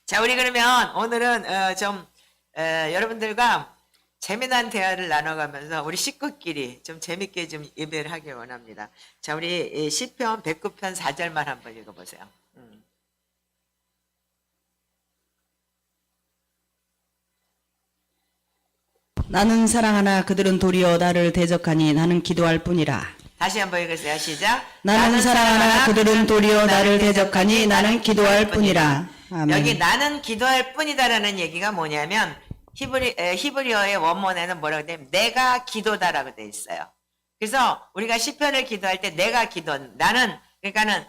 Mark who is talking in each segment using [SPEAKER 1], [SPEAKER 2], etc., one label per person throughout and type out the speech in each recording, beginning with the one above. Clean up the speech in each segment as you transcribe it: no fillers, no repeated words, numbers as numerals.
[SPEAKER 1] 자, 우리 그러면 오늘은 여러분들과 재미난 대화를 나눠가면서 우리 식구끼리 좀 재밌게 좀 예배를 하길 원합니다. 자, 우리 시편 109편 4절만 한번 읽어보세요.
[SPEAKER 2] 나는 사랑하나 그들은 도리어 나를 대적하니 나는 기도할 뿐이라.
[SPEAKER 1] 다시 한번 읽으세요. 시작.
[SPEAKER 2] 나는 사랑하나 그들은 도리어 나를 대적하니 나는 기도할 뿐이라. 아멘.
[SPEAKER 1] 여기 나는 기도할 뿐이다라는 얘기가 뭐냐면 히브리어의 원문에는 뭐라고 돼? 내가 기도다라고 돼 있어요. 그래서 우리가 시편을 기도할 때 내가 기도, 그러니까는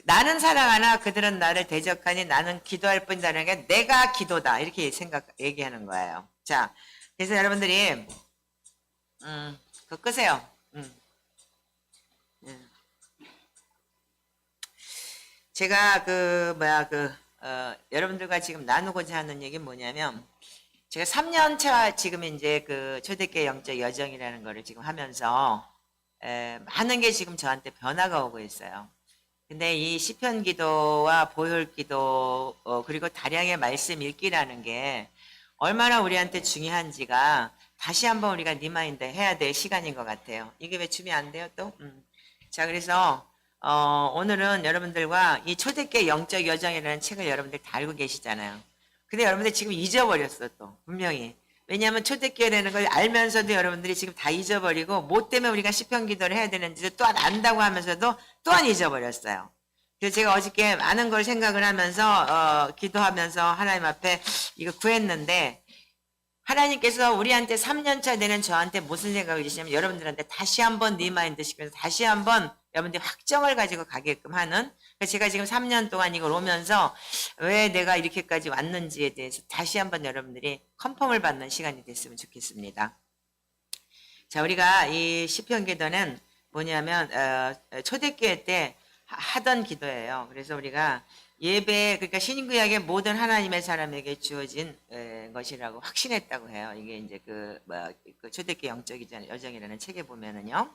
[SPEAKER 1] 나는 사랑하나 그들은 나를 대적하니 나는 기도할 뿐이다라는 게 내가 기도다 이렇게 얘기하는 거예요. 자, 그래서 여러분들이 그거 끄세요. 제가 여러분들과 지금 나누고자 하는 얘기는 뭐냐면, 제가 3년차 지금 이제 그 초대교회 영적 여정이라는 거를 지금 하면서, 많은 게 지금 저한테 변화가 오고 있어요. 근데 이 시편 기도와 보혈 기도, 그리고 다량의 말씀 읽기라는 게 얼마나 우리한테 중요한지가 다시 한번 우리가 리마인드 해야 될 시간인 것 같아요. 이게 왜 준비 안 돼요, 또? 자, 그래서, 오늘은 여러분들과 이 초대교회 영적 여정이라는 책을 여러분들 다 알고 계시잖아요. 근데 여러분들 지금 잊어버렸어, 또. 분명히. 왜냐하면 초대교회라는 걸 알면서도 여러분들이 지금 다 잊어버리고, 뭐 때문에 우리가 시편 기도를 해야 되는지도 또한 안다고 하면서도 또한 잊어버렸어요. 그래서 제가 어저께 많은 걸 생각을 하면서, 기도하면서 하나님 앞에 이거 구했는데, 하나님께서 우리한테 3년차 되는 저한테 무슨 생각을 주시냐면 여러분들한테 다시 한번 리마인드 시키면서 다시 한번 여러분들이 확정을 가지고 가게끔 하는, 제가 지금 3년 동안 이걸 오면서 왜 내가 이렇게까지 왔는지에 대해서 다시 한번 여러분들이 컨펌을 받는 시간이 됐으면 좋겠습니다. 자, 우리가 이 시편 기도는 뭐냐면 초대교회 때 하던 기도예요. 그래서 우리가 예배, 그러니까 신구약의 모든 하나님의 사람에게 주어진 것이라고 확신했다고 해요. 이게 이제 그 초대교회 영적 여정이라는 책에 보면은요,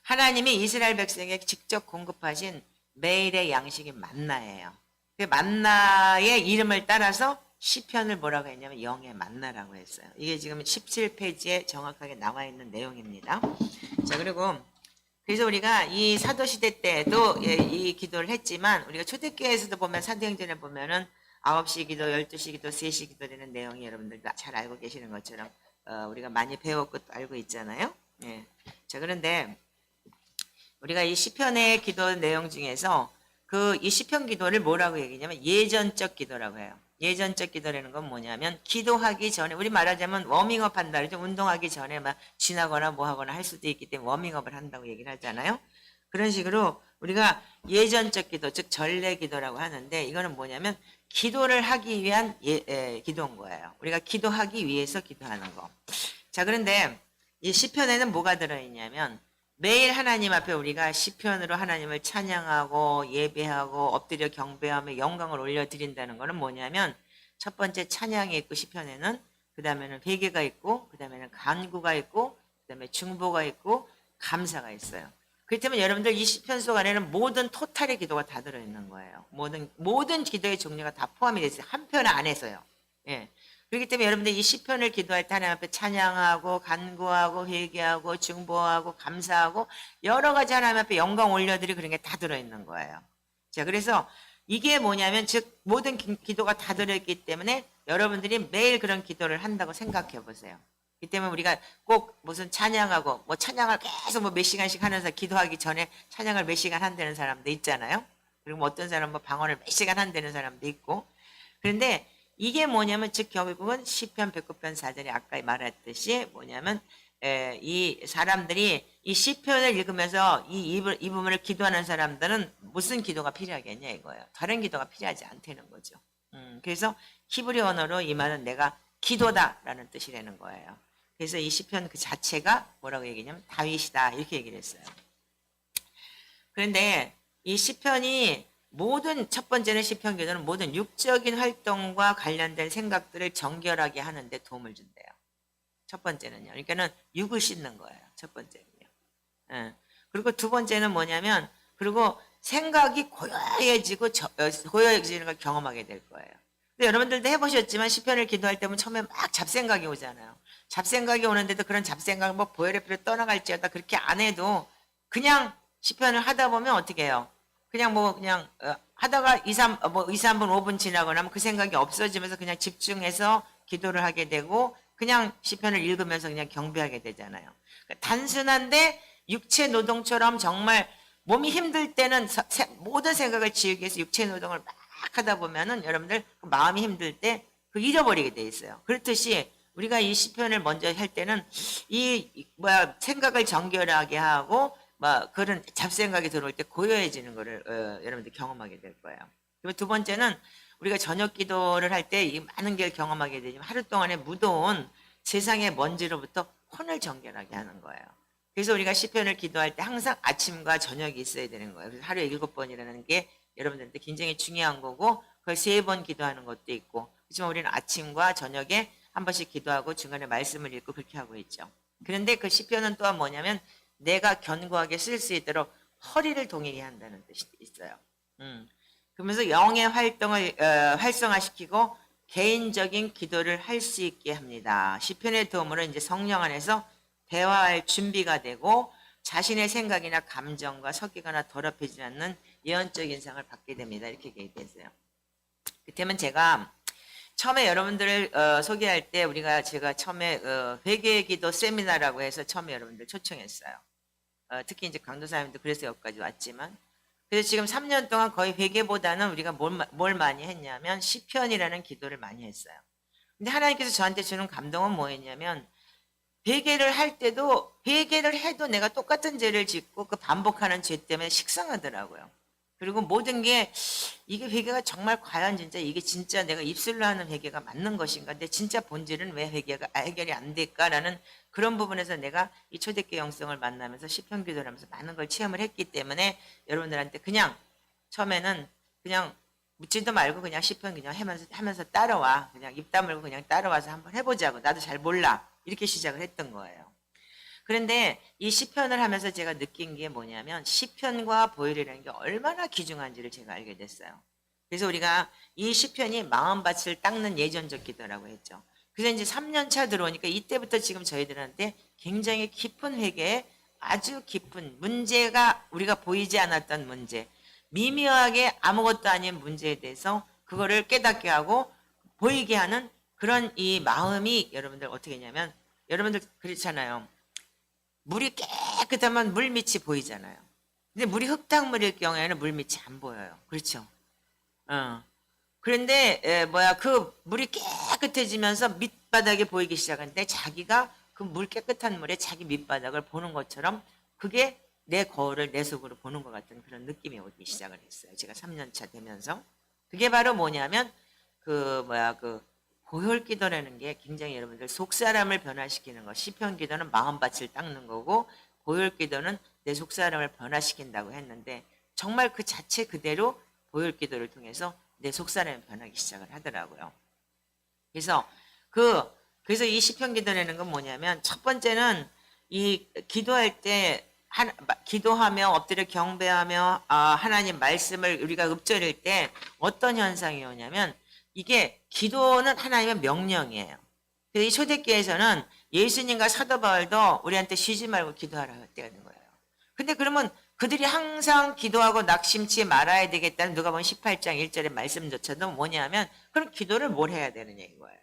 [SPEAKER 1] 하나님이 이스라엘 백성에게 직접 공급하신 매일의 양식이 만나예요. 그 만나의 이름을 따라서 시편을 뭐라고 했냐면 영의 만나라고 했어요. 이게 지금 17페이지에 정확하게 나와 있는 내용입니다. 자, 그래서 우리가 이 사도시대 때도 이 기도를 했지만, 우리가 초대교회에서도 보면 사도행전에 보면은 9시 기도, 12시 기도, 3시 기도 되는 내용이 여러분들 잘 알고 계시는 것처럼 우리가 많이 배웠고 또 알고 있잖아요. 예. 자, 그런데 우리가 이 시편의 기도 내용 중에서 이 시편 기도를 뭐라고 얘기냐면 예전적 기도라고 해요. 예전적 기도라는 건 뭐냐면 기도하기 전에, 우리 말하자면 워밍업 한다 그러죠. 운동하기 전에 막 지나거나 뭐 하거나 할 수도 있기 때문에 워밍업을 한다고 얘기를 하잖아요. 그런 식으로 우리가 예전적 기도, 즉 전례 기도라고 하는데, 이거는 뭐냐면 기도를 하기 위한 기도인 거예요. 우리가 기도하기 위해서 기도하는 거. 자, 그런데 이 시편에는 뭐가 들어있냐면 매일 하나님 앞에 우리가 시편으로 하나님을 찬양하고 예배하고 엎드려 경배하며 영광을 올려드린다는 것은 뭐냐면, 첫 번째 찬양이 있고 시편에는, 그 다음에는 회개가 있고, 그 다음에는 간구가 있고, 그 다음에 중보가 있고, 감사가 있어요. 그렇기 때문에 여러분들 이 시편 속 안에는 모든 토탈의 기도가 다 들어있는 거예요. 모든 기도의 종류가 다 포함이 되어 있어요. 한 편 안에서요. 예. 그렇기 때문에 여러분들 이 시편을 기도할 때 하나님 앞에 찬양하고 간구하고 회개하고 중보하고 감사하고 여러 가지 하나님 앞에 영광 올려드리고 그런 게 다 들어있는 거예요. 자, 그래서 이게 뭐냐면, 즉 모든 기도가 다 들어있기 때문에 여러분들이 매일 그런 기도를 한다고 생각해 보세요. 그렇기 때문에 우리가 꼭 무슨 찬양하고 뭐 찬양을 계속 뭐 몇 시간씩 하면서 기도하기 전에 찬양을 몇 시간 한다는 사람도 있잖아요. 그리고 뭐 어떤 사람은 뭐 방언을 몇 시간 한다는 사람도 있고. 그런데 이게 뭐냐면, 즉 결국은 시편 109편 4절에 아까 말했듯이 뭐냐면 이 사람들이 이 시편을 읽으면서 이 부분을 기도하는 사람들은 무슨 기도가 필요하겠냐 이거예요. 다른 기도가 필요하지 않다는 거죠. 그래서 히브리 언어로 이 말은 내가 기도다라는 뜻이라는 거예요. 그래서 이 시편 그 자체가 뭐라고 얘기냐면 다윗이다 이렇게 얘기를 했어요. 그런데 이 시편이 첫 번째는 시편 기도는 모든 육적인 활동과 관련된 생각들을 정결하게 하는데 도움을 준대요. 첫 번째는요. 그러니까는 육을 씻는 거예요. 첫 번째는요. 예. 그리고 두 번째는 뭐냐면, 그리고 생각이 고요해지는 걸 경험하게 될 거예요. 근데 여러분들도 해보셨지만 시편을 기도할 때면 처음에 막 잡생각이 오잖아요. 잡생각이 오는데도 그런 잡생각 뭐 보혈의 피로 떠나갈지어다 그렇게 안 해도 그냥 시편을 하다 보면 어떻게 해요? 그냥 뭐 그냥 하다가 2, 3분, 5분 지나거나 하면 그 생각이 없어지면서 그냥 집중해서 기도를 하게 되고 그냥 시편을 읽으면서 그냥 경배하게 되잖아요. 그러니까 단순한데 육체 노동처럼 정말 몸이 힘들 때는 모든 생각을 지우기 위해서 육체 노동을 막 하다 보면은 여러분들 그 마음이 힘들 때 그 잃어버리게 돼 있어요. 그렇듯이 우리가 이 시편을 먼저 할 때는 생각을 정결하게 하고 그런 잡생각이 들어올 때 고요해지는 거를 여러분들 경험하게 될 거예요. 그리고 두 번째는 우리가 저녁 기도를 할 때 이 많은 걸 경험하게 되지만 하루 동안에 묻어온 세상의 먼지로부터 혼을 정결하게 하는 거예요. 그래서 우리가 시편을 기도할 때 항상 아침과 저녁이 있어야 되는 거예요. 그래서 하루에 7번이라는 게 여러분들한테 굉장히 중요한 거고 그걸 3번 기도하는 것도 있고 그렇지만 우리는 아침과 저녁에 한 번씩 기도하고 중간에 말씀을 읽고 그렇게 하고 있죠. 그런데 그 시편은 또한 뭐냐면 내가 견고하게 쓸 수 있도록 허리를 동이게 한다는 뜻이 있어요. 그러면서 영의 활동을 활성화시키고 개인적인 기도를 할 수 있게 합니다. 시편의 도움으로 이제 성령 안에서 대화할 준비가 되고 자신의 생각이나 감정과 섞이거나 더럽히지 않는 예언적 인상을 받게 됩니다. 이렇게 얘기했어요. 그때면 제가 처음에 여러분들을 소개할 때 제가 처음에 회개 기도 세미나라고 해서 처음에 여러분들 초청했어요. 특히 이제 강도사님도 그래서 여기까지 왔지만 그래서 지금 3년 동안 거의 회개보다는 우리가 뭘 많이 했냐면 시편이라는 기도를 많이 했어요. 근데 하나님께서 저한테 주는 감동은 뭐였냐면 회개를 할 때도 회개를 해도 내가 똑같은 죄를 짓고 그 반복하는 죄 때문에 식상하더라고요. 그리고 모든 게 이게 회개가 정말 과연 진짜 이게 진짜 내가 입술로 하는 회개가 맞는 것인가? 근데 진짜 본질은 왜 회개가 해결이 안 될까라는 그런 부분에서 내가 이 초대교회 영성을 만나면서 시편 기도를 하면서 많은 걸 체험을 했기 때문에 여러분들한테 그냥 처음에는 그냥 묻지도 말고 그냥 시편 그냥 하면서 따라와. 그냥 입 다물고 그냥 따라와서 한번 해보자고. 나도 잘 몰라. 이렇게 시작을 했던 거예요. 그런데 이 시편을 하면서 제가 느낀 게 뭐냐면 시편과 보혈이라는 게 얼마나 귀중한지를 제가 알게 됐어요. 그래서 우리가 이 시편이 마음밭을 닦는 예전적 기도라고 했죠. 그래서 이제 3년 차 들어오니까 이때부터 지금 저희들한테 굉장히 깊은 회개에 아주 깊은 문제가 우리가 보이지 않았던 문제, 미묘하게 아무것도 아닌 문제에 대해서 그거를 깨닫게 하고 보이게 하는 그런 이 마음이 여러분들 어떻게 했냐면 여러분들 그렇잖아요. 물이 깨끗하면 물밑이 보이잖아요. 근데 물이 흙탕물일 경우에는 물밑이 안 보여요. 그렇죠? 그런데 그 물이 깨끗해지면서 밑바닥이 보이기 시작하는데 자기가 그 물 깨끗한 물에 자기 밑바닥을 보는 것처럼 그게 내 거울을 내 속으로 보는 것 같은 그런 느낌이 오기 시작을 했어요. 제가 3년 차 되면서. 그게 바로 뭐냐면 보혈 기도라는 게 굉장히 여러분들 속사람을 변화시키는 거. 시편 기도는 마음밭을 닦는 거고 보혈 기도는 내 속사람을 변화시킨다고 했는데 정말 그 자체 그대로 보혈 기도를 통해서 내 속사람이 변하기 시작을 하더라고요. 그래서 이 시편 기도라는 건 뭐냐면 첫 번째는 이 기도할 때 기도하며 엎드려 경배하며 하나님 말씀을 우리가 읊조릴 때 어떤 현상이 오냐면 이게 기도는 하나님의 명령이에요. 그래서 이 초대교회에서는 예수님과 사도 바울도 우리한테 쉬지 말고 기도하라 할 때가 있는 거예요. 근데 그러면 그들이 항상 기도하고 낙심치 말아야 되겠다는 누가복음 18장 1절의 말씀조차도 뭐냐면 그럼 기도를 뭘 해야 되는 얘기인 거예요.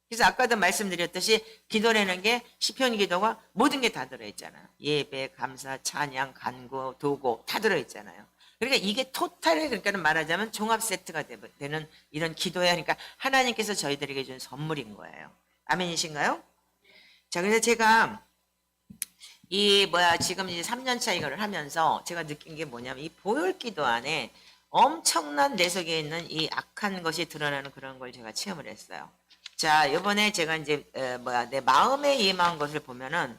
[SPEAKER 1] 그래서 아까도 말씀드렸듯이 기도라는 게 시편 기도가 모든 게 다 들어있잖아요. 예배, 감사, 찬양, 간구, 도고 다 들어있잖아요. 그러니까 이게 토탈에 그러니까 말하자면 종합 세트가 되는 이런 기도야. 그러니까 하나님께서 저희들에게 준 선물인 거예요. 아멘이신가요? 자, 그래서 제가 지금 이제 3년차 이거를 하면서 제가 느낀 게 뭐냐면 이 보혈 기도 안에 엄청난 내 속에 있는 이 악한 것이 드러나는 그런 걸 제가 체험을 했어요. 자, 이번에 제가 이제 내 마음에 임한 것을 보면은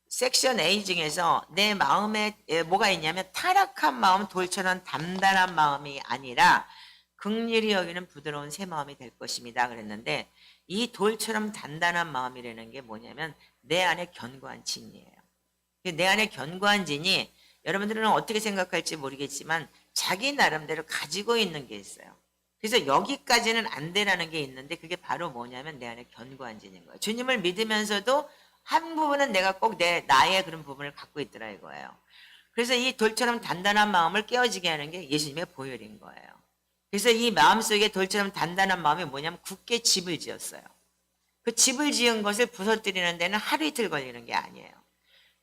[SPEAKER 1] 섹션 A 중에서 내 마음에 뭐가 있냐면 타락한 마음, 돌처럼 단단한 마음이 아니라 긍휼히 여기는 부드러운 새 마음이 될 것입니다. 그랬는데 이 돌처럼 단단한 마음이라는 게 뭐냐면 내 안에 견고한 진이에요. 내 안에 견고한 진이 여러분들은 어떻게 생각할지 모르겠지만 자기 나름대로 가지고 있는 게 있어요. 그래서 여기까지는 안 되라는 게 있는데 그게 바로 뭐냐면 내 안에 견고한 진인 거예요. 주님을 믿으면서도 한 부분은 내가 꼭 나의 그런 부분을 갖고 있더라 이거예요. 그래서 이 돌처럼 단단한 마음을 깨어지게 하는 게 예수님의 보혈인 거예요. 그래서 이 마음속에 돌처럼 단단한 마음이 뭐냐면 굳게 집을 지었어요. 그 집을 지은 것을 부서뜨리는 데는 하루 이틀 걸리는 게 아니에요.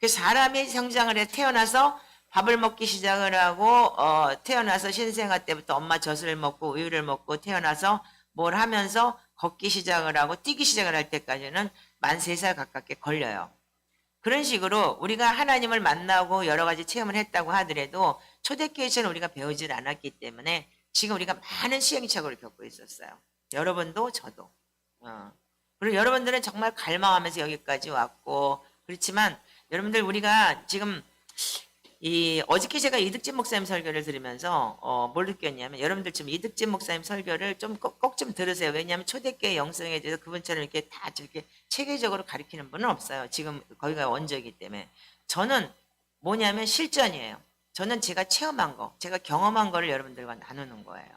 [SPEAKER 1] 그 사람이 성장을 해 태어나서 밥을 먹기 시작을 하고 태어나서 신생아 때부터 엄마 젖을 먹고 우유를 먹고 태어나서 뭘 하면서 걷기 시작을 하고 뛰기 시작을 할 때까지는 만 3살 가깝게 걸려요. 그런 식으로 우리가 하나님을 만나고 여러 가지 체험을 했다고 하더라도 초대교회에서는 우리가 배우질 않았기 때문에 지금 우리가 많은 시행착오를 겪고 있었어요. 여러분도 저도. 그리고 여러분들은 정말 갈망하면서 여기까지 왔고 그렇지만 여러분들 우리가 지금 어저께 제가 이득진 목사님 설교를 들으면서 뭘 느꼈냐면 여러분들 지금 이득진 목사님 설교를 좀 꼭 좀 들으세요. 왜냐하면 초대교회 영성에 대해서 그분처럼 이렇게 다 저렇게 체계적으로 가르치는 분은 없어요. 지금 거기가 원조이기 때문에. 저는 뭐냐면 실전이에요. 저는 제가 체험한 거, 제가 경험한 거를 여러분들과 나누는 거예요.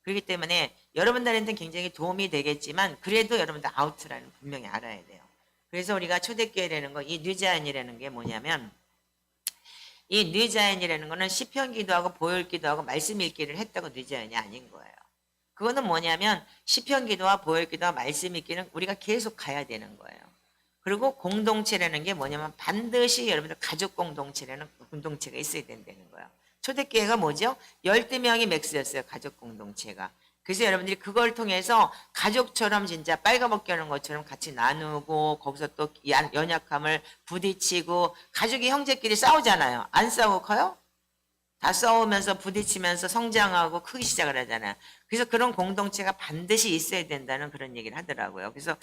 [SPEAKER 1] 그렇기 때문에 여러분들한테는 굉장히 도움이 되겠지만 그래도 여러분들 아우트라는 분명히 알아야 돼요. 그래서 우리가 초대교회라는 거, 이 뉴자연이라는 게 뭐냐면 이 뉴자연이라는 거는 시편 기도하고 보혈 기도하고 말씀 읽기를 했다고 뉴자연이 아닌 거예요. 그거는 뭐냐면 시편 기도와 보혈 기도와 말씀 읽기는 우리가 계속 가야 되는 거예요. 그리고 공동체라는 게 뭐냐면 반드시 여러분들 가족 공동체라는 공동체가 있어야 된다는 거예요. 초대교회가 뭐죠? 12명이 맥스였어요. 가족 공동체가. 그래서 여러분들이 그걸 통해서 가족처럼 진짜 빨가벗기 하는 것처럼 같이 나누고 거기서 또 연약함을 부딪히고 가족이 형제끼리 싸우잖아요. 안 싸우고 커요? 다 싸우면서 부딪히면서 성장하고 크기 시작을 하잖아요. 그래서 그런 공동체가 반드시 있어야 된다는 그런 얘기를 하더라고요. 그래서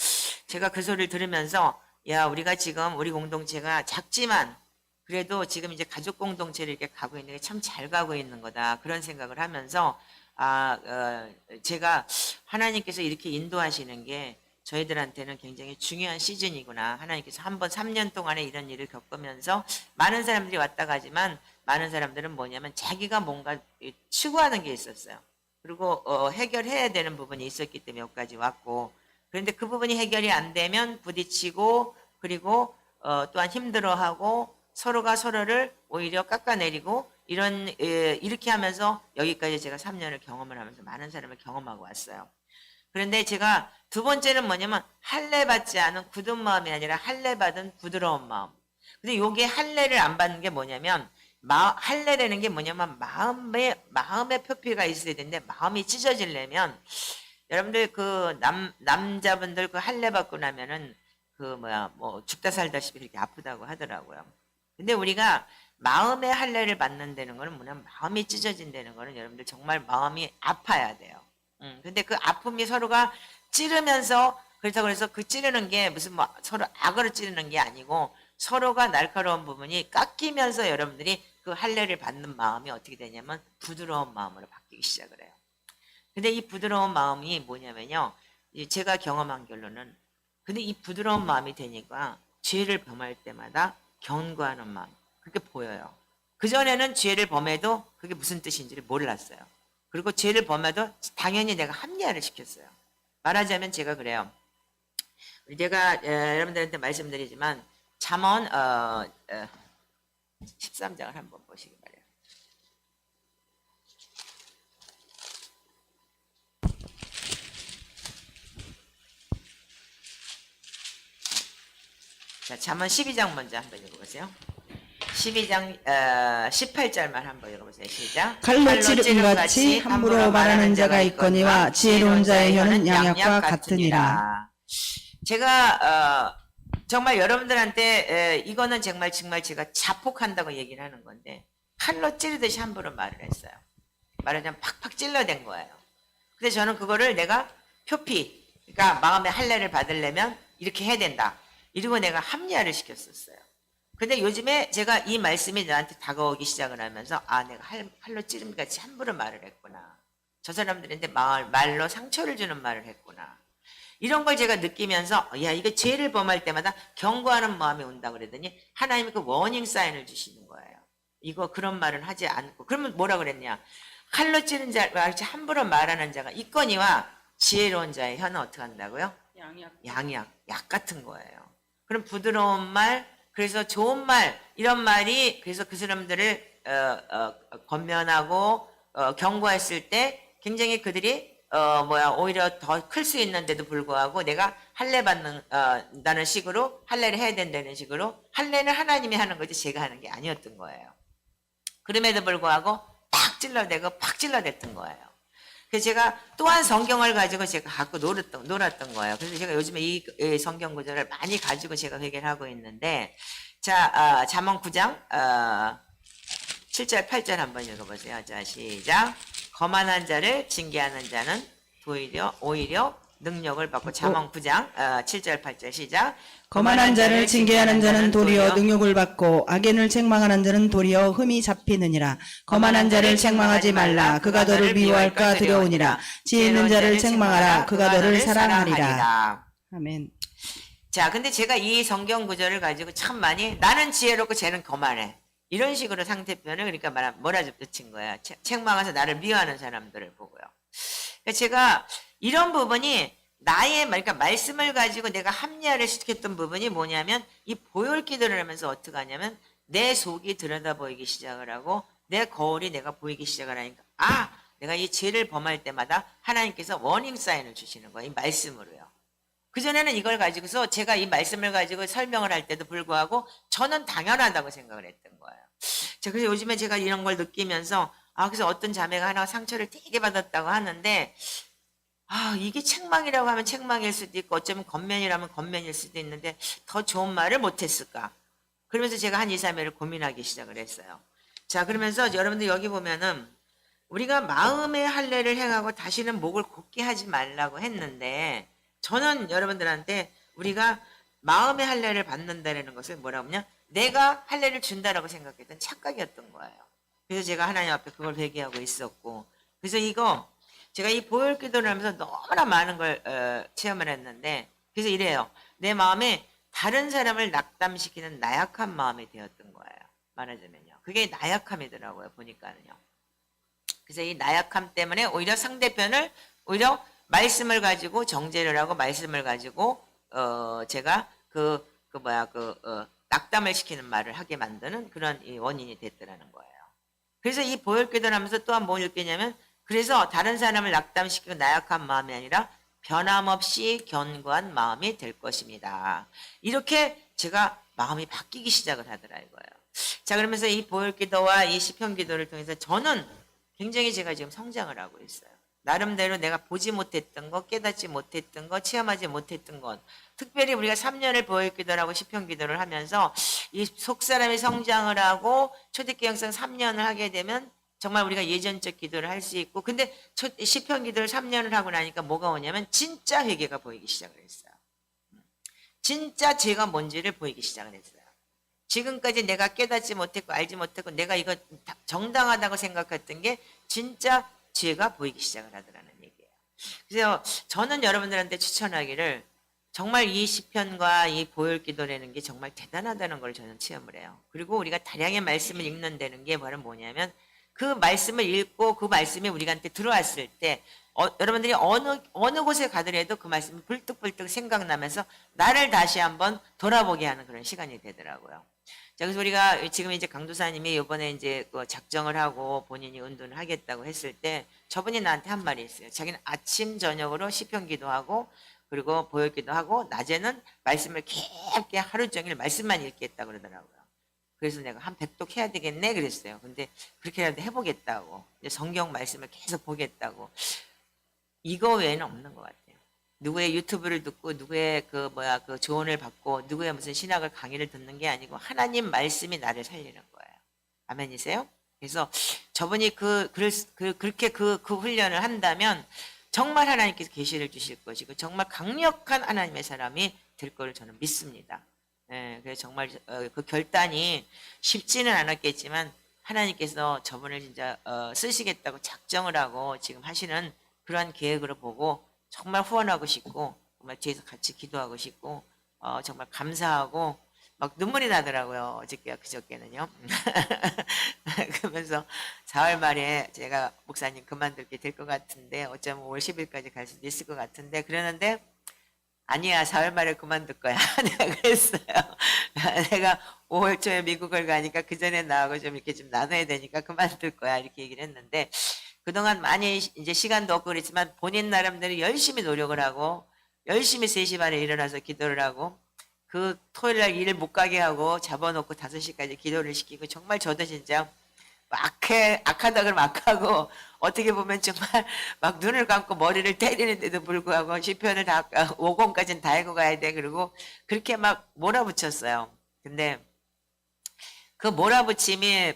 [SPEAKER 1] 제가 그 소리를 들으면서 야 우리가 지금 우리 공동체가 작지만 그래도 지금 이제 가족 공동체를 이렇게 가고 있는 게 참 잘 가고 있는 거다 그런 생각을 하면서 제가 하나님께서 이렇게 인도하시는 게 저희들한테는 굉장히 중요한 시즌이구나. 하나님께서 한번 3년 동안에 이런 일을 겪으면서 많은 사람들이 왔다 가지만 많은 사람들은 뭐냐면 자기가 뭔가 추구하는 게 있었어요. 그리고 해결해야 되는 부분이 있었기 때문에 여기까지 왔고 그런데 그 부분이 해결이 안 되면 부딪히고 그리고 또한 힘들어하고 서로가 서로를 오히려 깎아내리고 이렇게 하면서 여기까지 제가 3년을 경험을 하면서 많은 사람을 경험하고 왔어요. 그런데 제가 두 번째는 뭐냐면 할례 받지 않은 굳은 마음이 아니라 할례 받은 부드러운 마음. 근데 요게 할례를 안 받는 게 뭐냐면 할례라는 게 뭐냐면 마음의 표피가 있어야 되는데 마음이 찢어지려면 여러분들 그 남자분들 그 할례 받고 나면은 죽다 살다시피 이렇게 아프다고 하더라고요. 근데 우리가 마음의 할례를 받는다는 거는 뭐냐면 마음이 찢어진다는 거는 여러분들 정말 마음이 아파야 돼요. 근데 그 아픔이 서로가 찌르면서 그렇다고 해서 그 찌르는 게 무슨 서로 악으로 찌르는 게 아니고 서로가 날카로운 부분이 깎이면서 여러분들이 그 할례를 받는 마음이 어떻게 되냐면 부드러운 마음으로 바뀌기 시작을 해요. 근데 이 부드러운 마음이 뭐냐면요. 제가 경험한 결론은 근데 이 부드러운 마음이 되니까 죄를 범할 때마다 견고하는 마음 그게 보여요. 그전에는 죄를 범해도 그게 무슨 뜻인지를 몰랐어요. 그리고 죄를 범해도 당연히 내가 합리화를 시켰어요. 말하자면 제가 그래요. 제가 여러분들한테 말씀드리지만 잠언 13장을 한번 보시기 바래요. 자, 잠언 12장 먼저 한번 읽어보세요. 12장 18절만 한번 읽어보세요. 시작.
[SPEAKER 2] 칼로 찌른 같이 함부로 말하는 자가 있거니와 지혜로운 자의 혀는 양약과 같으니라.
[SPEAKER 1] 제가 정말 여러분들한테 이거는 정말 제가 자폭한다고 얘기를 하는 건데 칼로 찌르듯이 함부로 말을 했어요. 말하자면 팍팍 찔러댄 거예요. 근데 저는 그거를 내가 표피, 그러니까 마음의 할례를 받으려면 이렇게 해야 된다. 이러고 내가 합리화를 시켰었어요. 근데 요즘에 제가 이 말씀이 나한테 다가오기 시작을 하면서 내가 칼로 찌름같이 함부로 말을 했구나. 저 사람들한테 말로 상처를 주는 말을 했구나. 이런 걸 제가 느끼면서 이거 죄를 범할 때마다 경고하는 마음이 온다고 그러더니 하나님이 그 워닝 사인을 주시는 거예요. 이거 그런 말은 하지 않고 그러면 뭐라 그랬냐. 칼로 찌른 자와 같이 함부로 말하는 자가 있거니와 지혜로운 자의 혀는 어떻게 한다고요? 양약, 약 같은 거예요. 그럼 부드러운 말, 그래서 좋은 말, 이런 말이 그래서 그 사람들을 권면하고 경고했을 때 굉장히 그들이 오히려 더 클 수 있는데도 불구하고 내가 할례 받는다는 식으로 할례를 해야 된다는 식으로 할례는 하나님이 하는 거지 제가 하는 게 아니었던 거예요. 그럼에도 불구하고 팍 찔러대고 팍 찔러댔던 거예요. 그래서 제가 또한 성경을 가지고 제가 갖고 놀았던 거예요. 그래서 제가 요즘에 이 성경 구절을 많이 가지고 제가 회개를 하고 있는데, 자, 잠언 9장 7절 8절 한번 읽어보세요. 자, 시작. 거만한 자를 징계하는 자는 오히려 능력을 받고. 잠언 9장 7절 8절 시작.
[SPEAKER 2] 거만한 자를 징계하는 자는 도리어 능욕을 받고 악인을 책망하는 자는 도리어 흠이 잡히느니라. 거만한 자를 책망하지 말라. 그가 너를 미워할까 두려우니라. 지혜 있는 자를 책망하라. 그가 너를 사랑하리라. 아멘.
[SPEAKER 1] 자, 근데 제가 이 성경 구절을 가지고 참 많이 나는 지혜롭고 쟤는 거만해. 이런 식으로 상대편을 그러니까 몰아붙인 거야. 책망해서 나를 미워하는 사람들을 보고요. 그러니까 제가 이런 부분이 나의 그러니까 말씀을 가지고 내가 합리화를 시켰던 부분이 뭐냐면 이 보혈 기도를 하면서 어떻게 하냐면 내 속이 들여다보이기 시작을 하고 내 거울이 내가 보이기 시작을 하니까 내가 이 죄를 범할 때마다 하나님께서 워닝 사인을 주시는 거예요. 이 말씀으로요. 그전에는 이걸 가지고서 제가 이 말씀을 가지고 설명을 할 때도 불구하고 저는 당연하다고 생각을 했던 거예요. 자, 그래서 요즘에 제가 이런 걸 느끼면서 그래서 어떤 자매가 하나 상처를 되게 받았다고 하는데 이게 책망이라고 하면 책망일 수도 있고 어쩌면 권면이라면 권면일 수도 있는데 더 좋은 말을 못했을까? 그러면서 제가 한 2, 3일을 고민하기 시작을 했어요. 자, 그러면서 여러분들 여기 보면은 우리가 마음의 할례를 행하고 다시는 목을 곧게 하지 말라고 했는데 저는 여러분들한테 우리가 마음의 할례를 받는다는 것을 뭐라고 하냐? 내가 할례를 준다라고 생각했던 착각이었던 거예요. 그래서 제가 하나님 앞에 그걸 회개하고 있었고 그래서 제가 이 보혈 기도를 하면서 너무나 많은 걸 체험을 했는데 그래서 이래요. 내 마음에 다른 사람을 낙담시키는 나약한 마음이 되었던 거예요. 말하자면요. 그게 나약함이더라고요. 보니까는요. 그래서 이 나약함 때문에 오히려 상대편을 오히려 말씀을 가지고 정죄를 하고 말씀을 가지고 제가 낙담을 시키는 말을 하게 만드는 그런 이 원인이 됐더라는 거예요. 그래서 이 보혈 기도를 하면서 또한 뭘 느끼냐면 그래서 다른 사람을 낙담시키고 나약한 마음이 아니라 변함없이 견고한 마음이 될 것입니다. 이렇게 제가 마음이 바뀌기 시작을 하더라고요. 자, 그러면서 이 보혈 기도와 이 시편 기도를 통해서 저는 굉장히 제가 지금 성장을 하고 있어요. 나름대로 내가 보지 못했던 거, 깨닫지 못했던 거, 체험하지 못했던 것. 특별히 우리가 3년을 보혈 기도를 하고 시편 기도를 하면서 이 속사람이 성장을 하고 초대교회 영성 3년을 하게 되면 정말 우리가 예전적 기도를 할 수 있고 근데 시편 기도를 3년을 하고 나니까 뭐가 오냐면 진짜 회개가 보이기 시작을 했어요. 진짜 죄가 뭔지를 보이기 시작을 했어요. 지금까지 내가 깨닫지 못했고 알지 못했고 내가 이거 정당하다고 생각했던 게 진짜 죄가 보이기 시작을 하더라는 얘기예요. 그래서 저는 여러분들한테 추천하기를 정말 이 시편과 이 보혈 기도라는 게 정말 대단하다는 걸 저는 체험을 해요. 그리고 우리가 다량의 말씀을 읽는다는 게 바로 뭐냐면 그 말씀을 읽고 그 말씀이 우리한테 들어왔을 때 여러분들이 어느 곳에 가더라도 그 말씀이 불뚝불뚝 생각나면서 나를 다시 한번 돌아보게 하는 그런 시간이 되더라고요. 자, 그래서 우리가 지금 이제 강도사님이 이번에 이제 작정을 하고 본인이 운동을 하겠다고 했을 때 저분이 나한테 한 말이 있어요. 자기는 아침 저녁으로 시편 기도하고 그리고 보혈 기도하고 낮에는 말씀을 깊게 하루 종일 말씀만 읽겠다 그러더라고요. 그래서 내가 한 100독 해야 되겠네 그랬어요. 근데 그렇게라도 해보겠다고. 성경 말씀을 계속 보겠다고. 이거 외에는 없는 것 같아요. 누구의 유튜브를 듣고 누구의 그 조언을 받고 누구의 무슨 신학을 강의를 듣는 게 아니고 하나님 말씀이 나를 살리는 거예요. 아멘이세요? 그래서 저분이 그렇게 그 훈련을 한다면 정말 하나님께서 계시를 주실 것이고 정말 강력한 하나님의 사람이 될 거를 저는 믿습니다. 네, 그래서 정말 그 결단이 쉽지는 않았겠지만 하나님께서 저분을 진짜 쓰시겠다고 작정을 하고 지금 하시는 그러한 계획으로 보고 정말 후원하고 싶고 정말 뒤에서 같이 기도하고 싶고 정말 감사하고 막 눈물이 나더라고요. 어저께와 그저께는요. 그러면서 4월 말에 제가 목사님 그만둘게 될 것 같은데 어쩌면 5월 10일까지 갈 수도 있을 것 같은데 그러는데 아니야 4월 말에 그만둘 거야. 내가 그랬어요. 내가 5월 초에 미국을 가니까 그 전에 나하고 좀 이렇게 좀 나눠야 되니까 그만둘 거야 이렇게 얘기를 했는데 그동안 많이 이제 시간도 없고 그랬지만 본인 나름대로 열심히 노력을 하고 열심히 3시 반에 일어나서 기도를 하고 그 토요일 날 일 못 가게 하고 잡아놓고 5시까지 기도를 시키고 정말 저도 진짜 악하다 그러면 악하고 어떻게 보면 정말 막 눈을 감고 머리를 때리는데도 불구하고 시편을 다 5권까지는 다 읽고 가야 돼. 그리고 그렇게 막 몰아붙였어요. 근데 그 몰아붙임이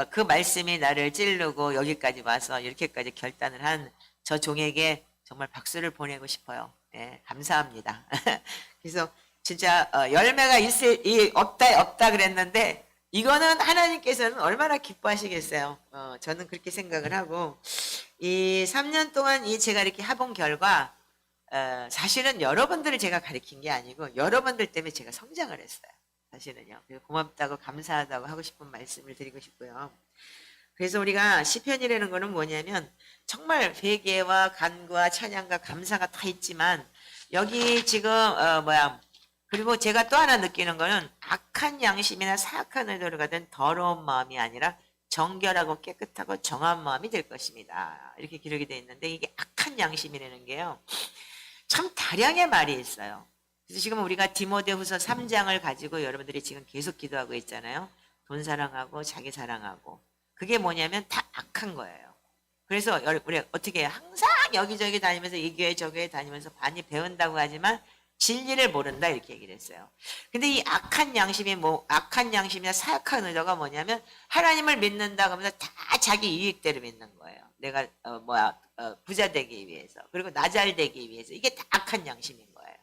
[SPEAKER 1] 그 말씀이 나를 찌르고 여기까지 와서 이렇게까지 결단을 한 저 종에게 정말 박수를 보내고 싶어요. 네, 감사합니다. 그래서 진짜 열매가 없다 그랬는데 이거는 하나님께서는 얼마나 기뻐하시겠어요. 저는 그렇게 생각을 하고 이 3년 동안 이 제가 이렇게 해본 결과 사실은 여러분들을 제가 가르친 게 아니고 여러분들 때문에 제가 성장을 했어요. 사실은요. 고맙다고 감사하다고 하고 싶은 말씀을 드리고 싶고요. 그래서 우리가 시편이라는 거는 뭐냐면 정말 회개와 간구와 찬양과 감사가 다 있지만 여기 지금 그리고 제가 또 하나 느끼는 거는 악한 양심이나 사악한 의도를 가진 더러운 마음이 아니라 정결하고 깨끗하고 정한 마음이 될 것입니다. 이렇게 기록이 되어 있는데 이게 악한 양심이라는 게요. 참 다량의 말이 있어요. 그래서 지금 우리가 디모데후서 3장을 가지고 여러분들이 지금 계속 기도하고 있잖아요. 돈 사랑하고 자기 사랑하고 그게 뭐냐면 다 악한 거예요. 그래서 우리 어떻게 해요? 항상 여기저기 다니면서 이 교회 저 교회 다니면서 많이 배운다고 하지만 진리를 모른다 이렇게 얘기를 했어요. 근데 이 악한 양심이나 사악한 의도가 뭐냐면 하나님을 믿는다고 하면서 다 자기 이익대로 믿는 거예요. 내가 부자 되기 위해서 그리고 나 잘 되기 위해서 이게 다 악한 양심인 거예요.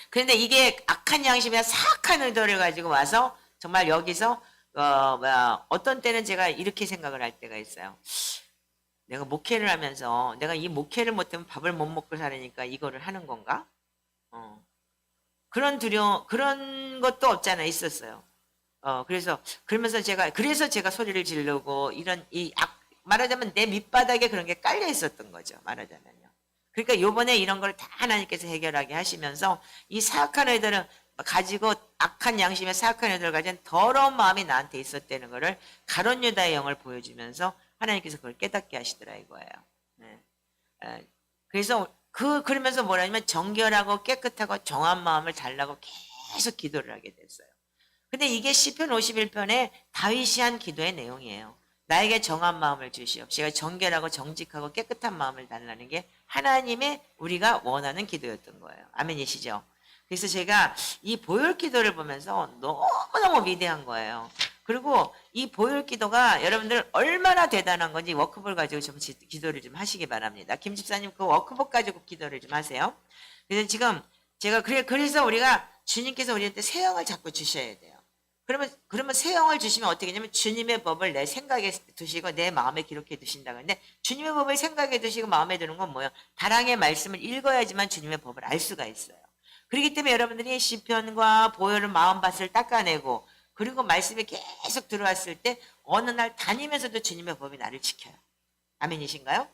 [SPEAKER 1] 그런데 이게 악한 양심이나 사악한 의도를 가지고 와서 정말 여기서 어떤 때는 제가 이렇게 생각을 할 때가 있어요. 내가 목회를 하면서 내가 이 목회를 못하면 밥을 못 먹고 살으니까 이거를 하는 건가? 그런 것도 없잖아 있었어요. 그러면서 제가 소리를 지르고 말하자면 내 밑바닥에 그런 게 깔려 있었던 거죠. 말하자면요. 그러니까 요번에 이런 걸 다 하나님께서 해결하게 하시면서 이 사악한 애들은 가지고 악한 양심의 사악한 애들을 가진 더러운 마음이 나한테 있었다는 거를 가룟 유다의 영을 보여주면서 하나님께서 그걸 깨닫게 하시더라 이거예요. 네. 그래서 그러면서 뭐라냐면 정결하고 깨끗하고 정한 마음을 달라고 계속 기도를 하게 됐어요. 근데 이게 시편 51편에 다윗이 한 기도의 내용이에요. 나에게 정한 마음을 주시옵시고 정결하고 정직하고 깨끗한 마음을 달라는 게 하나님의 우리가 원하는 기도였던 거예요. 아멘이시죠? 그래서 제가 이 보혈 기도를 보면서 너무너무 위대한 거예요. 그리고 이 보혈 기도가 여러분들 얼마나 대단한 건지 워크북을 가지고 좀 기도를 좀 하시기 바랍니다. 김 집사님 그 워크북 가지고 기도를 좀 하세요. 그래서 지금 제가 그래서 우리가 주님께서 우리한테 새 영을 자꾸 주셔야 돼요. 그러면 새 영을 주시면 어떻게 하냐면 주님의 법을 내 생각에 두시고 내 마음에 기록해 두신다. 근데 주님의 법을 생각에 두시고 마음에 드는 건 뭐예요? 다랑의 말씀을 읽어야지만 주님의 법을 알 수가 있어요. 그렇기 때문에 여러분들이 시편과 보혈을 마음밭을 닦아내고 그리고 말씀이 계속 들어왔을 때 어느 날 다니면서도 주님의 법이 나를 지켜요. 아멘이신가요?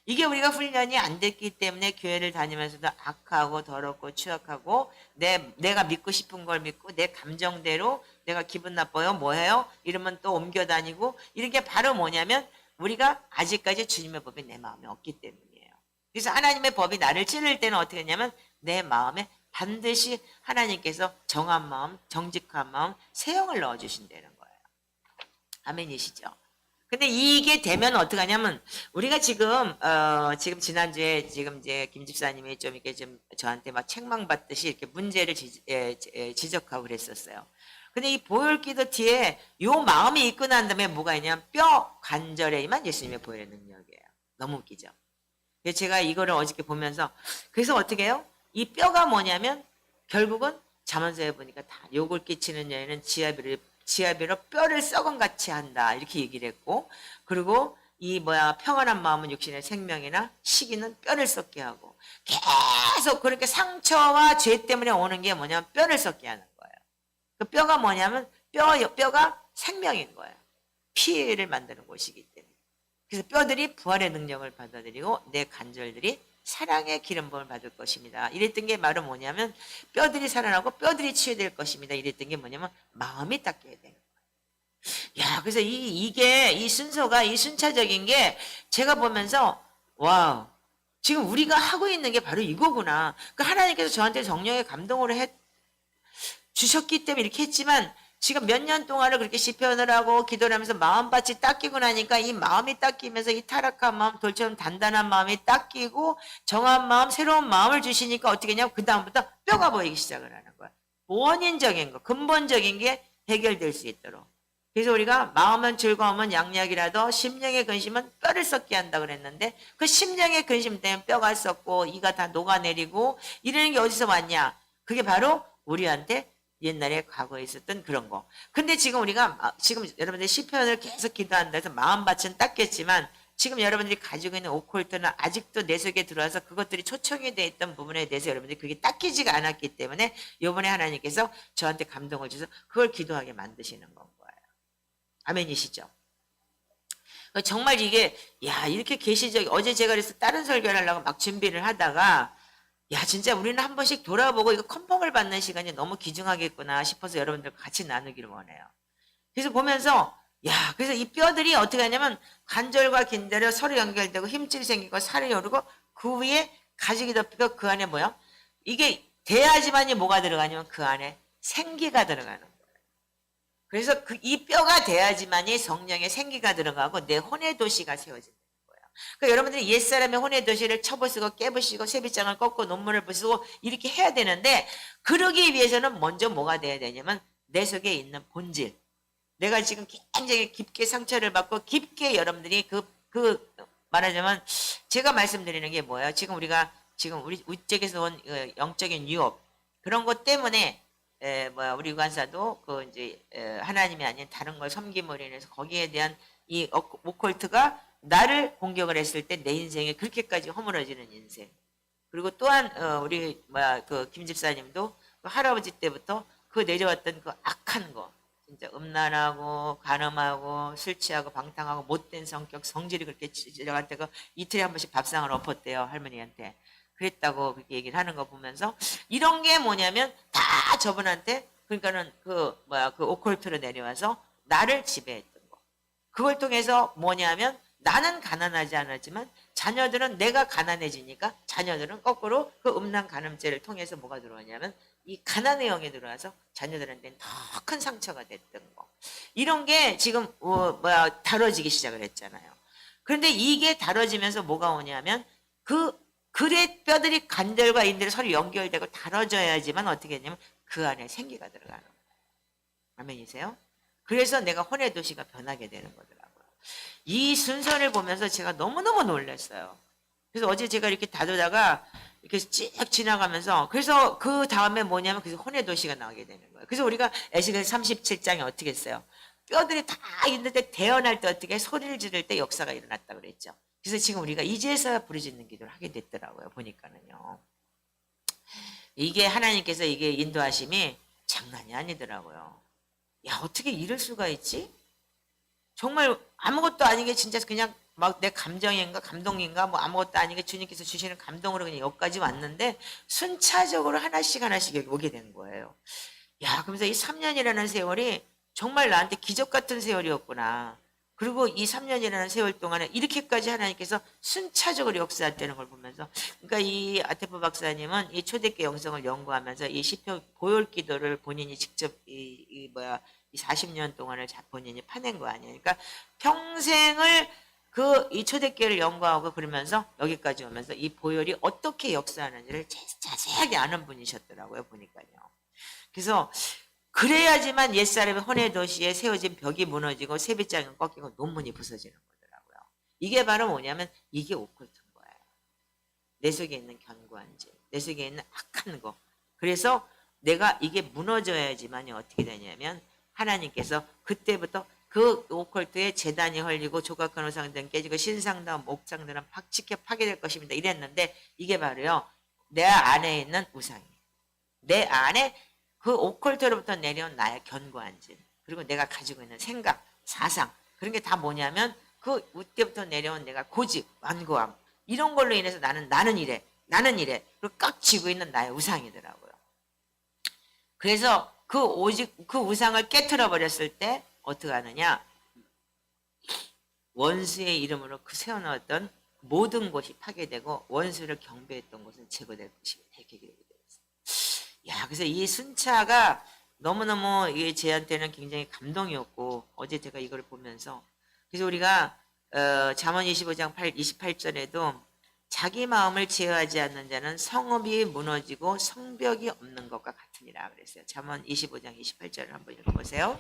[SPEAKER 1] 이게 우리가 훈련이 안 됐기 때문에 교회를 다니면서도 악하고 더럽고 추악하고 내가 믿고 싶은 걸 믿고 내 감정대로 내가 기분 나빠요 뭐해요 이러면 또 옮겨 다니고 이런 게 바로 뭐냐면 우리가 아직까지 주님의 법이 내 마음에 없기 때문이에요. 그래서 하나님의 법이 나를 찌를 때는 어떻게 하냐면 내 마음에 반드시 하나님께서 정한 마음, 정직한 마음, 새 영을 넣어주신다는 거예요. 아멘이시죠? 근데 이게 되면 어떻게 하냐면, 우리가 지금 지난주에 이제 김 집사님이 좀 이렇게 좀 저한테 막 책망받듯이 이렇게 문제를 지적하고 그랬었어요. 근데 이 보혈 기도 뒤에 요 마음이 있고 난 다음에 뭐가 있냐면 뼈 관절에만 예수님의 보혈의 능력이에요. 너무 웃기죠? 그래서 제가 이거를 어저께 보면서, 그래서 어떻게 해요? 이 뼈가 뭐냐면 결국은 잠언서에 보니까 다 욕을 끼치는 여인은 지하비로 뼈를 썩은같이 한다 이렇게 얘기를 했고, 그리고 평안한 마음은 육신의 생명이나 시기는 뼈를 썩게 하고, 계속 그렇게 상처와 죄 때문에 오는 게 뭐냐면 뼈를 썩게 하는 거예요. 그 뼈가 뭐냐면 뼈가 생명인 거예요. 피를 만드는 곳이기 때문에. 그래서 뼈들이 부활의 능력을 받아들이고 내 관절들이 사랑의 기름 부음을 받을 것입니다. 이랬던 게 말은 뭐냐면 뼈들이 살아나고 뼈들이 치유될 것입니다. 이랬던 게 뭐냐면 마음이 닦여야 돼요. 야, 그래서 이게 이 순서가 이 순차적인 게 제가 보면서 와, 지금 우리가 하고 있는 게 바로 이거구나. 그 하나님께서 저한테 성령의 감동으로 주셨기 때문에 이렇게 했지만 지금 몇 년 동안을 그렇게 시편을 하고 기도를 하면서 마음밭이 닦이고 나니까 이 마음이 닦이면서 이 타락한 마음, 돌처럼 단단한 마음이 닦이고 정한 마음, 새로운 마음을 주시니까 어떻게 했냐면 그 다음부터 뼈가 보이기 시작을 하는 거야. 원인적인 거, 근본적인 게 해결될 수 있도록. 그래서 우리가 마음은 즐거움은 양약이라도 심령의 근심은 뼈를 썩게 한다 그랬는데 그 심령의 근심 때문에 뼈가 썩고 이가 다 녹아내리고 이러는 게 어디서 왔냐? 그게 바로 우리한테 옛날에 과거에 있었던 그런 거. 근데 지금 우리가 지금 여러분들이 시편을 계속 기도한다 해서 마음밭은 닦겠지만 지금 여러분들이 가지고 있는 오컬트는 아직도 내 속에 들어와서 그것들이 초청이 되어 있던 부분에 대해서 여러분들이 그게 닦이지가 않았기 때문에 이번에 하나님께서 저한테 감동을 주셔서 그걸 기도하게 만드시는 건 거예요. 아멘이시죠? 정말 이게 야 이렇게 계시적 어제 제가 그래서 다른 설교를 하려고 막 준비를 하다가 야 진짜 우리는 한 번씩 돌아보고 이거 컨펌을 받는 시간이 너무 귀중하겠구나 싶어서 여러분들과 같이 나누기를 원해요. 그래서 보면서 야 그래서 이 뼈들이 어떻게 하냐면 관절과 긴절이 서로 연결되고 힘줄이 생기고 살이 오르고 그 위에 가죽이 덮이고 그 안에 뭐야? 이게 돼야지만이 뭐가 들어가냐면 그 안에 생기가 들어가는 거예요. 그래서 이 뼈가 돼야지만이 성령의 생기가 들어가고 내 혼의 도시가 세워진다. 그러니까 여러분들이 옛사람의 혼의 도시를 쳐부수고 깨부시고 세빗장을 꺾고 논문을 부수고 이렇게 해야 되는데 그러기 위해서는 먼저 뭐가 돼야 되냐면 내 속에 있는 본질. 내가 지금 굉장히 깊게 상처를 받고 깊게 여러분들이 말하자면 제가 말씀드리는 게 뭐예요? 지금 우리가 지금 우리 쪽에서 온 영적인 유업 그런 것 때문에 우리 유관사도 이제 하나님이 아닌 다른 걸 섬김으로 인해서 거기에 대한 이 오컬트가 나를 공격을 했을 때 내 인생에 그렇게까지 허물어지는 인생. 그리고 또한 우리 김 집사님도 그 할아버지 때부터 그 내려왔던 그 악한 거, 진짜 음란하고 간음하고 술 취하고 방탕하고 못된 성격, 성질이 그렇게 지나갈 때가 이틀에 한 번씩 밥상을 엎었대요 할머니한테. 그랬다고 그렇게 얘기를 하는 거 보면서 이런 게 뭐냐면 다 저분한테 그러니까는 그 오컬트로 내려와서 나를 지배했던 거. 그걸 통해서 뭐냐면 나는 가난하지 않았지만 자녀들은 내가 가난해지니까 자녀들은 거꾸로 그 음란 간음죄를 통해서 뭐가 들어오냐면 이 가난의 영이 들어와서 자녀들한테는 더 큰 상처가 됐던 거. 이런 게 지금 다뤄지기 시작을 했잖아요. 그런데 이게 다뤄지면서 뭐가 오냐면 그래 뼈들이 관절과 인들이 서로 연결되고 다뤄져야지만 어떻게 했냐면 그 안에 생기가 들어가는 거예요. 아멘이세요? 그래서 내가 혼의 도시가 변하게 되는 거더라고요. 이 순서를 보면서 제가 너무너무 놀랐어요. 그래서 어제 제가 이렇게 다루다가 이렇게 쭉 지나가면서 그래서 그 다음에 뭐냐면 그래서 혼의 도시가 나오게 되는 거예요. 그래서 우리가 에스겔 37장에 어떻게 했어요? 뼈들이 다 있는데 태어날 때 어떻게 소리를 지를 때 역사가 일어났다 그랬죠. 그래서 지금 우리가 이제서야 부르짖는 기도를 하게 됐더라고요. 보니까는요. 이게 하나님께서 이게 인도하심이 장난이 아니더라고요. 야 어떻게 이럴 수가 있지? 정말 아무것도 아니게 진짜 그냥 막 내 감정인가 감동인가 뭐 아무것도 아니게 주님께서 주시는 감동으로 그냥 여기까지 왔는데 순차적으로 하나씩 여기 오게 된 거예요. 야 그러면서 이 3년이라는 세월이 정말 나한테 기적 같은 세월이었구나. 그리고 이 3년이라는 세월 동안에 이렇게까지 하나님께서 순차적으로 역사했다는 걸 보면서 그러니까 이 아테프 박사님은 이 초대교회 영성을 연구하면서 이 시편 보혈 기도를 본인이 직접 이 40년 동안을 본인이 파낸 거 아니에요. 그러니까 평생을 이 초대교회를 연구하고 그러면서 여기까지 오면서 이 보혈이 어떻게 역사하는지를 자세하게 아는 분이셨더라고요. 보니까요. 그래서 그래야지만 옛사람의 혼의 도시에 세워진 벽이 무너지고 세빗장이 꺾이고 논문이 부서지는 거더라고요. 이게 바로 뭐냐면 이게 오컬트인 거예요. 내 속에 있는 견고한 죄, 내 속에 있는 악한 거. 그래서 내가 이게 무너져야지만이 어떻게 되냐면 하나님께서 그때부터 그 오컬트의 재단이 헐리고 조각한 우상들은 깨지고 신상당 목상들은 박치켜 파괴될 것입니다. 이랬는데 이게 바로요. 내 안에 있는 우상이에요. 내 안에 그 오컬트로부터 내려온 나의 견고한 질, 그리고 내가 가지고 있는 생각, 사상, 그런 게 다 뭐냐면 그 우때부터 내려온 내가 고집, 완고함, 이런 걸로 인해서 나는 이래, 그리고 꽉 쥐고 있는 나의 우상이더라고요. 그래서 그 우상을 깨트려 버렸을 때 어떻게 하느냐? 원수의 이름으로 그 세워놓았던 모든 곳이 파괴되고 원수를 경배했던 곳은 제거될 것입니다. 이렇게 기록이 되어 있습니다. 야, 그래서 이 순차가 너무너무 이게 제한테는 굉장히 감동이었고, 어제 제가 이걸 보면서, 그래서 우리가 잠언 25장 28절에도 자기 마음을 제어하지 않는 자는 성읍이 무너지고 성벽이 없는 것과 같으니라 그랬어요. 잠언 25장 28절을 한번 읽어보세요.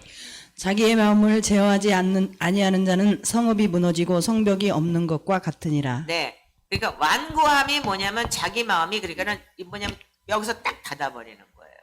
[SPEAKER 2] 자기의 마음을 제어하지 아니하는 자는 성읍이 무너지고 성벽이 없는 것과 같으니라.
[SPEAKER 1] 네, 그러니까 완고함이 뭐냐면 자기 마음이, 그러니까는 뭐냐면 여기서 딱 닫아버리는 거예요.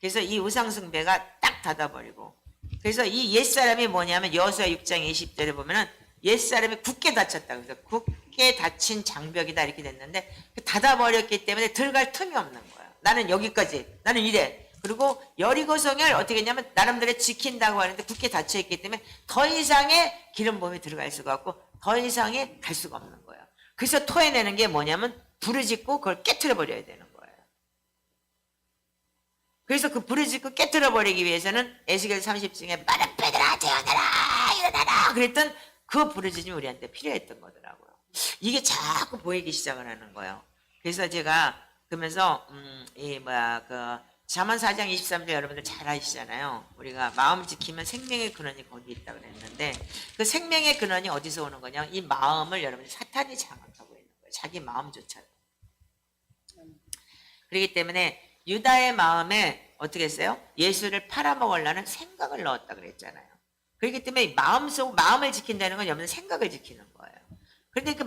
[SPEAKER 1] 그래서 이 우상숭배가 딱 닫아버리고, 그래서 이 옛사람이 뭐냐면 여호수아 6장 20절에 보면은 옛사람이 굳게 닫혔다. 그래서 굳게 닫힌 장벽이다 이렇게 됐는데, 닫아버렸기 때문에 들어갈 틈이 없는 거예요. 나는 여기까지, 나는 이래. 그리고 여리고성을 어떻게 했냐면 나름대로 지킨다고 하는데 굳게 닫혀있기 때문에 더 이상의 기름 부음이 들어갈 수가 없고 더 이상의 갈 수가 없는 거예요. 그래서 토해내는 게 뭐냐면 불을 짓고 그걸 깨트려 버려야 되는 거예요. 그래서 그 불을 짓고 깨트려 버리기 위해서는 에스겔 30장에 마른 뼈들아 재어나라 일어나라 그랬던 그 부르짖음이 우리한테 필요했던 거더라고요. 이게 자꾸 보이기 시작을 하는 거예요. 그래서 제가 그러면서 잠언 4장 23절 여러분들 잘 아시잖아요. 우리가 마음 지키면 생명의 근원이 거기 있다 그랬는데, 그 생명의 근원이 어디서 오는 거냐? 이 마음을 여러분들 사탄이 장악하고 있는 거예요. 자기 마음조차도. 그렇기 때문에 유다의 마음에 어떻게 했어요? 예수를 팔아먹으려는 생각을 넣었다 그랬잖아요. 그렇기 때문에 마음을 지킨다는 건 여러분 생각을 지키는 거예요. 그런데 그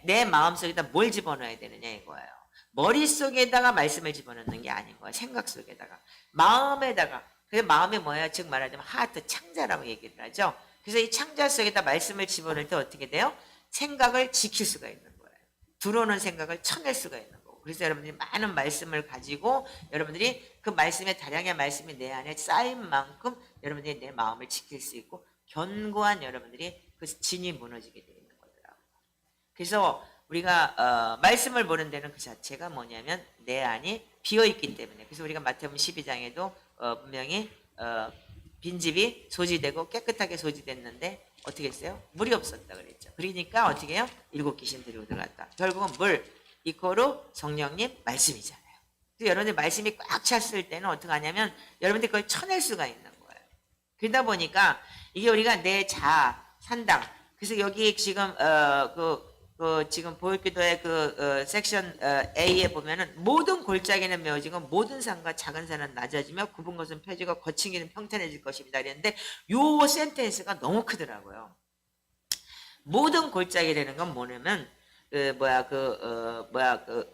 [SPEAKER 1] 내 마음속에다 뭘 집어넣어야 되느냐 이거예요. 머릿속에다가 말씀을 집어넣는 게 아닌 거예요. 생각 속에다가. 마음에다가. 그게 마음이 뭐예요? 즉 말하자면 하트, 창자라고 얘기를 하죠. 그래서 이 창자 속에다 말씀을 집어넣을 때 어떻게 돼요? 생각을 지킬 수가 있는 거예요. 들어오는 생각을 쳐낼 수가 있는 거고. 그래서 여러분들이 많은 말씀을 가지고 여러분들이 그 말씀에 다량의 말씀이 내 안에 쌓인 만큼 여러분들이 내 마음을 지킬 수 있고 견고한 여러분들이 그 진이 무너지게 되는 거더라고요. 그래서 우리가 말씀을 보는 데는 그 자체가 뭐냐면 내 안이 비어있기 때문에, 그래서 우리가 마태복음 12장에도 분명히 빈집이 소지되고 깨끗하게 소지됐는데 어떻게 했어요? 물이 없었다 그랬죠. 그러니까 어떻게 해요? 7 귀신들이 들어갔다. 결국은 물 이코로 성령님 말씀이잖아요. 그래서 여러분들 말씀이 꽉 찼을 때는 어떻게 하냐면 여러분들이 그걸 쳐낼 수가 있는 거예요. 그러다 보니까 이게 우리가 내 자아 산당, 그래서 여기 지금 지금 보일기도의 섹션 A에 보면은 모든 골짜기는 메어지고 모든 산과 작은 산은 낮아지며 굽은 것은 펴지고 거친 길은 평탄해질 것입니다. 그랬는데 요 센텐스가 너무 크더라고요. 모든 골짜기라는 건 뭐냐면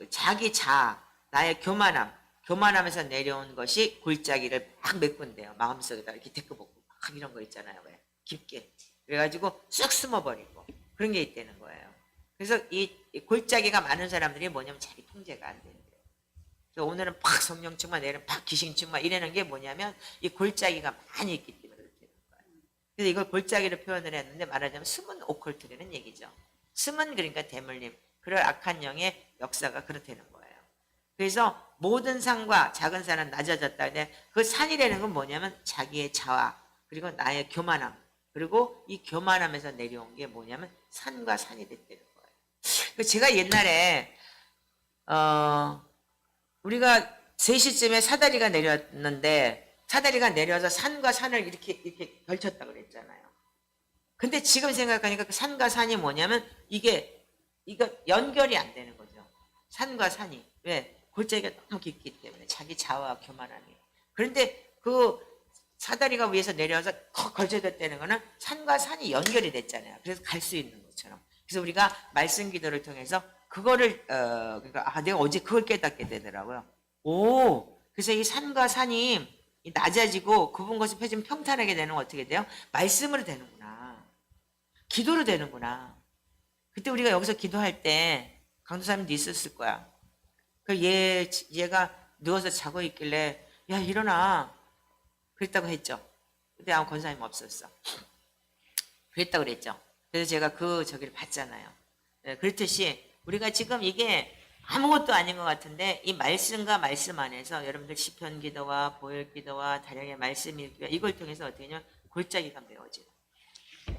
[SPEAKER 1] 자기 자아, 나의 교만하면서 내려온 것이 골짜기를 막 메꾼대요. 마음속에다 이렇게 데꿔보고 막 이런 거 있잖아요. 왜? 깊게. 그래가지고 쑥 숨어버리고 그런 게 있다는 거예요. 그래서 이 골짜기가 많은 사람들이 뭐냐면 자기 통제가 안 된대요. 그래서 오늘은 팍 성령 충만, 내일은 팍 귀신 충만 이러는 게 뭐냐면 이 골짜기가 많이 있기 때문에 그렇게 되는 거예요. 그래서 이걸 골짜기로 표현을 했는데 말하자면 숨은 오컬트라는 얘기죠. 숨은 그러니까 대물림, 그럴 악한 영의 역사가 그렇다는 거예요. 그래서 모든 산과 작은 산은 낮아졌다. 근데 그 산이라는 건 뭐냐면 자기의 자아, 그리고 나의 교만함, 그리고 이 교만함에서 내려온 게 뭐냐면 산과 산이 됐다는 거예요. 제가 옛날에 우리가 3시쯤에 사다리가 내렸는데 사다리가 내려서 산과 산을 이렇게 걸쳤다 그랬잖아요. 근데 지금 생각하니까 그 산과 산이 뭐냐면 이거 연결이 안 되는 거죠. 산과 산이. 왜? 골짜기가 너무 깊기 때문에 자기 자아와 교만함이. 그런데 그 사다리가 위에서 내려와서 걸쳐졌다는 거는 산과 산이 연결이 됐잖아요. 그래서 갈 수 있는 것처럼. 그래서 우리가 말씀 기도를 통해서 그거를 그러니까 내가 어제 그걸 깨닫게 되더라고요. 그래서 이 산과 산이 낮아지고 굽은 것이 펴지면 평탄하게 되는 건 어떻게 돼요? 말씀으로 되는구나. 기도로 되는구나. 그때 우리가 여기서 기도할 때 강도사님도 있었을 거야. 얘가 누워서 자고 있길래 야 일어나 그랬다고 했죠. 그때 아무 권사님 없었어. 그랬다고 그랬죠. 그래서 제가 그 저기를 봤잖아요. 예, 그렇듯이 우리가 지금 이게 아무것도 아닌 것 같은데 이 말씀과 말씀 안에서 여러분들 시편 기도와 보혈 기도와 다량의 말씀 읽기와 이걸 통해서 어떻게 하냐면 골짜기가 메워져요.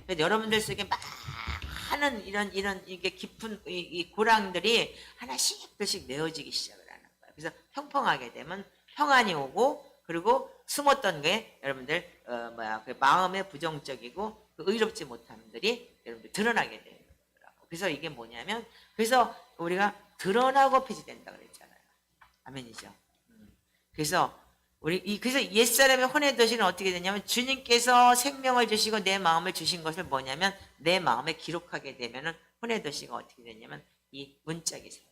[SPEAKER 1] 그래서 여러분들 속에 많은 이런 이게 깊은 이 고랑들이 하나씩씩 메워지기 시작을 하는 거예요. 그래서 평평하게 되면 평안이 오고 그리고 숨었던 게 여러분들 그 마음에 부정적이고 그 의롭지 못한 분들이 여러분들 드러나게 되는 거라고. 그래서 이게 뭐냐면 그래서 우리가 드러나고 폐지된다 그랬잖아요. 아멘이죠. 그래서 그래서 옛사람의 혼의 도시는 어떻게 되냐면 주님께서 생명을 주시고 내 마음을 주신 것을 뭐냐면 내 마음에 기록하게 되면은 혼의 도시가 어떻게 되냐면 이 문짝이 생겨.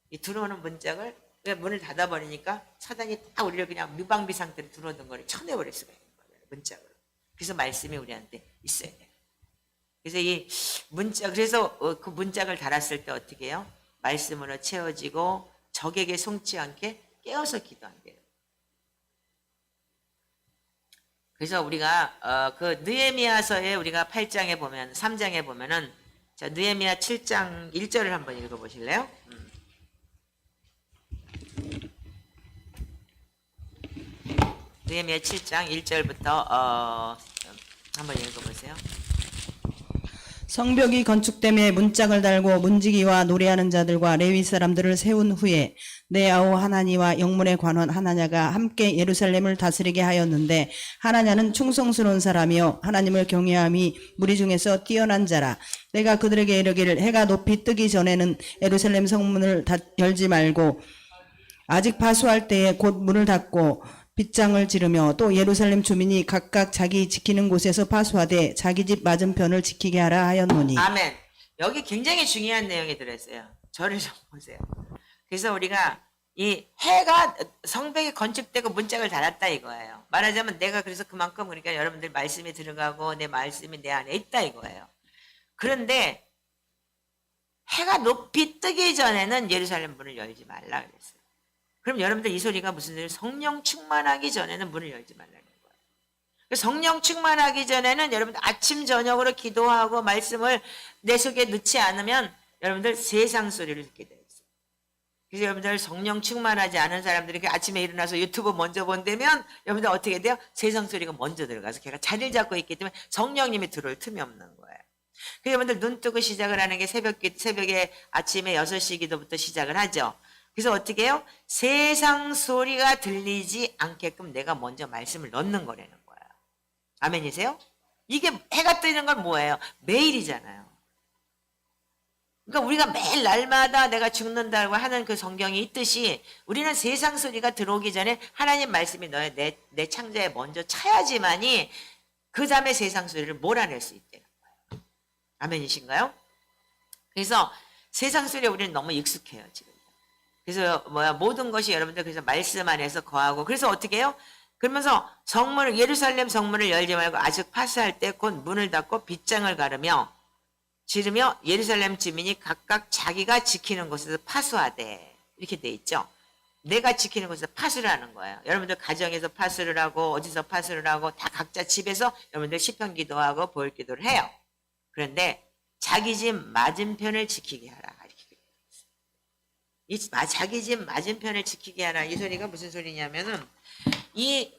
[SPEAKER 1] 이 들어오는 문짝을 문을 닫아버리니까 사단이 딱 우리를 그냥 무방비 상태로 들어오던 거를 쳐내버릴 수가 있는 거예요. 문짝으로. 그래서 말씀이 우리한테 있어야 돼요. 그래서 이 문짝, 그래서 그 문짝을 달았을 때 어떻게 해요? 말씀으로 채워지고 적에게 속지 않게 깨어서 기도한대요. 그래서 우리가 그 느헤미야서에 우리가 8장에 보면 3장에 보면은 자 느헤미야 7장 1절을 한번 읽어보실래요? 느헤미야 7장 1절부터 한번 읽어보세요.
[SPEAKER 2] 성벽이 건축됨에 문짝을 달고 문지기와 노래하는 자들과 레위 사람들을 세운 후에 내 아우 하나니와 영문의 관원 하나냐가 함께 예루살렘을 다스리게 하였는데 하나냐는 충성스러운 사람이요 하나님을 경외함이 무리 중에서 뛰어난 자라. 내가 그들에게 이르기를 해가 높이 뜨기 전에는 예루살렘 성문을 열지 말고 아직 파수할 때에 곧 문을 닫고 빗장을 지르며 또 예루살렘 주민이 각각 자기 지키는 곳에서 파수하되 자기 집 맞은편을 지키게 하라 하였노니.
[SPEAKER 1] 아멘. 여기 굉장히 중요한 내용이 들어있어요. 저를 좀 보세요. 그래서 우리가 이 해가 성벽이 건축되고 문짝을 달았다 이거예요. 말하자면 내가 그래서 그만큼 그러니까 여러분들 말씀이 들어가고 내 말씀이 내 안에 있다 이거예요. 그런데 해가 높이 뜨기 전에는 예루살렘 문을 열지 말라 그랬어요. 그럼 여러분들 이 소리가 무슨 소리예요? 성령 충만하기 전에는 문을 열지 말라는 거예요. 성령 충만하기 전에는 여러분들 아침 저녁으로 기도하고 말씀을 내 속에 넣지 않으면 여러분들 세상 소리를 듣게 돼요. 그래서 여러분들 성령 충만하지 않은 사람들이 아침에 일어나서 유튜브 먼저 본다면 여러분들 어떻게 돼요? 세상 소리가 먼저 들어가서 걔가 자리를 잡고 있기 때문에 성령님이 들어올 틈이 없는 거예요. 그래서 여러분들 눈 뜨고 시작을 하는 게 새벽에 아침에 6시 기도부터 시작을 하죠. 그래서 어떻게 해요? 세상 소리가 들리지 않게끔 내가 먼저 말씀을 넣는 거라는 거예요. 아멘이세요? 이게 해가 뜨는 건 뭐예요? 매일이잖아요. 그러니까 우리가 매일 날마다 내가 죽는다고 하는 그 성경이 있듯이 우리는 세상 소리가 들어오기 전에 하나님 말씀이 내 창자에 먼저 차야지만이 그 다음에 세상 소리를 몰아낼 수 있다는 거예요. 아멘이신가요? 그래서 세상 소리에 우리는 너무 익숙해요, 지금. 그래서 모든 것이 여러분들 그래서 말씀 안에서 거하고 그래서 어떻게 해요? 그러면서 예루살렘 성문을 열지 말고 아직 파수할 때 곧 문을 닫고 빗장을 지르며 예루살렘 주민이 각각 자기가 지키는 곳에서 파수하되 이렇게 돼 있죠. 내가 지키는 곳에서 파수를 하는 거예요. 여러분들 가정에서 파수를 하고 어디서 파수를 하고 다 각자 집에서 여러분들 시편 기도하고 보혈 기도를 해요. 그런데 자기 집 맞은편을 지키게 하라. 이 자기 집 맞은편을 지키게 하라. 이 소리가 무슨 소리냐면은 이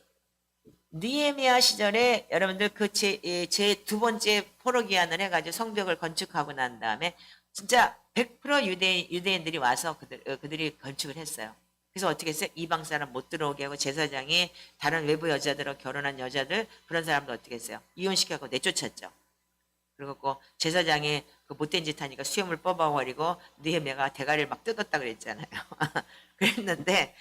[SPEAKER 1] 느헤미야 시절에 여러분들 그 제 두 번째 포로기한을 해가지고 성벽을 건축하고 난 다음에 진짜 100% 유대인들이 와서 그들이 건축을 했어요. 그래서 어떻게 했어요? 이방 사람 못 들어오게 하고 제사장이 다른 외부 여자들하고 결혼한 여자들 그런 사람들 어떻게 했어요? 이혼시켜서 내쫓았죠. 그리고 제사장이 그 못된 짓 하니까 수염을 뽑아버리고 느헤미야가 대가리를 막 뜯었다 그랬잖아요. 그랬는데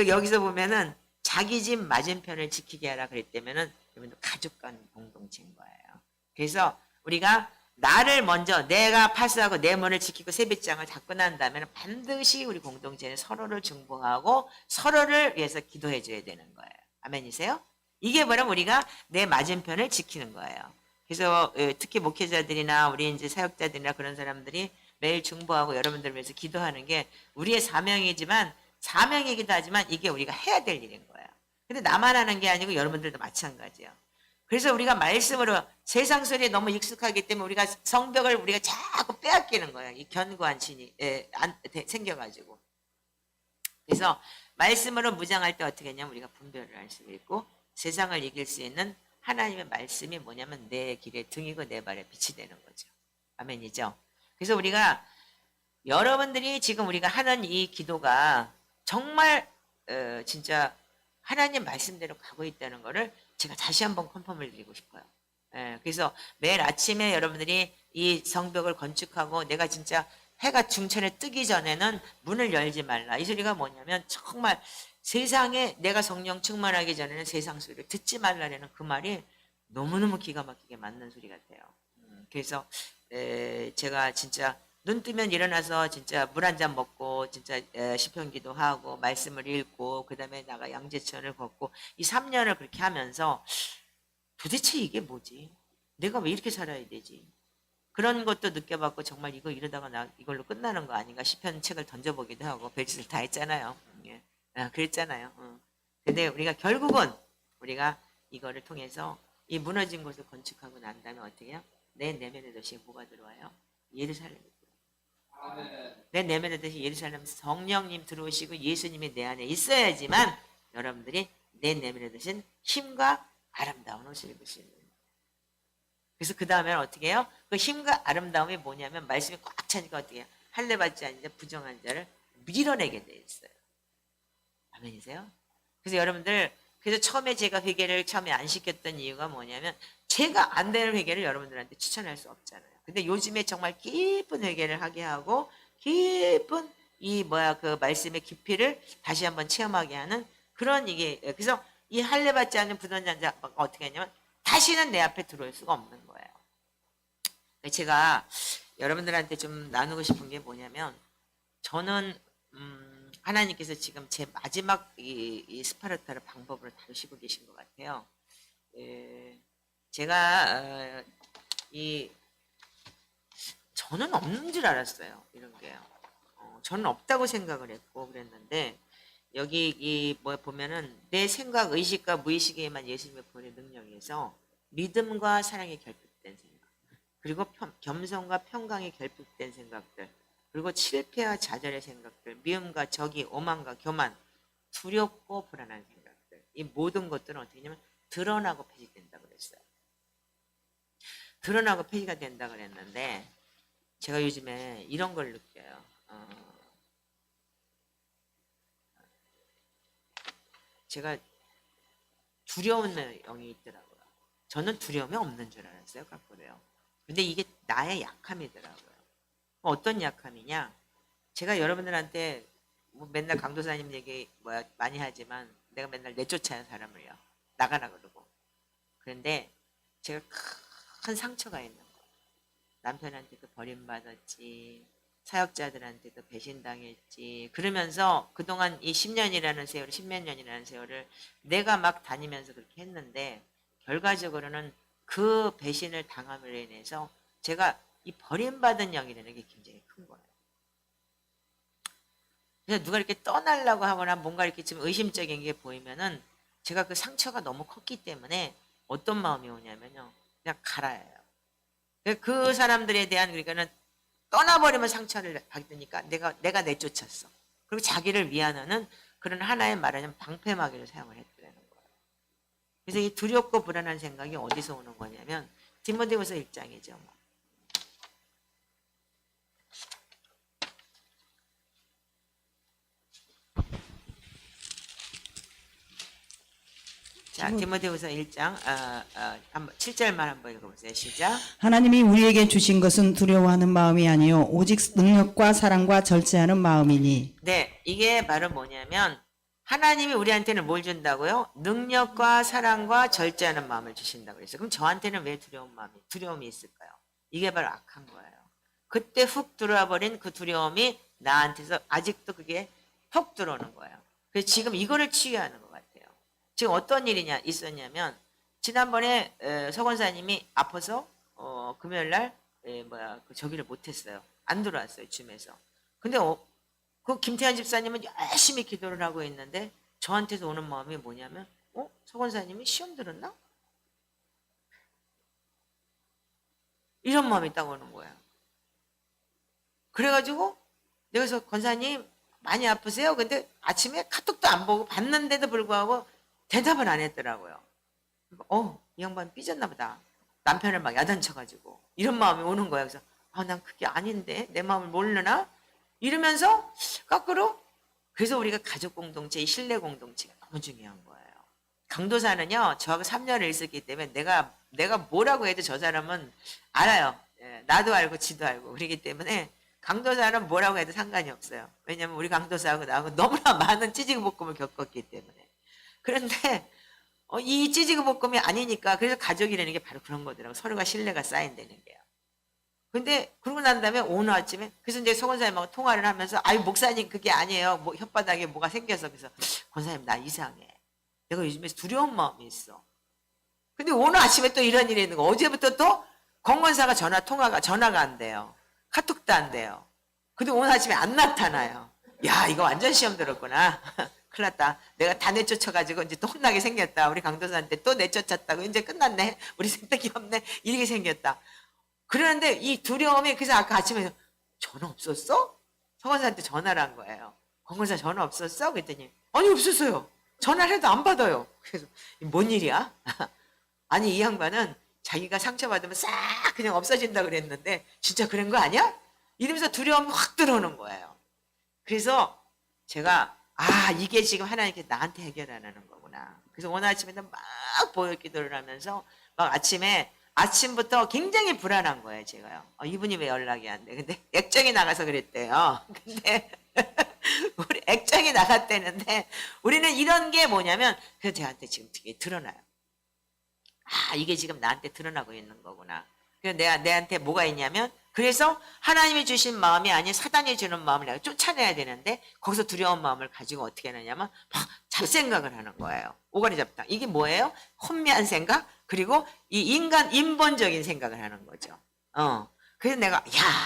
[SPEAKER 1] 여기서 보면은 자기 집 맞은편을 지키게 하라 그랬다면은 가족 간 공동체인 거예요. 그래서 우리가 나를 먼저 내가 파수하고 내 문을 지키고 세뱃장을 닫고 난 다음에는 반드시 우리 공동체는 서로를 중보하고 서로를 위해서 기도해 줘야 되는 거예요. 아멘이세요? 이게 뭐냐면 우리가 내 맞은편을 지키는 거예요. 그래서 특히 목회자들이나 우리 이제 사역자들이나 그런 사람들이 매일 중보하고 여러분들 위해서 기도하는 게 우리의 사명이지만 사명이기도 하지만 이게 우리가 해야 될 일인 거예요. 근데 나만 하는 게 아니고 여러분들도 마찬가지예요. 그래서 우리가 말씀으로 세상 소리에 너무 익숙하기 때문에 우리가 성벽을 우리가 자꾸 빼앗기는 거예요. 이 견고한 신이 생겨가지고. 그래서 말씀으로 무장할 때 어떻게 했냐면 우리가 분별을 할 수 있고 세상을 이길 수 있는 하나님의 말씀이 뭐냐면 내 길의 등이고 내 발의 빛이 되는 거죠. 아멘이죠. 그래서 우리가 여러분들이 지금 우리가 하는 이 기도가 정말 진짜 하나님 말씀대로 가고 있다는 거를 제가 다시 한번 컨펌을 드리고 싶어요. 그래서 매일 아침에 여러분들이 이 성벽을 건축하고 내가 진짜 해가 중천에 뜨기 전에는 문을 열지 말라. 이 소리가 뭐냐면 정말 세상에 내가 성령 충만하기 전에는 세상 소리를 듣지 말라라는 그 말이 너무너무 기가 막히게 맞는 소리 같아요. 그래서 제가 진짜 눈 뜨면 일어나서 진짜 물 한 잔 먹고 진짜 시편 기도하고 말씀을 읽고 그 다음에 나가 양재천을 걷고 이 3년을 그렇게 하면서 도대체 이게 뭐지? 내가 왜 이렇게 살아야 되지? 그런 것도 느껴봤고 정말 이거 이러다가 나 이걸로 끝나는 거 아닌가 시편 책을 던져보기도 하고 별짓을 다 했잖아요. 예. 그랬잖아요. 근데 우리가 결국은 우리가 이거를 통해서 이 무너진 곳을 건축하고 난 다음에 어떻게 해요? 내 내면의 도시에 뭐가 들어와요? 예루살렘이 들어와요. 내 내면의 도시 예루살렘 성령님 들어오시고 예수님이 내 안에 있어야지만 여러분들이 내 내면의 도시는 힘과 아름다운 옷을 입을 수 있는 거예요. 그래서 그 다음에는 어떻게 해요? 그 힘과 아름다움이 뭐냐면 말씀이 꽉 차니까 어떻게 해요? 할례받지 않은 자 부정한 자를 밀어내게 돼 있어요. 아멘이세요? 그래서 여러분들 그래서 처음에 제가 회개를 처음에 안 시켰던 이유가 뭐냐면 제가 안 되는 회개를 여러분들한테 추천할 수 없잖아요. 근데 요즘에 정말 깊은 회개를 하게 하고 깊은 그 말씀의 깊이를 다시 한번 체험하게 하는 그런 이게 그래서 이 할례받지 않는 부정한 자가 어떻게 하냐면 다시는 내 앞에 들어올 수가 없는 거예요. 제가 여러분들한테 좀 나누고 싶은 게 뭐냐면 저는 하나님께서 지금 제 마지막 이 스파르타를 방법으로 다루시고 계신 것 같아요. 제가 저는 없는 줄 알았어요. 이런 게요. 저는 없다고 생각을 했고 그랬는데 여기 보면은 내 생각, 의식과 무의식에만 예수님의 본의 능력에서 믿음과 사랑이 결핍된 생각, 그리고 겸손과 평강이 결핍된 생각들, 그리고 실패와 좌절의 생각들, 미움과 적이, 오만과 교만, 두렵고 불안한 생각들, 이 모든 것들은 어떻게 하냐면 드러나고 폐지된다고 그랬어요. 드러나고 폐지가 된다고 그랬는데 제가 요즘에 이런 걸 느껴요. 제가 두려운 영이 있더라고요. 저는 두려움이 없는 줄 알았어요. 거꾸로요. 근데 이게 나의 약함이더라고요. 어떤 약함이냐? 제가 여러분들한테 맨날 강도사님 얘기 많이 하지만 내가 맨날 내쫓아요 사람을요. 나가라 그러고. 그런데 제가 큰 상처가 있는 거예요. 남편한테도 버림받았지. 사역자들한테도 배신당했지. 그러면서 그동안 이 10년이라는 세월, 10몇 년이라는 세월을 내가 막 다니면서 그렇게 했는데 결과적으로는 그 배신을 당함으로 인해서 제가 이 버림받은 영이라는 게 굉장히 큰 거예요. 그래서 누가 이렇게 떠나려고 하거나 뭔가 이렇게 좀 의심적인 게 보이면은 제가 그 상처가 너무 컸기 때문에 어떤 마음이 오냐면요. 그냥 갈아요. 그 사람들에 대한 그러니까는 떠나버리면 상처를 받으니까 내가 내쫓았어. 그리고 자기를 위안하는 그런 하나의 말하자면 방패막이를 사용을 했다는 거예요. 그래서 이 두렵고 불안한 생각이 어디서 오는 거냐면 디모데후서 1장이죠. 자, 디모데후서 1장 7절만 한번 읽어보세요. 시작.
[SPEAKER 2] 하나님이 우리에게 주신 것은 두려워하는 마음이 아니요 오직 능력과 사랑과 절제하는 마음이니.
[SPEAKER 1] 네, 이게 바로 뭐냐면 하나님이 우리한테는 뭘 준다고요? 능력과 사랑과 절제하는 마음을 주신다고 그랬어요. 그럼 저한테는 왜 두려움이 있을까요? 이게 바로 악한 거예요. 그때 훅 들어와 버린 그 두려움이 나한테서 아직도 그게 훅 들어오는 거예요. 그래서 지금 이거를 치유하는 것 같아요. 지금 어떤 일이 있었냐면 지난번에 서 권사님이 아파서 금요일날 저기를 못했어요. 안 들어왔어요. 줌에서. 근데 그 김태환 집사님은 열심히 기도를 하고 있는데 저한테서 오는 마음이 뭐냐면 서 권사님이 시험 들었나? 이런 마음이 딱 오는 거예요. 그래가지고 내가 그래서 권사님 많이 아프세요? 근데 아침에 카톡도 안 보고 봤는데도 불구하고 대답을 안 했더라고요. 이 양반 삐졌나 보다. 남편을 막 야단쳐가지고 이런 마음이 오는 거예요. 그래서 난 그게 아닌데 내 마음을 모르나? 이러면서 거꾸로 그래서 우리가 가족 공동체, 신뢰 공동체가 너무 중요한 거예요. 강도사는요, 저하고 3년을 있었기 때문에 내가 뭐라고 해도 저 사람은 알아요. 예, 나도 알고 지도 알고 그렇기 때문에 강도사는 뭐라고 해도 상관이 없어요. 왜냐면 우리 강도사하고 나하고 너무나 많은 찌지그볶음을 겪었기 때문에. 그런데 이 찌지그볶음이 아니니까 그래서 가족이라는 게 바로 그런 거더라고요. 서로가 신뢰가 쌓인다는 게요. 근데 그러고 난 다음에 오늘 아침에 그래서 이제 서 권사님하고 통화를 하면서 목사님 그게 아니에요. 뭐 혓바닥에 뭐가 생겨서 그래서 권사님 나 이상해. 내가 요즘에 두려운 마음이 있어. 근데 오늘 아침에 또 이런 일이 있는 거. 어제부터 또 권권사가 전화가 안 돼요. 카톡도 안 돼요. 근데 오늘 아침에 안 나타나요. 야 이거 완전 시험 들었구나. 큰일 났다. 내가 다 내쫓아가지고 이제 또 혼나게 생겼다. 우리 강도사한테 또 내쫓았다고. 이제 끝났네. 우리 생각이 없네. 이렇게 생겼다. 그러는데 이 두려움이 그래서 아까 아침에 전화 없었어? 서권사한테 전화를 한 거예요. 권권사 전화 없었어? 그랬더니 아니 없었어요. 전화를 해도 안 받아요. 그래서 뭔 일이야? 아니 이 양반은 자기가 상처받으면 싹 그냥 없어진다 그랬는데 진짜 그런 거 아니야? 이러면서 두려움이 확 들어오는 거예요. 그래서 제가 이게 지금 하나님께 나한테 해결 안 하는 거구나. 그래서 오늘 아침에는 막 보혈 기도를 하면서 막 아침부터 굉장히 불안한 거예요, 제가요. 이분이 왜 연락이 안 돼? 근데 액정이 나가서 그랬대요. 근데 우리 액정이 나갔대는데 우리는 이런 게 뭐냐면 그래서 저한테 지금 되게 드러나요. 이게 지금 나한테 드러나고 있는 거구나. 그래서 내한테 뭐가 있냐면 그래서 하나님이 주신 마음이 아닌 사단이 주는 마음을 내가 쫓아내야 되는데 거기서 두려운 마음을 가지고 어떻게 하느냐면 막 잡생각을 하는 거예요. 오가리 잡다. 이게 뭐예요? 혼미한 생각 그리고 이 인본적인 생각을 하는 거죠. 그래서 내가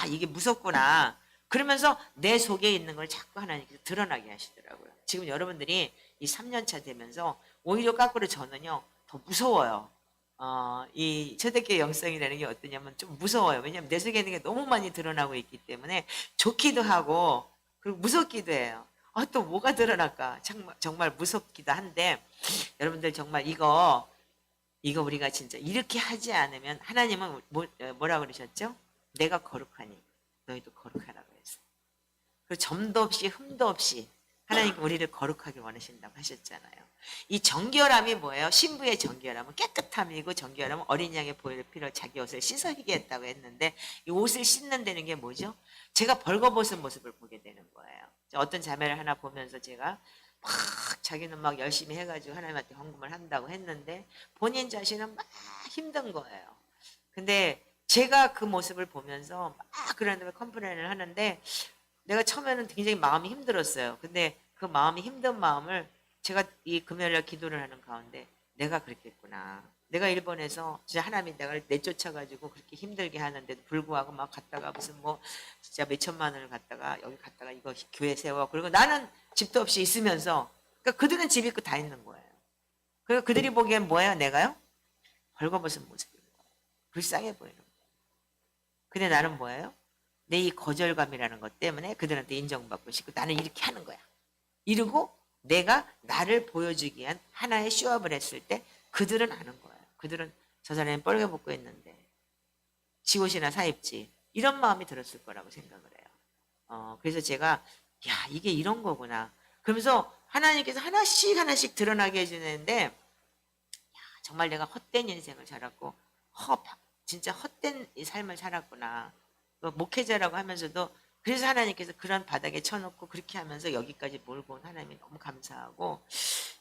[SPEAKER 1] 이게 무섭구나. 그러면서 내 속에 있는 걸 자꾸 하나님께서 드러나게 하시더라고요. 지금 여러분들이 이 3년차 되면서 오히려 거꾸로 저는요 더 무서워요. 이 초대교회 영성이라는 게 어떠냐면 좀 무서워요. 왜냐하면 내 속에 있는 게 너무 많이 드러나고 있기 때문에 좋기도 하고 그리고 무섭기도 해요. 또 뭐가 드러날까? 정말 무섭기도 한데 여러분들 정말 이거 우리가 진짜 이렇게 하지 않으면 하나님은 뭐라 그러셨죠? 내가 거룩하니 너희도 거룩하라고 했어요. 그리고 점도 없이 흠도 없이 하나님께 우리를 거룩하게 원하신다고 하셨잖아요. 이 정결함이 뭐예요? 신부의 정결함은 깨끗함이고 정결함은 어린 양의 보혈의 피로 자기 옷을 씻어지게 했다고 했는데 이 옷을 씻는다는 게 뭐죠? 제가 벌거벗은 모습을 보게 되는 거예요. 어떤 자매를 하나 보면서 제가 막 자기는 막 열심히 해가지고 하나님한테 헌금을 한다고 했는데 본인 자신은 막 힘든 거예요. 근데 제가 그 모습을 보면서 막 그런 다음에 컴플레인을 하는데 내가 처음에는 굉장히 마음이 힘들었어요. 근데 그 마음이 힘든 마음을 제가 이 금요일날 기도를 하는 가운데 내가 그랬겠구나. 내가 일본에서 진짜 하나님이 내가 내쫓아가지고 그렇게 힘들게 하는데도 불구하고 막 갔다가 무슨 뭐 진짜 몇천만 원을 갖다가 여기 갔다가 이거 교회 세워. 그리고 나는 집도 없이 있으면서 그러니까 그들은 집 있고 다 있는 거예요. 그리고 그들이 보기엔 뭐예요? 내가요? 벌거벗은 모습인 거예요. 불쌍해 보이는 거예요. 근데 나는 뭐예요? 내 이 거절감이라는 것 때문에 그들한테 인정받고 싶고 나는 이렇게 하는 거야. 이러고 내가 나를 보여주기 위한 하나의 쇼업을 했을 때 그들은 아는 거예요. 그들은 저 사람이 뻘개벗고 있는데 지옷이나 사입지 이런 마음이 들었을 거라고 생각을 해요. 그래서 제가 이게 이런 거구나. 그러면서 하나님께서 하나씩 드러나게 해주는데 정말 내가 헛된 인생을 살았고 진짜 헛된 이 삶을 살았구나. 목회자라고 하면서도 그래서 하나님께서 그런 바닥에 쳐놓고 그렇게 하면서 여기까지 몰고 온 하나님이 너무 감사하고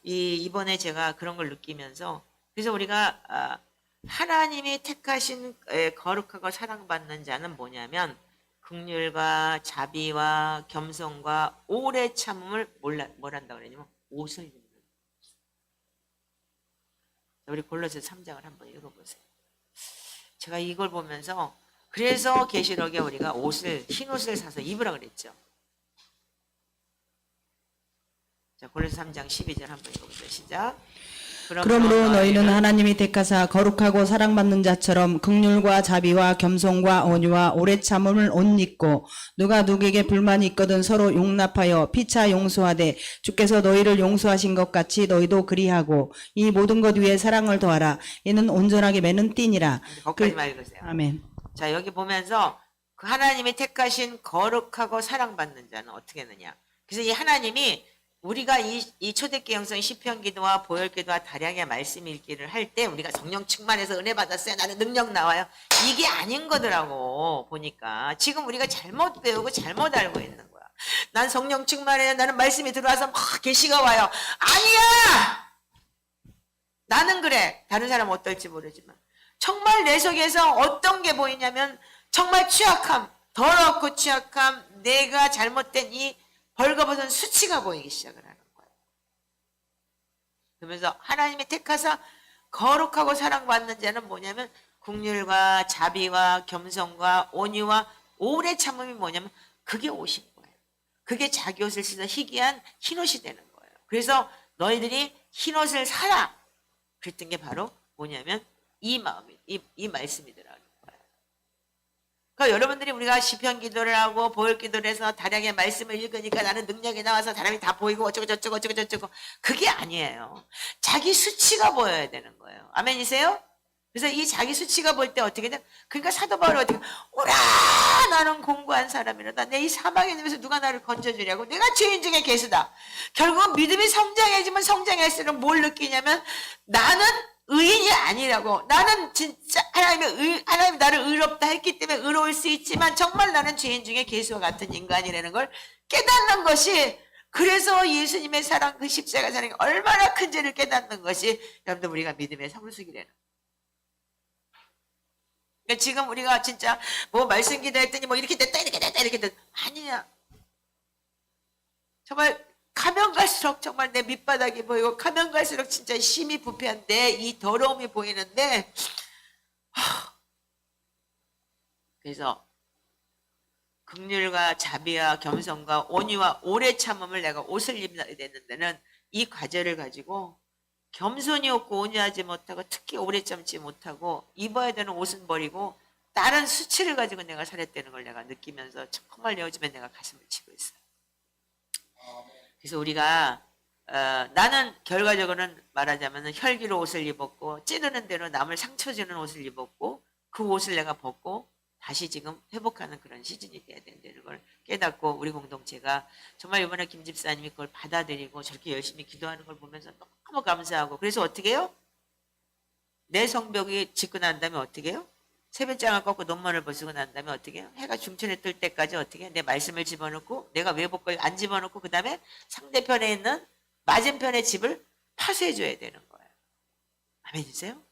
[SPEAKER 1] 이번에 제가 그런 걸 느끼면서 그래서 우리가 하나님이 택하신 거룩하고 사랑받는 자는 뭐냐면 긍휼과 자비와 겸손과 오래 참음을 뭘 한다고 그러냐면 옷을 입는 거예요. 우리 골로새 3장을 한번 읽어보세요. 제가 이걸 보면서 그래서 계시록에 우리가 흰 옷을 사서 입으라 그랬죠. 자, 골로새 3장 12절 한번 읽어보세요. 시작.
[SPEAKER 2] 그러므로 너희는 하나님이 택하사 거룩하고 사랑받는 자처럼 긍휼과 자비와 겸손과 온유와 오래 참음을 옷 입고 누가 누구에게 불만이 있거든 서로 용납하여 피차 용서하되 주께서 너희를 용서하신 것 같이 너희도 그리하고 이 모든 것 위에 사랑을 더하라. 이는 온전하게 매는 띠니라.
[SPEAKER 1] 거기까지만 읽으세요.
[SPEAKER 2] 아멘.
[SPEAKER 1] 자, 여기 보면서 그 하나님이 택하신 거룩하고 사랑받는 자는 어떻게 했느냐. 그래서 이 하나님이 우리가 이 초대교회 영성 시편기도와 보혈기도와 다량의 말씀 읽기를 할 때 우리가 성령 충만해서 은혜 받았어요. 나는 능력 나와요. 이게 아닌 거더라고 보니까. 지금 우리가 잘못 배우고 잘못 알고 있는 거야. 난 성령 충만해요. 나는 말씀이 들어와서 막 계시가 와요. 아니야! 나는 그래. 다른 사람은 어떨지 모르지만. 정말 내 속에서 어떤 게 보이냐면 정말 취약함, 더럽고 취약함, 내가 잘못된 이 벌거벗은 수치가 보이기 시작을 하는 거예요. 그러면서 하나님이 택하사 거룩하고 사랑받는 자는 뭐냐면 긍휼과 자비와 겸손과 온유와 오래 참음이 뭐냐면 그게 옷인 거예요. 그게 자기 옷을 씻어 희귀한 흰옷이 되는 거예요. 그래서 너희들이 흰옷을 사라. 그랬던 게 바로 뭐냐면 이 마음이 이 말씀이더라고요. 그러니까 여러분들이 우리가 시편 기도를 하고 보혈 기도를 해서 다량의 말씀을 읽으니까 나는 능력이 나와서 사람이 다 보이고 어쩌고 저쩌고 어쩌고 저쩌고 그게 아니에요. 자기 수치가 보여야 되는 거예요. 아멘이세요? 그래서 이 자기 수치가 보일 때 어떻게 돼? 그러니까 사도 바울이 어떻게 오라 나는 공고한 사람이로다. 내 이 사망의 놈에서 누가 나를 건져주려고. 내가 죄인 중에 괴수다. 결국은 믿음이 성장해지면 성장할수록 뭘 느끼냐면 나는 의인이 아니라고. 나는 진짜 하나님이 나를 의롭다 했기 때문에 의로울 수 있지만 정말 나는 죄인 중에 괴수와 같은 인간이라는 걸 깨닫는 것이, 그래서 예수님의 사랑, 그 십자가 사랑이 얼마나 큰지를 깨닫는 것이 여러분들 우리가 믿음의 성숙이라는 거예요. 그러니까 지금 우리가 진짜 뭐 말씀 기도했더니 뭐 이렇게 됐다 이렇게 됐다 이렇게 됐다 아니야. 정말 가면 갈수록 정말 내 밑바닥이 보이고 가면 갈수록 진짜 심히 부패한 내 이 더러움이 보이는데 그래서 긍휼과 자비와 겸손과 온유와 오래 참음을 내가 옷을 입어야 되는 데는 이 과제를 가지고 겸손이 없고 온유하지 못하고 특히 오래 참지 못하고 입어야 되는 옷은 버리고 다른 수치를 가지고 내가 살았다는 걸 내가 느끼면서 정말 요즘에 내가 가슴을 치고 있어요. 그래서 우리가 나는 결과적으로는 말하자면 혈기로 옷을 입었고 찌르는 대로 남을 상처 주는 옷을 입었고 그 옷을 내가 벗고 다시 지금 회복하는 그런 시즌이 돼야 된다는 걸 깨닫고 우리 공동체가 정말 이번에 김 집사님이 그걸 받아들이고 저렇게 열심히 기도하는 걸 보면서 너무 감사하고, 그래서 어떻게 해요? 내 성벽이 짓고 난 다음에 어떻게 해요? 세변장을 꺾고 논문을 벗고 난 다음에 어떻게 해요? 해가 중천에 뜰 때까지 어떻게 해요? 내 말씀을 집어넣고 내가 외복 걸 안 집어넣고 그 다음에 상대편에 있는 맞은편의 집을 파수해 줘야 되는 거예요. 아멘이세요?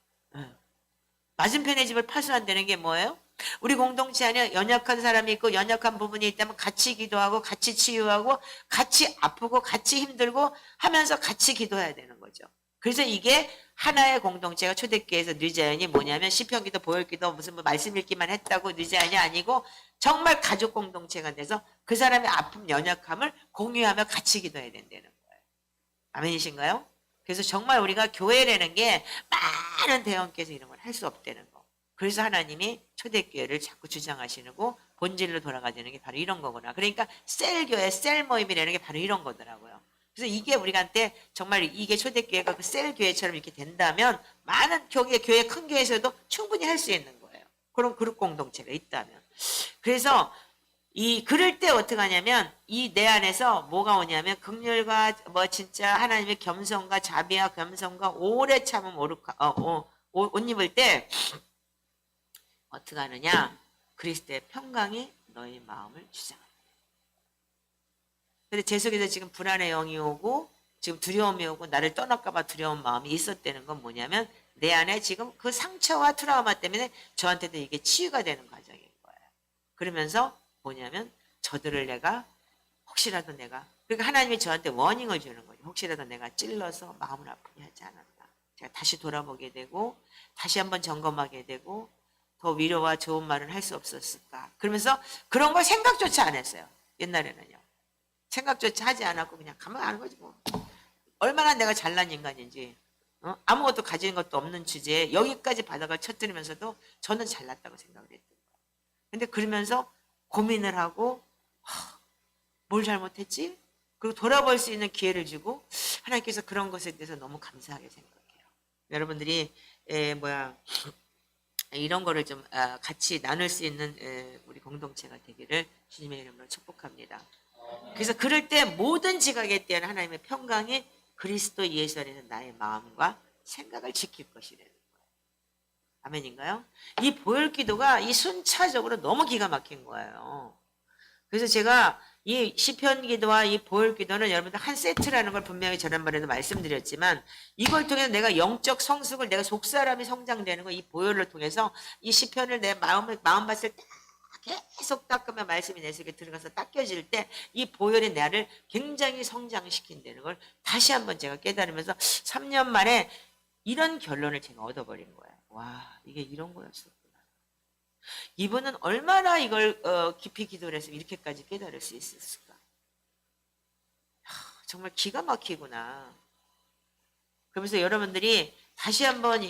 [SPEAKER 1] 맞은편의 집을 파수한다는 게 뭐예요? 우리 공동체 안에 연약한 사람이 있고 연약한 부분이 있다면 같이 기도하고 같이 치유하고 같이 아프고 같이 힘들고 하면서 같이 기도해야 되는 거죠. 그래서 이게 하나의 공동체가 초대교회에서 뉘자연이 뭐냐면 시편기도 보혈기도 무슨 뭐 말씀 읽기만 했다고 뉘자연이 아니고 정말 가족 공동체가 돼서 그 사람의 아픔 연약함을 공유하며 같이 기도해야 된다는 거예요. 아멘이신가요? 그래서 정말 우리가 교회라는 게 많은 대원께서 이런 걸 할 수 없다는 거. 그래서 하나님이 초대교회를 자꾸 주장하시고 본질로 돌아가자는 게 바로 이런 거구나. 그러니까 셀교회, 셀모임이라는 게 바로 이런 거더라고요. 그래서 이게 우리한테 정말 이게 초대교회가 그 셀교회처럼 이렇게 된다면 많은 교회 큰 교회에서도 충분히 할 수 있는 거예요. 그런 그룹 공동체가 있다면. 그래서 그럴 때 어떻게 하냐면 이 내 안에서 뭐가 오냐면 긍휼과 뭐 진짜 하나님의 겸손과 자비와 겸손과 오래 참음 옷 입을 때 어떻게 하느냐? 그리스도의 평강이 너희 마음을 주장합니다. 근데 제 속에서 지금 불안의 영이 오고 지금 두려움이 오고 나를 떠날까 봐 두려운 마음이 있었다는 건 뭐냐면 내 안에 지금 그 상처와 트라우마 때문에 저한테도 이게 치유가 되는 과정인 거예요. 그러면서 뭐냐면 저들을 내가 혹시라도 내가, 그러니까 하나님이 저한테 워닝을 주는 거죠. 혹시라도 내가 찔러서 마음을 아프게 하지 않았나. 제가 다시 돌아보게 되고 다시 한번 점검하게 되고 더 위로와 좋은 말은 할 수 없었을까. 그러면서 그런 걸 생각조차 안 했어요. 옛날에는요. 생각조차 하지 않았고 그냥 가만히 하는 거지 뭐. 얼마나 내가 잘난 인간인지. 아무것도 가진 것도 없는 주제에 여기까지 바닥을 쳐뜨리면서도 저는 잘났다고 생각을 했던 거예요. 근데 그러면서 고민을 하고 뭘 잘못했지? 그리고 돌아볼 수 있는 기회를 주고 하나님께서 그런 것에 대해서 너무 감사하게 생각해요. 여러분들이 이런 거를 좀 같이 나눌 수 있는 우리 공동체가 되기를 주님의 이름으로 축복합니다. 그래서 그럴 때 모든 지각에 대한 하나님의 평강이 그리스도 예수 안에서 나의 마음과 생각을 지킬 것이라는 거예요. 아멘인가요? 이 보혈 기도가 이 순차적으로 너무 기가 막힌 거예요. 그래서 제가 이 시편 기도와 이 보혈 기도는 여러분들 한 세트라는 걸 분명히 지난번에도 말씀드렸지만 이걸 통해서 내가 영적 성숙을 내가 속사람이 성장되는 거 이 보혈을 통해서 이 시편을 내 마음밭을 계속 닦으면 말씀이 내 속에 들어가서 닦여질 때 이 보혈이 나를 굉장히 성장시킨다는 걸 다시 한번 제가 깨달으면서 3년 만에 이런 결론을 제가 얻어버린 거예요. 와, 이게 이런 거였었구나. 이분은 얼마나 이걸 깊이 기도를 해서 이렇게까지 깨달을 수 있었을까. 정말 기가 막히구나. 그러면서 여러분들이 다시 한번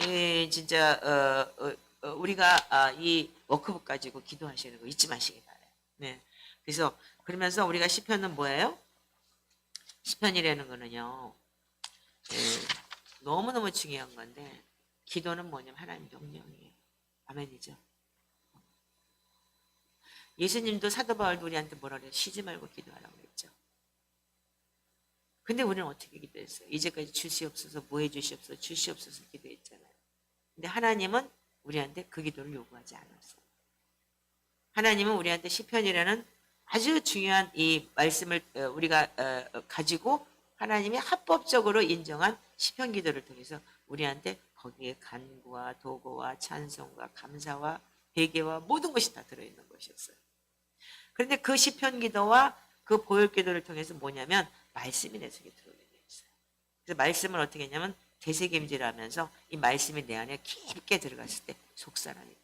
[SPEAKER 1] 진짜 우리가 이 워크북 가지고 기도하시는 거 잊지 마시기 바라요. 네. 그래서 그러면서 우리가 시편은 뭐예요? 시편이라는 거는요. 너무너무 중요한 건데 기도는 뭐냐면 하나님 명령이에요. 아멘이죠. 예수님도 사도 바울도 우리한테 뭐라 그래요? 쉬지 말고 기도하라고 그랬죠. 근데 우리는 어떻게 기도했어요? 이제까지 주시옵소서, 뭐 해주시옵소서, 주시옵소서 기도했잖아요. 근데 하나님은 우리한테 그 기도를 요구하지 않았어요. 하나님은 우리한테 시편이라는 아주 중요한 이 말씀을 우리가 가지고 하나님이 합법적으로 인정한 시편 기도를 통해서 우리한테 거기에 간구와 도구와 찬송과 감사와 회개와 모든 것이 다 들어있는 것이었어요. 그런데 그 시편 기도와 그 보혈 기도를 통해서 뭐냐면 말씀이 내 속에 들어오게 돼 있어요. 그래서 말씀을 어떻게 했냐면 되새김질을 하면서 이 말씀이 내 안에 깊게 들어갔을 때 속사람이 돼요.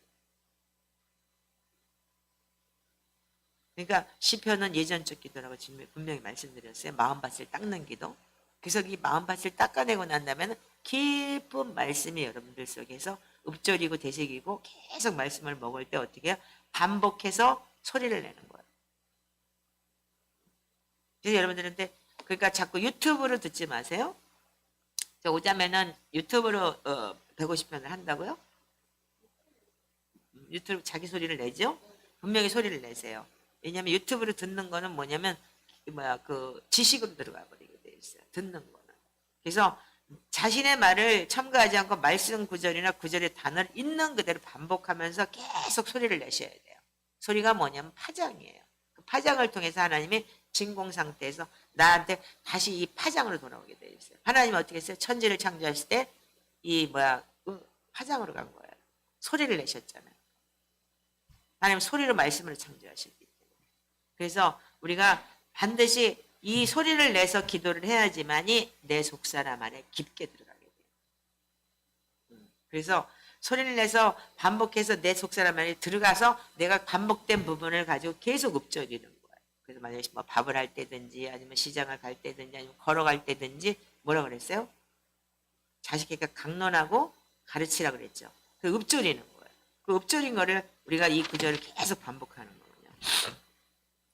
[SPEAKER 1] 그러니까 시편은 예전적 기도라고 지금 분명히 말씀드렸어요. 마음밭을 닦는 기도. 그래서 이 마음밭을 닦아내고 난 다음에 깊은 말씀이 여러분들 속에서 읊조리고 되새기고 계속 말씀을 먹을 때 어떻게 해요? 반복해서 소리를 내는 거예요. 그래서 여러분들한테 그러니까 자꾸 유튜브로 듣지 마세요. 저 오자매는 유튜브로 150편을 한다고요? 유튜브 자기 소리를 내죠? 분명히 소리를 내세요. 왜냐하면 유튜브로 듣는 거는 뭐냐면 그 지식으로 들어가 버리게 돼 있어요. 듣는 거는. 그래서 자신의 말을 첨가하지 않고 말씀 구절이나 구절의 단어를 있는 그대로 반복하면서 계속 소리를 내셔야 돼요. 소리가 뭐냐면 파장이에요. 그 파장을 통해서 하나님이 진공 상태에서 나한테 다시 이 파장으로 돌아오게 돼 있어요. 하나님은 어떻게 했어요? 천지를 창조하실 때 이 파장으로 간 거예요. 소리를 내셨잖아요. 하나님 소리로 말씀을 창조하셨기 때문에. 그래서 우리가 반드시 이 소리를 내서 기도를 해야지만이 내 속사람 안에 깊게 들어가게 돼요. 그래서 소리를 내서 반복해서 내 속사람 안에 들어가서 내가 반복된 부분을 가지고 계속 읊조리는 거예요. 그래서 만약에 뭐 밥을 할 때든지 아니면 시장을 갈 때든지 아니면 걸어갈 때든지 뭐라 그랬어요? 자식에게 강론하고 가르치라고 그랬죠. 그 읊조리는 거예요. 그 읊조린 거를 우리가 이 구절을 계속 반복하는 거거든요.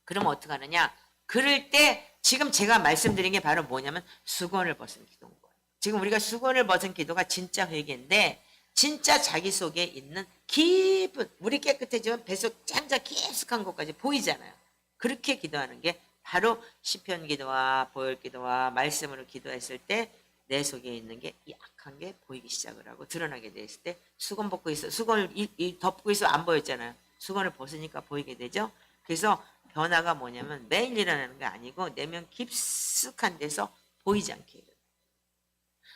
[SPEAKER 1] 그러면 어떻게 하느냐? 그럴 때 지금 제가 말씀드린 게 바로 뭐냐면 수건을 벗은 기도인 거예요. 지금 우리가 수건을 벗은 기도가 진짜 회개인데 진짜 자기 속에 있는 깊은 물이 깨끗해지면 뱃속 짠자 깊숙한 곳까지 보이잖아요. 그렇게 기도하는 게 바로 시편 기도와 보혈 기도와 말씀으로 기도했을 때 내 속에 있는 게 약한 게 보이기 시작을 하고 드러나게 됐을 때 수건 벗고 있어 수건을 덮고 있어 안 보였잖아요. 수건을 벗으니까 보이게 되죠. 그래서 변화가 뭐냐면 매일 일어나는 게 아니고 내면 깊숙한 데서 보이지 않게 해요.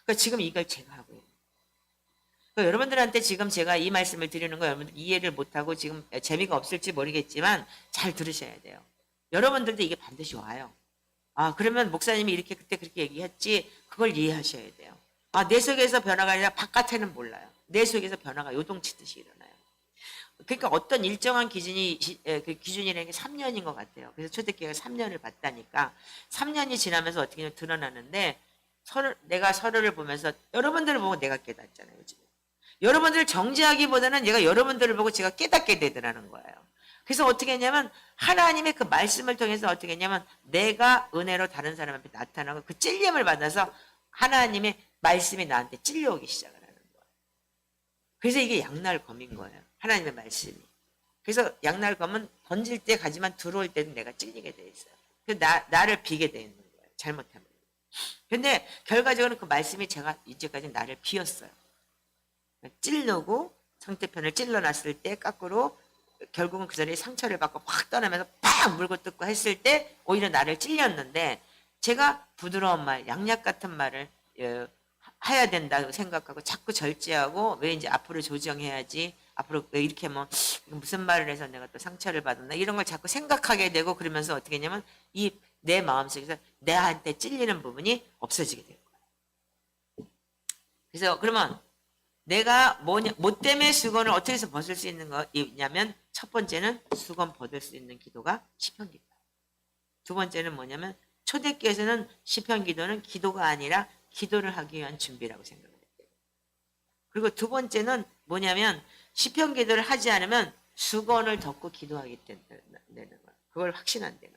[SPEAKER 1] 그러니까 지금 이걸 제가 하고 있는 거예요. 그러니까 여러분들한테 지금 제가 이 말씀을 드리는 거 여러분들 이해를 못하고 지금 재미가 없을지 모르겠지만 잘 들으셔야 돼요. 여러분들도 이게 반드시 와요. 아, 그러면 목사님이 이렇게 그때 그렇게 얘기했지 그걸 이해하셔야 돼요. 아, 내 속에서 변화가 아니라 바깥에는 몰라요. 내 속에서 변화가 요동치듯이 일어나요. 그러니까 어떤 일정한 기준이 그 기준이라는 게 3년인 것 같아요. 그래서 초대교회가 3년을 봤다니까 3년이 지나면서 어떻게 드러나는데 내가 서로를 보면서 여러분들을 보고 내가 깨닫잖아요. 요즘. 여러분들을 정죄하기보다는 내가 여러분들을 보고 제가 깨닫게 되더라는 거예요. 그래서 어떻게 했냐면 하나님의 그 말씀을 통해서 어떻게 했냐면 내가 은혜로 다른 사람 앞에 나타나고 그 찔림을 받아서 하나님의 말씀이 나한테 찔려오기 시작을 하는 거예요. 그래서 이게 양날검인 거예요. 하나님의 말씀이. 그래서 양날검은 던질 때 가지만 들어올 때는 내가 찔리게 돼 있어요. 그래서 나를 비게 돼 있는 거예요. 잘못하면. 근데 결과적으로 그 말씀이 제가 이제까지 나를 비었어요. 찔르고 상대편을 찔러놨을 때 거꾸로 결국은 그 자리에 상처를 받고 확 떠나면서 팍 물고 뜯고 했을 때 오히려 나를 찔렸는데 제가 부드러운 말, 양약 같은 말을 해야 된다고 생각하고 자꾸 절제하고 왜 이제 앞으로 조정해야지 앞으로 왜 이렇게 뭐 무슨 말을 해서 내가 또 상처를 받았나 이런 걸 자꾸 생각하게 되고 그러면서 어떻게 했냐면 이 내 마음속에서 내한테 찔리는 부분이 없어지게 돼요. 그래서 그러면 내가 뭐 때문에 수건을 어떻게 해서 벗을 수 있는 거냐면 첫 번째는 수건 벗을 수 있는 기도가 시편기도. 두 번째는 뭐냐면 초대교회에서는 시편기도는 기도가 아니라 기도를 하기 위한 준비라고 생각을 했대요. 그리고 두 번째는 뭐냐면 시편기도를 하지 않으면 수건을 덮고 기도하기 때문에 그걸 확신한대요.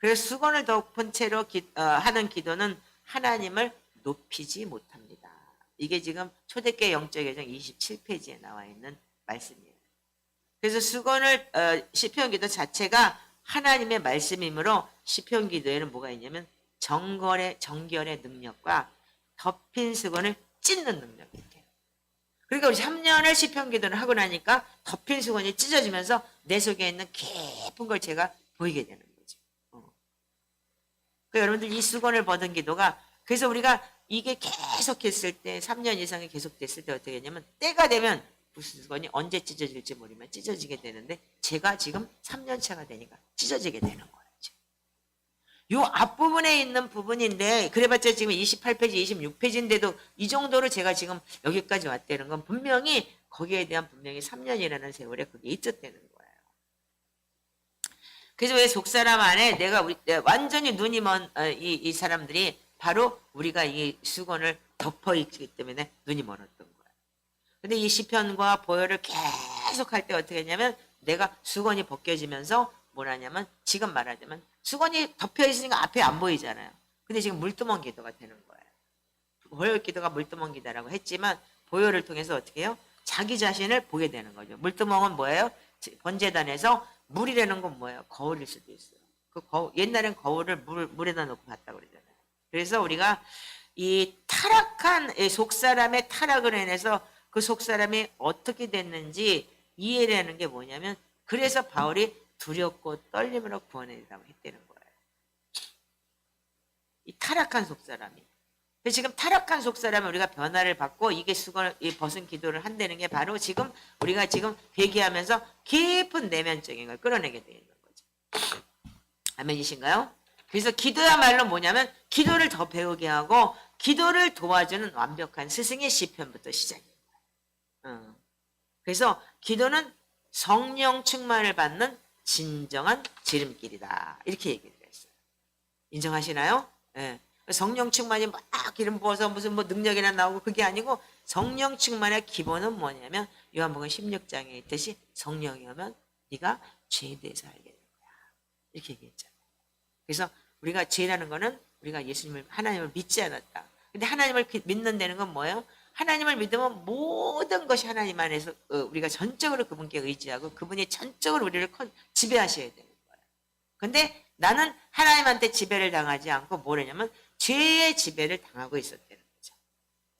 [SPEAKER 1] 그래서 수건을 덮은 채로 하는 기도는 하나님을 높이지 못합니다. 이게 지금 초대교회 영적 여정 27페이지에 나와 있는 말씀이에요. 그래서 수건을 시편기도 자체가 하나님의 말씀이므로 시편기도에는 뭐가 있냐면 정결의 능력과 덮인 수건을 찢는 능력이 있대요. 그러니까 우리 3년을 시편기도를 하고 나니까 덮인 수건이 찢어지면서 내 속에 있는 깊은 걸 제가 보이게 되는 거죠. 그러니까 여러분들 이 수건을 벗은 기도가 그래서 우리가 이게 계속했을 때 3년 이상이 계속됐을 때 어떻게 했냐면 때가 되면 무슨 수건이 언제 찢어질지 모르면 찢어지게 되는데 제가 지금 3년 차가 되니까 찢어지게 되는 거예요. 요 앞부분에 있는 부분인데 그래봤자 지금 28페이지 26페이지인데도 이 정도로 제가 지금 여기까지 왔다는 건 분명히 거기에 대한 분명히 3년이라는 세월에 그게 있었다는 거예요. 그래서 왜 속사람 안에 내가 완전히 눈이 먼 이 사람들이 바로 우리가 이 수건을 덮어 있기 때문에 눈이 멀었던 거예요. 근데 이 시편과 보혈을 계속 할 때 어떻게 했냐면 내가 수건이 벗겨지면서 뭐라냐면 지금 말하자면 수건이 덮여 있으니까 앞에 안 보이잖아요. 근데 지금 물두멍 기도가 되는 거예요. 보혈 기도가 물두멍 기도라고 했지만 보혈을 통해서 어떻게 해요? 자기 자신을 보게 되는 거죠. 물두멍은 뭐예요? 번제단에서 물이라는 건 뭐예요? 거울일 수도 있어요. 그 옛날엔 거울을 물에다 놓고 봤다고 그러잖아요. 그래서 우리가 이 타락한 속사람의 타락을 인해서 그 속사람이 어떻게 됐는지 이해를 하는 게 뭐냐면 그래서 바울이 두렵고 떨림으로 구원해달라고 했다는 거예요. 이 타락한 속사람이. 그래서 지금 타락한 속사람은 우리가 변화를 받고 이게 수건을 벗은 기도를 한다는 게 바로 지금 우리가 지금 회개하면서 깊은 내면적인 걸 끌어내게 되어 있는 거죠. 아멘이신가요? 그래서 기도야말로 뭐냐면 기도를 더 배우게 하고 기도를 도와주는 완벽한 스승의 시편부터 시작이에요. 그래서 기도는 성령 충만을 받는 진정한 지름길이다. 이렇게 얘기를 했어요. 인정하시나요? 네. 성령 충만이 막 기름 부어서 무슨 뭐 능력이나 나오고 그게 아니고 성령 충만의 기본은 뭐냐면 요한복음 16장에 있듯이 성령이 오면 네가 죄에 대해서 알게 될 거야. 이렇게 얘기했잖아요. 그래서 우리가 죄라는 거는 우리가 하나님을 믿지 않았다. 근데 하나님을 믿는다는 건 뭐예요? 하나님을 믿으면 모든 것이 하나님 안에서 우리가 전적으로 그분께 의지하고 그분이 전적으로 우리를 지배하셔야 되는 거예요. 근데 나는 하나님한테 지배를 당하지 않고 뭐냐면 죄의 지배를 당하고 있었다는 거죠.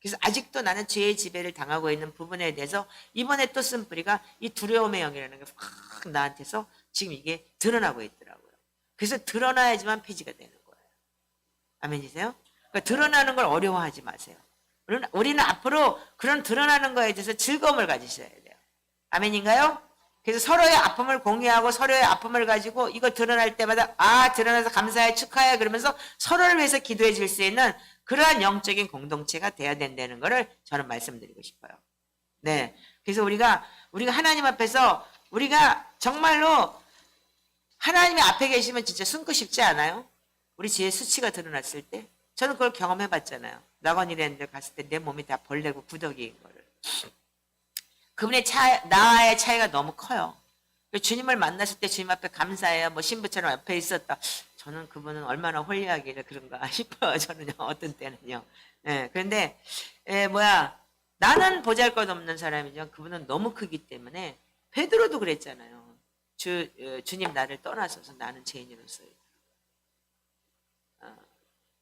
[SPEAKER 1] 그래서 아직도 나는 죄의 지배를 당하고 있는 부분에 대해서 이번에 또 쓴 뿌리가 이 두려움의 영이라는 게 확 나한테서 지금 이게 드러나고 있더라고요. 그래서 드러나야지만 폐지가 되는 거예요. 아멘이세요? 그러니까 드러나는 걸 어려워하지 마세요. 우리는 앞으로 그런 드러나는 거에 대해서 즐거움을 가지셔야 돼요. 아멘인가요? 그래서 서로의 아픔을 공유하고 서로의 아픔을 가지고 이거 드러날 때마다 드러나서 감사해 축하해 그러면서 서로를 위해서 기도해 줄 수 있는 그러한 영적인 공동체가 돼야 된다는 것을 저는 말씀드리고 싶어요. 네. 그래서 우리가 하나님 앞에서 우리가 정말로 하나님의 앞에 계시면 진짜 숨고 싶지 않아요? 우리 지혜 수치가 드러났을 때. 저는 그걸 경험해 봤잖아요. 낙원 이런 데 갔을 때 내 몸이 다 벌레고 구더기인 거를. 나와의 차이가 너무 커요. 주님을 만났을 때 주님 앞에 감사해요. 뭐 신부처럼 옆에 있었다. 저는 그분은 얼마나 홀리하기를 그런가 싶어요. 저는요. 어떤 때는요. 예, 그런데 나는 보잘것없는 사람이지만 그분은 너무 크기 때문에 베드로도 그랬잖아요. 주님 나를 떠나서서 나는 죄인으로서요.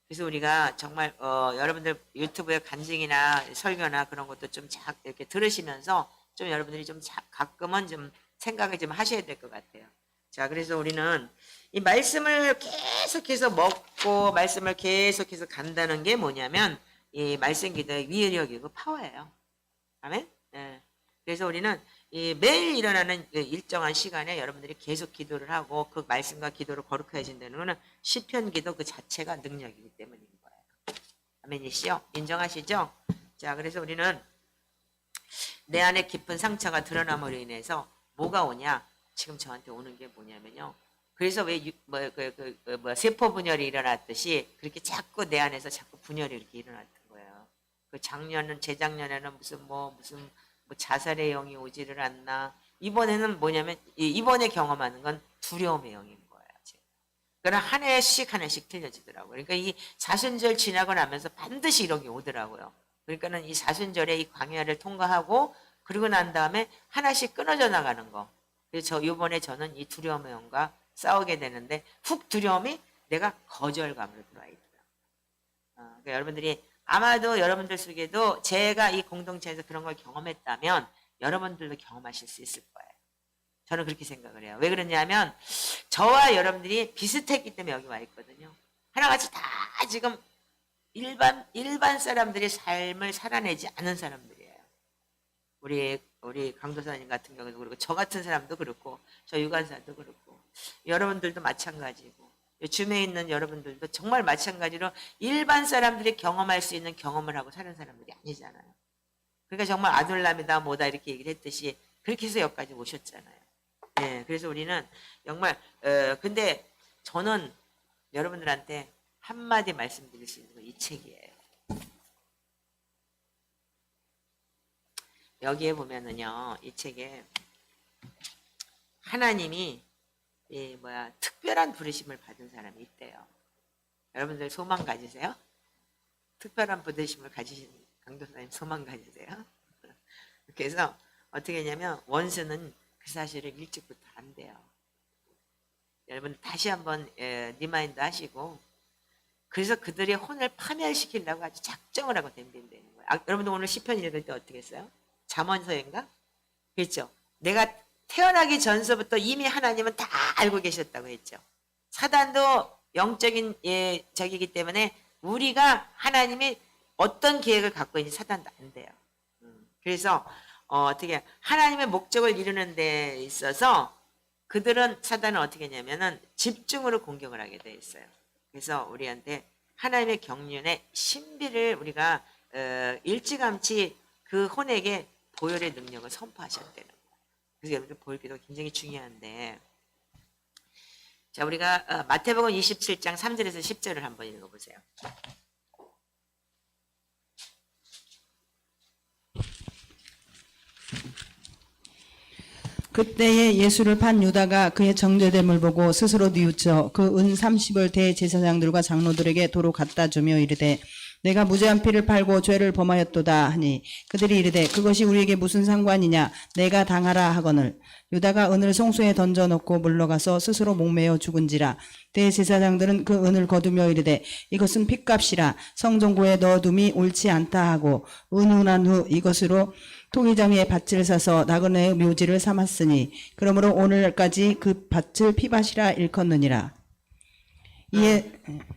[SPEAKER 1] 그래서 우리가 정말 여러분들 유튜브에 간증이나 설교나 그런 것도 좀 이렇게 들으시면서 좀 여러분들이 좀 가끔은 좀 생각을 좀 하셔야 될 것 같아요. 자, 그래서 우리는 이 말씀을 계속해서 먹고 말씀을 계속해서 간다는 게 뭐냐면 이 말씀 기도의 위력이고 파워예요. 아멘? 네. 그래서 우리는 이 매일 일어나는 일정한 시간에 여러분들이 계속 기도를 하고 그 말씀과 기도를 거룩해진다는 것은 시편 기도 그 자체가 능력이기 때문인 거예요. 아멘이시요? 인정하시죠? 자, 그래서 우리는 내 안에 깊은 상처가 드러남으로 인해서 뭐가 오냐? 지금 저한테 오는 게 뭐냐면요. 그래서 왜 세포 분열이 일어났듯이 그렇게 자꾸 내 안에서 자꾸 분열이 이렇게 일어났던 거예요. 그 재작년에는 무슨 자살의 영이 오지를 않나. 이번에는 뭐냐면 이번에 경험하는 건 두려움의 영인 거예요. 그러나 한 해씩 틀려지더라고요. 그러니까 이 사순절 지나고 나면서 반드시 이런 게 오더라고요. 그러니까는 이 사순절에 이 광야를 통과하고 그러고 난 다음에 하나씩 끊어져 나가는 거. 그래서 이번에 저는 이 두려움의 영과 싸우게 되는데 훅 두려움이 내가 거절감으로 들어와 있더라고요. 그러니까 여러분들이 아마도 여러분들 속에도 제가 이 공동체에서 그런 걸 경험했다면 여러분들도 경험하실 수 있을 거예요. 저는 그렇게 생각을 해요. 왜 그러냐면 저와 여러분들이 비슷했기 때문에 여기 와 있거든요. 하나같이 다 지금 일반 사람들의 삶을 살아내지 않은 사람들이에요. 우리 강도사님 같은 경우도 그렇고 저 같은 사람도 그렇고 저 유관사도 그렇고 여러분들도 마찬가지고 줌에 있는 여러분들도 정말 마찬가지로 일반 사람들이 경험할 수 있는 경험을 하고 사는 사람들이 아니잖아요. 그러니까 정말 아둘람이다 뭐다 이렇게 얘기를 했듯이 그렇게 해서 여기까지 오셨잖아요. 네, 그래서 우리는 정말 근데 저는 여러분들한테 한마디 말씀드릴 수 있는 건 이 책이에요. 여기에 보면은요, 이 책에 하나님이 특별한 부르심을 받은 사람이 있대요. 여러분들 소망 가지세요? 특별한 부르심을 가지신 강도사님 소망 가지세요? 그래서 어떻게 했냐면 원수는 그 사실을 일찍부터 안대요. 여러분 다시 한번 리마인드 하시고 그래서 그들의 혼을 파멸시키려고 아주 작정을 하고 덤빈다는 거예요. 여러분들 오늘 시편 읽을 때 어떻게 했어요? 잠언서인가? 그렇죠? 내가 태어나기 전서부터 이미 하나님은 다 알고 계셨다고 했죠. 사단도 영적인 적이기 때문에 우리가 하나님이 어떤 계획을 갖고 있는지 사단도 안 돼요. 그래서 어떻게 하나님의 목적을 이루는 데 있어서 그들은 사단은 어떻게 했냐면은 집중으로 공격을 하게 돼 있어요. 그래서 우리한테 하나님의 경륜의 신비를 우리가 일찌감치 그 혼에게 보혈의 능력을 선포하셨다는 거예요. 그래서 여러분들 보혈기도 굉장히 중요한데 자 우리가 마태복음 27장 3절에서 10절을 한번 읽어보세요.
[SPEAKER 2] 그때에 예수를 판 유다가 그의 정죄됨을 보고 스스로 뉘우쳐 그 은 30을 대제사장들과 장로들에게 도로 갖다 주며 이르되 내가 무죄한 피를 팔고 죄를 범하였도다 하니 그들이 이르되 그것이 우리에게 무슨 상관이냐 내가 당하라 하거늘 유다가 은을 송수에 던져놓고 물러가서 스스로 목매어 죽은지라 대제사장들은 그 은을 거두며 이르되 이것은 핏값이라 성전고에 넣어둠이 옳지 않다 하고 은훈한 후 이것으로 토기장에 밭을 사서 나그네의 묘지를 삼았으니 그러므로 오늘까지 그 밭을 피밭이라 일컫느니라. 이에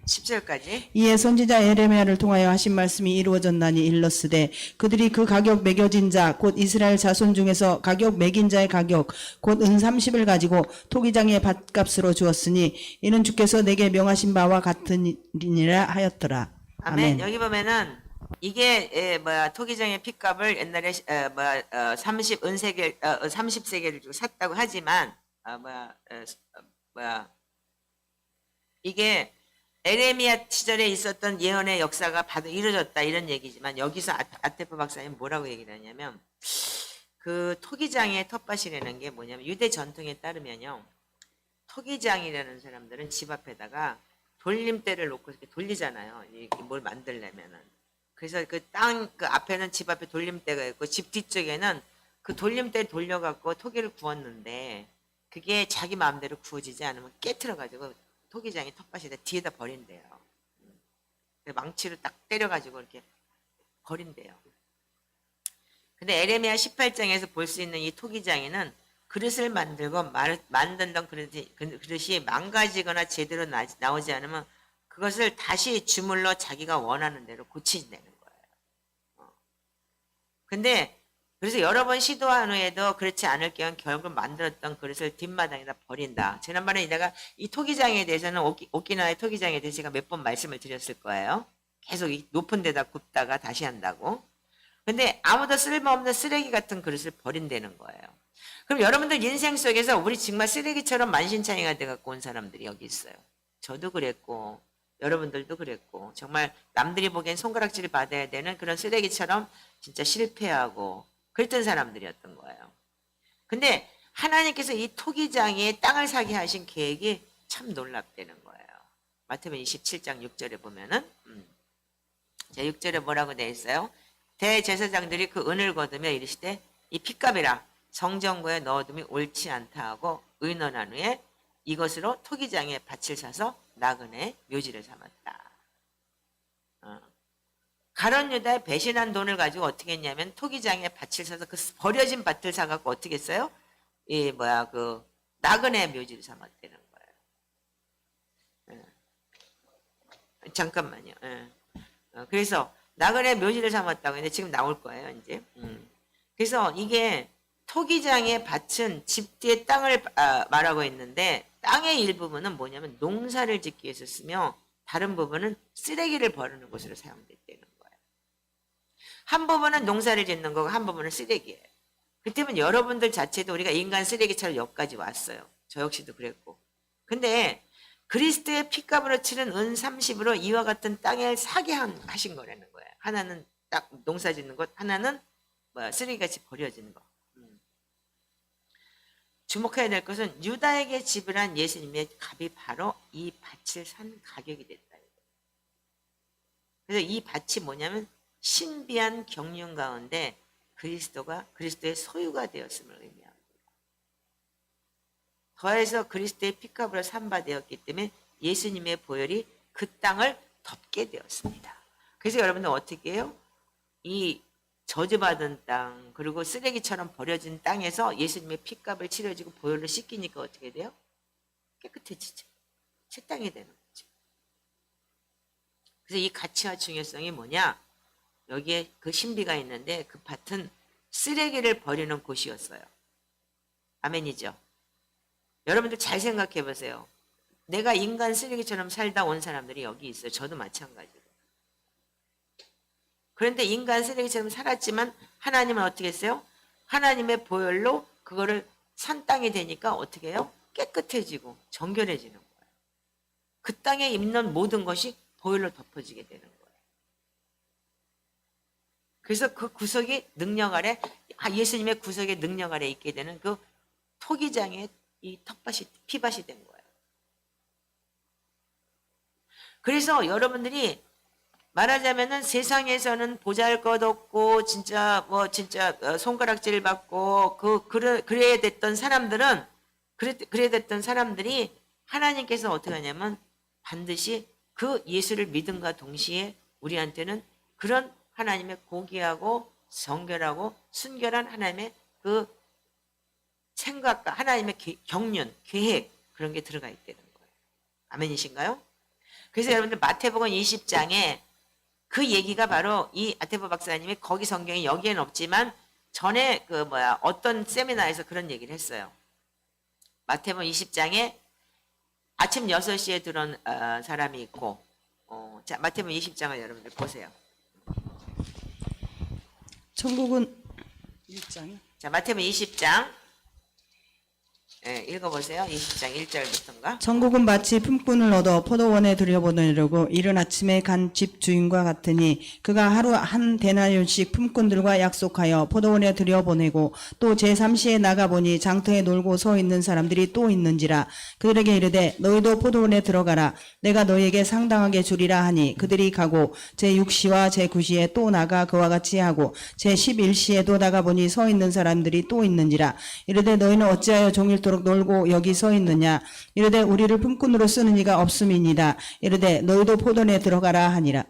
[SPEAKER 1] 10절까지
[SPEAKER 2] 이에 선지자 에레미야를 통하여 하신 말씀이 이루어졌나니 일렀으되 그들이 그 가격 매겨진 자 곧 이스라엘 자손 중에서 가격 매긴 자의 가격 곧 은 30을 가지고 토기장의 밭값으로 주었으니 이는 주께서 내게 명하신 바와 같으니라 하였더라.
[SPEAKER 1] 아멘.
[SPEAKER 2] 아멘.
[SPEAKER 1] 여기 보면은 이게 토기장의 핏값을 옛날에 30세겔 주고 샀다고 하지만 이게 에레미야 시절에 있었던 예언의 역사가 바로 이루어졌다 이런 얘기지만 여기서 아테프 박사님 뭐라고 얘기를 하냐면 그 토기장의 텃밭이라는 게 뭐냐면 유대 전통에 따르면요. 토기장이라는 사람들은 집 앞에다가 돌림대를 놓고 이렇게 돌리잖아요. 이렇게 뭘 만들려면은. 그래서 그 앞에는 집 앞에 돌림대가 있고 집 뒤쪽에는 그 돌림대를 돌려갖고 토기를 구웠는데 그게 자기 마음대로 구워지지 않으면 깨트려가지고 토기장이 텃밭에다 뒤에다 버린대요. 망치로 딱 때려가지고 이렇게 버린대요. 근데 에레미야 18장에서 볼 수 있는 이 토기장에는 그릇을 만들고 만든던 그릇이 망가지거나 제대로 나오지 않으면 그것을 다시 주물러 자기가 원하는 대로 고치내는 거예요. 근데 그래서 여러 번 시도한 후에도 그렇지 않을 경우 결국 만들었던 그릇을 뒷마당에다 버린다. 지난번에 내가 이 토기장에 대해서는 오키나와의 토기장에 대해서 제가 몇 번 말씀을 드렸을 거예요. 계속 이 높은 데다 굽다가 다시 한다고. 근데 아무도 쓸모없는 쓰레기 같은 그릇을 버린다는 거예요. 그럼 여러분들 인생 속에서 우리 정말 쓰레기처럼 만신창이가 돼갖고 온 사람들이 여기 있어요. 저도 그랬고 여러분들도 그랬고 정말 남들이 보기엔 손가락질을 받아야 되는 그런 쓰레기처럼 진짜 실패하고 그랬던 사람들이었던 거예요. 근데 하나님께서 이 토기장에 땅을 사게 하신 계획이 참 놀랍다는 거예요. 마태복음 27장 6절에 보면은 자 6절에 뭐라고 되어 있어요? 대제사장들이 그 은을 거두며 이르시되 이 핏값이라 성전고에 넣어둠이 옳지 않다 하고 의논한 후에 이것으로 토기장에 밭을 사서 나그네 묘지를 삼았다. 가룟 유다의 배신한 돈을 가지고 어떻게 했냐면 토기장에 밭을 사서 그 버려진 밭을 사갖고 어떻게 했어요? 그 나그네 묘지를 삼았다는 거예요. 잠깐만요. 그래서 나그네 묘지를 삼았다고 했는데 지금 나올 거예요, 이제. 그래서 이게 토기장의 밭은 집 뒤에 땅을 말하고 있는데 땅의 일부분은 뭐냐면 농사를 짓기 위해서 쓰며 다른 부분은 쓰레기를 버리는 곳으로 사용됐다는 거예요. 한 부분은 농사를 짓는 거고 한 부분은 쓰레기예요. 그때면 여러분들 자체도 우리가 인간 쓰레기처럼 여기까지 왔어요. 저 역시도 그랬고. 근데 그리스도의 핏값으로 치른 은 30으로 이와 같은 땅에 사게 하신 거라는 거예요. 하나는 딱 농사 짓는 것, 하나는 쓰레기같이 버려지는 거. 주목해야 될 것은 유다에게 지불한 예수님의 값이 바로 이 밭을 산 가격이 됐다. 그래서 이 밭이 뭐냐면 신비한 경륜 가운데 그리스도의 소유가 되었음을 의미합니다. 더해서 그리스도의 핏값으로 산바되었기 때문에 예수님의 보혈이 그 땅을 덮게 되었습니다. 그래서 여러분들 어떻게 해요? 이 저주받은 땅 그리고 쓰레기처럼 버려진 땅에서 예수님의 핏값을 치러지고 보혈로 씻기니까 어떻게 돼요? 깨끗해지죠. 새 땅이 되는 거죠. 그래서 이 가치와 중요성이 뭐냐? 여기에 그 신비가 있는데 그 밭은 쓰레기를 버리는 곳이었어요. 아멘이죠. 여러분들 잘 생각해 보세요. 내가 인간 쓰레기처럼 살다 온 사람들이 여기 있어요. 저도 마찬가지로. 그런데 인간 쓰레기처럼 살았지만 하나님은 어떻게 했어요? 하나님의 보혈로 그거를 산 땅이 되니까 어떻게 해요? 깨끗해지고 정결해지는 거예요. 그 땅에 있는 모든 것이 보혈로 덮어지게 되는 거예요. 그래서 그 구속의 능력 아래, 예수님의 구속의 능력 아래 있게 되는 그 토기장의 이 텃밭이, 피밭이 된 거예요. 그래서 여러분들이 말하자면은 세상에서는 보잘것없고 진짜 손가락질 받고 그래야 됐던 사람들은 그래야 됐던 사람들이 하나님께서 어떻게 하냐면 반드시 그 예수를 믿음과 동시에 우리한테는 그런 하나님의 고귀하고 정결하고 순결한 하나님의 그 생각과 하나님의 경륜, 계획 그런 게 들어가 있다는 거예요. 아멘이신가요? 그래서 여러분들 마태복음 20장에 그 얘기가 바로 이 아테보 박사님이 거기 성경에 여기에는 없지만 전에 어떤 세미나에서 그런 얘기를 했어요. 마태복음 20장에 아침 6시에 들어온 사람이 있고 자 마태복음 20장을 여러분들 보세요.
[SPEAKER 2] 천국은 1장.
[SPEAKER 1] 자, 마태복음 20장. 예, 읽어보세요. 20장 1절부터인가?
[SPEAKER 2] 천국은 마치 품꾼을 얻어 포도원에 들여보내려고 이른 아침에 간 집 주인과 같으니 그가 하루 한 데나리온씩 품꾼들과 약속하여 포도원에 들여보내고 또 제3시에 나가보니 장터에 놀고 서 있는 사람들이 또 있는지라 그들에게 이르되 너희도 포도원에 들어가라 내가 너희에게 상당하게 주리라 하니 그들이 가고 제6시와 제9시에 또 나가 그와 같이 하고 제11시에도 나가보니 서 있는 사람들이 또 있는지라 이르되 너희는 어찌하여 종일토록 놀고 여기 서 있느냐 이르되 우리를 품꾼으로 쓰는 이가 없음이니이다 이르되 너희도 포도원에 들어가라 하니라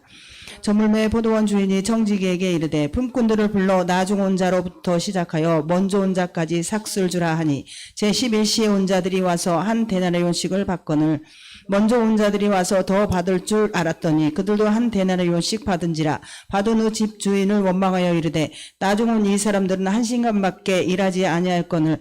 [SPEAKER 2] 저물매의 포도원 주인이 청지기에게 이르되 품꾼들을 불러 나중 온 자로부터 시작하여 먼저 온 자까지 삭슬 주라 하니 제11시에 온 자들이 와서 한 데나리온씩을 받거늘 먼저 온 자들이 와서 더 받을 줄 알았더니 그들도 한 데나리온씩 받은지라 받은 후 집 주인을 원망하여 이르되 나중 온 이 사람들은 한 시간밖에 일하지 아니하였거늘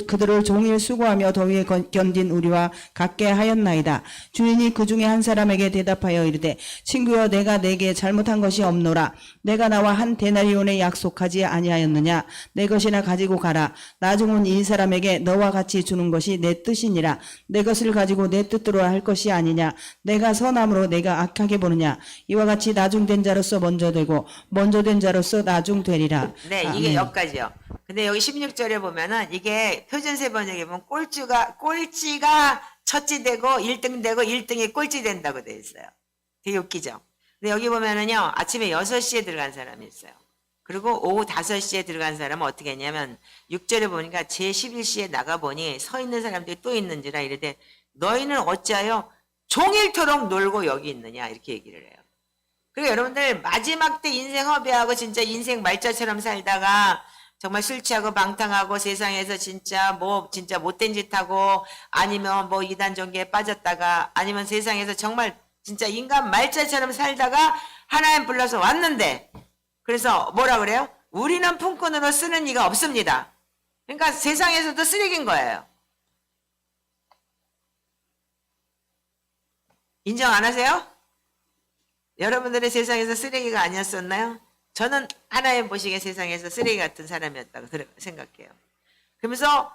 [SPEAKER 2] 그들을 종일 수고하며 더위에 견딘 우리와 같게 하였나이다. 주인이 그 중에 한 사람에게 대답하여 이르되 친구여 내가 내게 잘못한 것이 없노라. 내가 나와 한 데나리온에 약속하지 아니하였느냐. 내 것이나 가지고 가라. 나중 온 이 사람에게 너와 같이 주는 것이 내 뜻이니라. 내 것을 가지고 내 뜻대로 할 것이 아니냐. 내가 선함으로 내가 악하게 보느냐. 이와 같이 나중된 자로서 먼저 되고 먼저 된 자로서 나중되리라.
[SPEAKER 1] 네, 이게 여기까지요. 근데 여기 16절에 보면은 이게 표준세 번역에 보면 꼴찌가 첫째 되고 1등 되고 1등이 꼴찌 된다고 돼 있어요. 되게 웃기죠. 근데 여기 보면은요, 아침에 6시에 들어간 사람이 있어요. 그리고 오후 5시에 들어간 사람은 어떻게 했냐면 6절에 보니까 제11시에 나가보니 서 있는 사람들이 또 있는지라 이르되 너희는 어찌하여 종일토록 놀고 여기 있느냐 이렇게 얘기를 해요. 그리고 여러분들 마지막 때 인생 허비하고 진짜 인생 말자처럼 살다가 정말 술 취하고 방탕하고 세상에서 진짜 못된 짓 하고 아니면 뭐 이단 종교에 빠졌다가 아니면 세상에서 정말 진짜 인간 말자처럼 살다가 하나님 불러서 왔는데 그래서 뭐라 그래요? 우리는 품꾼으로 쓰는 이가 없습니다. 그러니까 세상에서도 쓰레기인 거예요. 인정 안 하세요? 여러분들의 세상에서 쓰레기가 아니었었나요? 저는 하나님 보시기에 세상에서 쓰레기 같은 사람이었다고 생각해요. 그러면서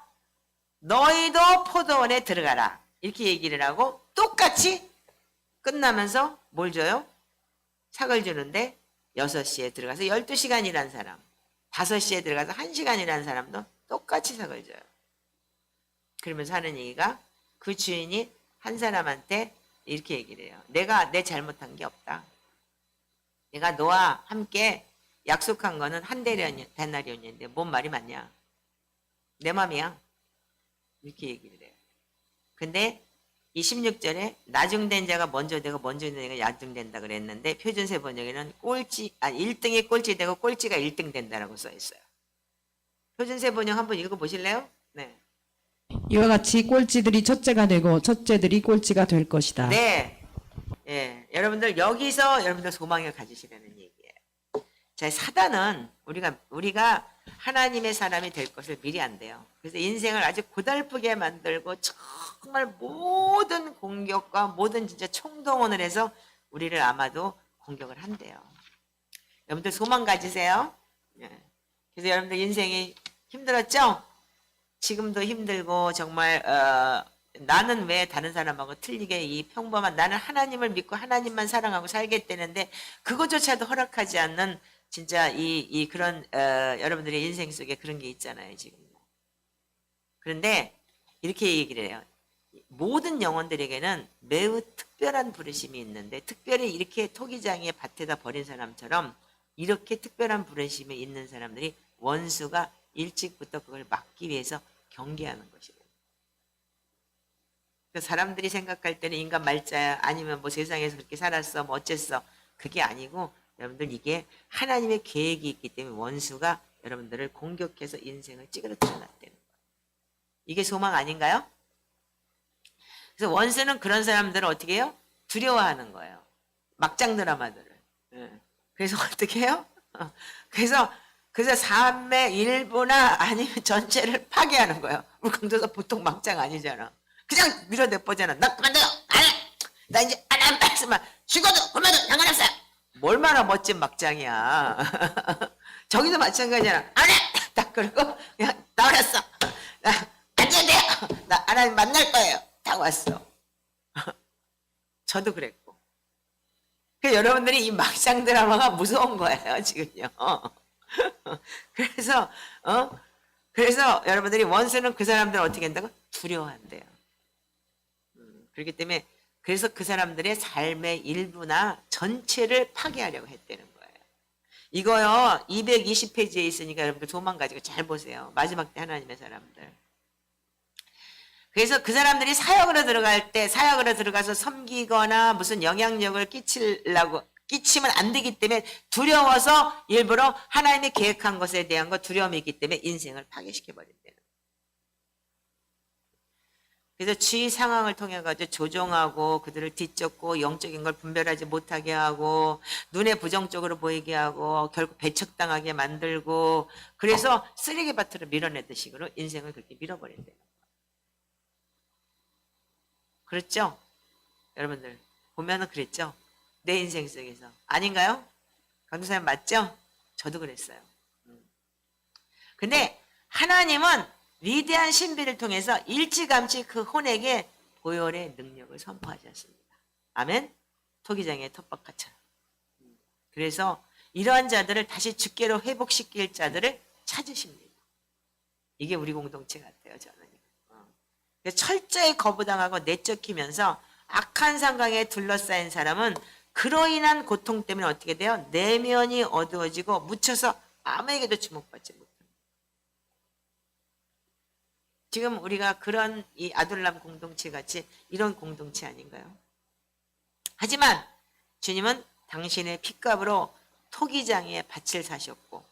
[SPEAKER 1] 너희도 포도원에 들어가라 이렇게 얘기를 하고 똑같이 끝나면서 뭘 줘요? 삭을 주는데 6시에 들어가서 12시간 일한 사람 5시에 들어가서 1시간 일한 사람도 똑같이 삭을 줘요. 그러면서 하는 얘기가 그 주인이 한 사람한테 이렇게 얘기를 해요. 내가 내 잘못한 게 없다. 내가 너와 함께 약속한 거는 한 데나리온인데 뭔 말이 맞냐? 내 맘이야. 이렇게 얘기를 해요. 근데 이 16절에 나중된 자가 먼저 되고 먼저 된 자가 나중된다 그랬는데 표준세 번역에는 1등이 꼴찌 되고 꼴찌가 1등 된다라고 써 있어요. 표준세 번역 한번 읽어보실래요? 네.
[SPEAKER 2] 이와 같이 꼴찌들이 첫째가 되고 첫째들이 꼴찌가 될 것이다.
[SPEAKER 1] 네. 예. 여러분들 여기서 여러분들 소망을 가지시라는 얘기예요. 자, 사단은 우리가 하나님의 사람이 될 것을 미리 안 돼요. 그래서 인생을 아주 고달프게 만들고 정말 모든 공격과 모든 진짜 총동원을 해서 우리를 아마도 공격을 한대요. 여러분들 소망 가지세요. 예. 그래서 여러분들 인생이 힘들었죠? 지금도 힘들고 정말 나는 왜 다른 사람하고 틀리게 이 평범한 나는 하나님을 믿고 하나님만 사랑하고 살겠다는데 그것조차도 허락하지 않는 진짜 이 그런 여러분들의 인생 속에 그런 게 있잖아요 지금. 그런데 이렇게 얘기를 해요. 모든 영혼들에게는 매우 특별한 부르심이 있는데 특별히 이렇게 토기장이의 밭에다 버린 사람처럼 이렇게 특별한 부르심이 있는 사람들이 원수가 일찍부터 그걸 막기 위해서 경계하는 것이에요. 사람들이 생각할 때는 인간 말자야 아니면 뭐 세상에서 그렇게 살았어 뭐 어쨌어 그게 아니고 여러분들 이게 하나님의 계획이 있기 때문에 원수가 여러분들을 공격해서 인생을 찌그러뜨려 놨다는 거예요. 이게 소망 아닌가요? 그래서 원수는 그런 사람들을 어떻게 해요? 두려워하는 거예요. 막장 드라마들을. 그래서 어떻게 해요? 그래서 삶의 일부나 아니면 전체를 파괴하는 거예요. 우리 강도사 보통 막장 아니잖아. 그냥 밀어내보잖아. 나 그만둬요. 안 해. 나 이제 안 말씀만 죽어도 굶어도 상관없어요. 얼마나 멋진 막장이야. 저기도 마찬가지잖아. 안 해! 딱 그러고 그냥 나왔어. 안 돼요. 나 하나님 만날 거예요. 딱 왔어. 저도 그랬고. 여러분들이 이 막장 드라마가 무서운 거예요, 지금요. 그래서 여러분들이 원수는 그 사람들을 어떻게 한다고? 두려워한대요. 그렇기 때문에 그래서 그 사람들의 삶의 일부나 전체를 파괴하려고 했다는 거예요. 이거요 220페이지에 있으니까 여러분들 도망가지고 잘 보세요. 마지막 때 하나님의 사람들. 그래서 그 사람들이 사역으로 들어갈 때 사역으로 들어가서 섬기거나 무슨 영향력을 끼치면 안 되기 때문에 두려워서 일부러 하나님이 계획한 것에 대한 거 두려움이 있기 때문에 인생을 파괴시켜 버린다는 거예요. 그래서 주위 상황을 통해 가지고 조종하고 그들을 뒤쫓고 영적인 걸 분별하지 못하게 하고 눈에 부정적으로 보이게 하고 결국 배척당하게 만들고 그래서 쓰레기밭으로 밀어내듯 식으로 인생을 그렇게 밀어버린다는 거예요. 그렇죠? 여러분들 보면은 그랬죠? 내 인생 속에서 아닌가요? 강도사님 맞죠? 저도 그랬어요. 근데 하나님은 위대한 신비를 통해서 일찌감치 그 혼에게 보혈의 능력을 선포하셨습니다. 아멘? 토기장의 텃밭처럼. 그래서 이러한 자들을 다시 주께로 회복시킬 자들을 찾으십니다. 이게 우리 공동체 같아요, 저는. 철저히 거부당하고 내쫓기면서 악한 상강에 둘러싸인 사람은 그로 인한 고통 때문에 어떻게 돼요? 내면이 어두워지고 묻혀서 아무에게도 주목받지 못합니다. 지금 우리가 그런 이 아둘람 공동체 같이 이런 공동체 아닌가요? 하지만 주님은 당신의 핏값으로 토기장에 밭을 사셨고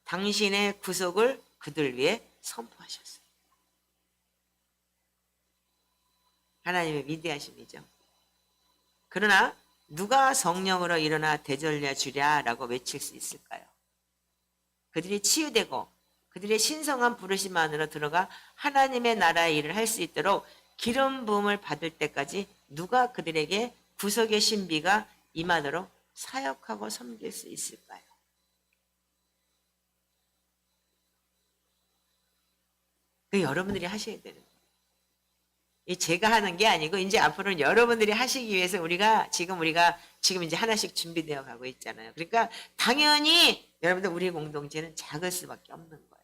[SPEAKER 1] 당신의 구속을 그들 위해 선포하셨어요. 하나님의 위대하심이죠. 그러나 누가 성령으로 일어나 되돌려 주랴라고 외칠 수 있을까요? 그들이 치유되고 그들의 신성한 부르심 안으로 들어가 하나님의 나라의 일을 할 수 있도록 기름 부음을 받을 때까지 누가 그들에게 구속의 신비가 임하도록 사역하고 섬길 수 있을까요? 그 여러분들이 하셔야 되는 거예요. 제가 하는 게 아니고 이제 앞으로는 여러분들이 하시기 위해서 우리가 지금 이제 하나씩 준비되어 가고 있잖아요. 그러니까 당연히 여러분들 우리 공동체는 작을 수밖에 없는 거예요.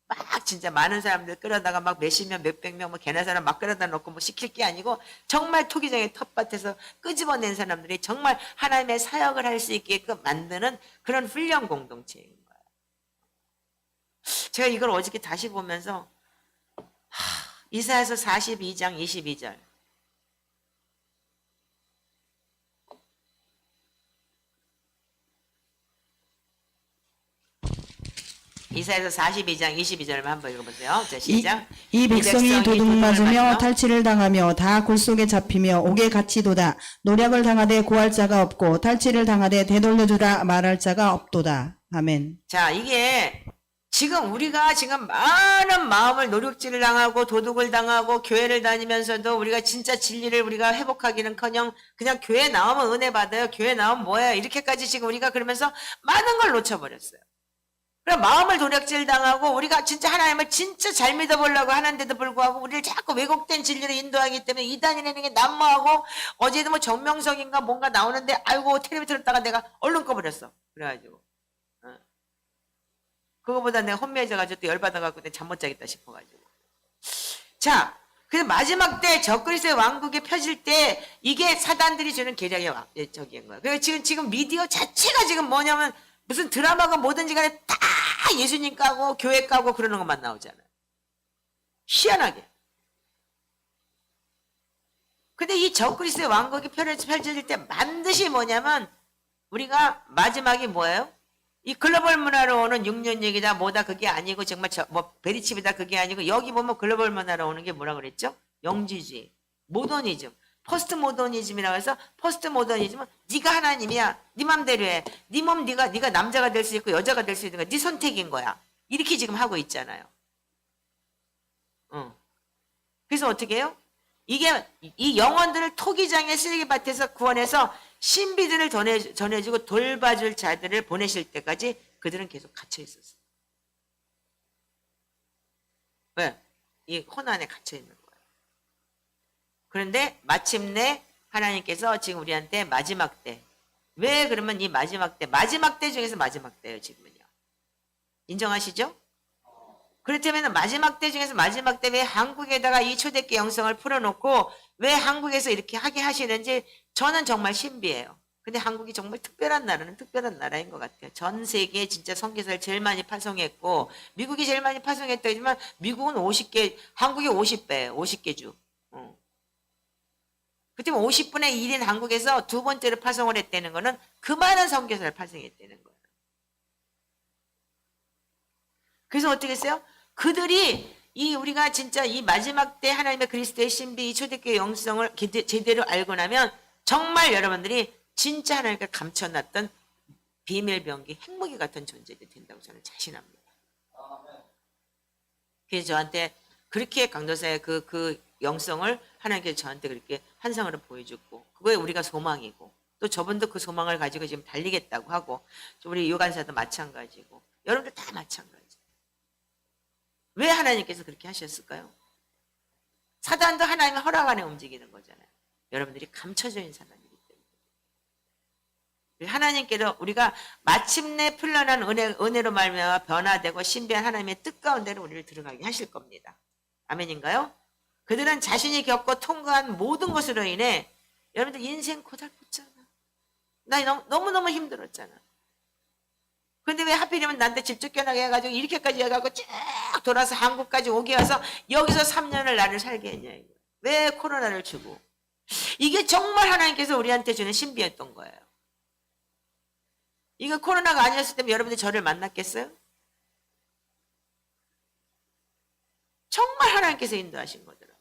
[SPEAKER 1] 막 진짜 많은 사람들 끌어다가 막 몇십 명, 몇백 명, 뭐 개나 사람 막 끌어다 놓고 뭐 시킬 게 아니고 정말 토기장의 텃밭에서 끄집어낸 사람들이 정말 하나님의 사역을 할 수 있게끔 만드는 그런 훈련 공동체인 거예요. 제가 이걸 어저께 다시 보면서 이사야서 42장 22절. 이사야서 42장 22절만 한번 읽어보세요. 자, 시작.
[SPEAKER 2] 이 백성이 도둑 맞으며 탈취를 당하며 다 굴 속에 잡히며 옥에 갇히도다. 노력을 당하되 구할 자가 없고 탈취를 당하되 되돌려주라 말할 자가 없도다. 아멘.
[SPEAKER 1] 자, 이게 지금 우리가 지금 많은 마음을 노력질을 당하고 도둑을 당하고 교회를 다니면서도 우리가 진짜 진리를 우리가 회복하기는커녕 그냥 교회 나오면 은혜 받아요. 교회 나오면 뭐예요? 이렇게까지 지금 우리가 그러면서 많은 걸 놓쳐버렸어요. 그럼 마음을 노력질 당하고 우리가 진짜 하나님을 진짜 잘 믿어보려고 하는데도 불구하고 우리를 자꾸 왜곡된 진리로 인도하기 때문에 이단이라는 게 난무하고 어제도 뭐 정명석인가 뭔가 나오는데 아이고 텔레비 들었다가 내가 얼른 꺼버렸어. 그래가지고 그거보다 내가 혼미해져가지고 또 열받아가지고 내가 잠 못 자겠다 싶어가지고. 자, 그래서 마지막 때 적그리스도의 왕국이 펴질 때 이게 사단들이 주는 계략의 저기인 거예요. 그래서 지금 미디어 자체가 지금 뭐냐면 무슨 드라마가 뭐든지 간에 다 예수님 까고 교회 까고 그러는 것만 나오잖아요. 희한하게. 근데 이 적그리스도의 왕국이 펼쳐질 때 반드시 뭐냐면 우리가 마지막이 뭐예요? 이 글로벌 문화로 오는 6년 얘기다 뭐다 그게 아니고 정말 뭐 베리칩이다 그게 아니고 여기 보면 글로벌 문화로 오는 게 뭐라 그랬죠? 영지주의, 모더니즘, 포스트 모더니즘이라고 해서 포스트 모더니즘은 네가 하나님이야, 네 맘대로 해, 네 몸 네가 남자가 될 수 있고 여자가 될 수 있는 거야, 네 선택인 거야. 이렇게 지금 하고 있잖아요. 그래서 어떻게 해요? 이게 이 영혼들을 토기장의 쓰레기밭에서 구원해서 신비들을 전해주고 돌봐줄 자들을 보내실 때까지 그들은 계속 갇혀 있었어요. 왜? 이 혼안에 갇혀 있는 거예요. 그런데 마침내 하나님께서 지금 우리한테 마지막 때, 왜 그러면 이 마지막 때 중에서 마지막 때예요, 지금은요. 인정하시죠? 그렇다면 마지막 때 중에서 마지막 때 왜 한국에다가 이 초대교회 영성을 풀어놓고 왜 한국에서 이렇게 하게 하시는지 저는 정말 신비해요. 근데 한국이 정말 특별한 나라는 특별한 나라인 것 같아요. 전 세계에 진짜 선교사를 제일 많이 파송했고 미국이 제일 많이 파송했다지만 미국은 50개, 한국이 50배, 50개 주. 그때면 50분의 1인 한국에서 두 번째로 파송을 했다는 거는 그 많은 선교사를 파송했다는 거예요. 그래서 어떻게 했어요? 그들이 우리가 진짜 이 마지막 때 하나님의 그리스도의 신비, 이 초대교회 영성을 제대로 알고 나면 정말 여러분들이 진짜 하나님께 감춰놨던 비밀병기, 핵무기 같은 존재들이 된다고 저는 자신합니다. 그래서 저한테 그렇게 강도사의 그 영성을 하나님께서 저한테 그렇게 환상으로 보여줬고 그거에 우리가 소망이고 또 저분도 그 소망을 가지고 지금 달리겠다고 하고 우리 요간사도 마찬가지고 여러분들 다 마찬가지. 왜 하나님께서 그렇게 하셨을까요? 사단도 하나님의 허락 안에 움직이는 거잖아요. 여러분들이 감춰져 있는 사단이기 때문에. 하나님께서 우리가 마침내 풀려난 은혜로 말미암아 변화되고 신비한 하나님의 뜻 가운데로 우리를 들어가게 하실 겁니다. 아멘인가요? 그들은 자신이 겪고 통과한 모든 것으로 인해 여러분들 인생 고달팠잖아. 나 너무너무 힘들었잖아. 근데 왜 하필이면 나한테 집 쫓겨나게 해가지고 이렇게까지 해가지고 쭉 돌아서 한국까지 오게 와서 여기서 3년을 나를 살게 했냐 이거. 왜 코로나를 주고. 이게 정말 하나님께서 우리한테 주는 신비였던 거예요. 이거 코로나가 아니었을 때면 여러분들이 저를 만났겠어요? 정말 하나님께서 인도하신 거더라고요.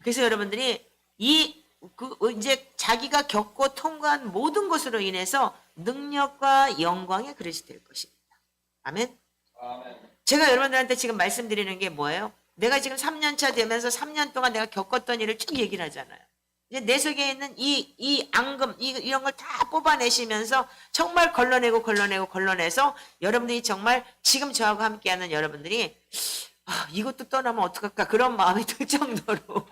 [SPEAKER 1] 그래서 여러분들이 이제 자기가 겪고 통과한 모든 것으로 인해서 능력과 영광의 그릇이 될 것입니다. 아멘? 아멘. 제가 여러분들한테 지금 말씀드리는 게 뭐예요? 내가 지금 3년차 되면서 3년 동안 내가 겪었던 일을 쭉 얘기를 하잖아요. 이제 내 속에 있는 이 앙금, 이런 걸 다 뽑아내시면서 정말 걸러내서 여러분들이 정말 지금 저하고 함께하는 여러분들이 이것도 떠나면 어떡할까 그런 마음이 들 정도로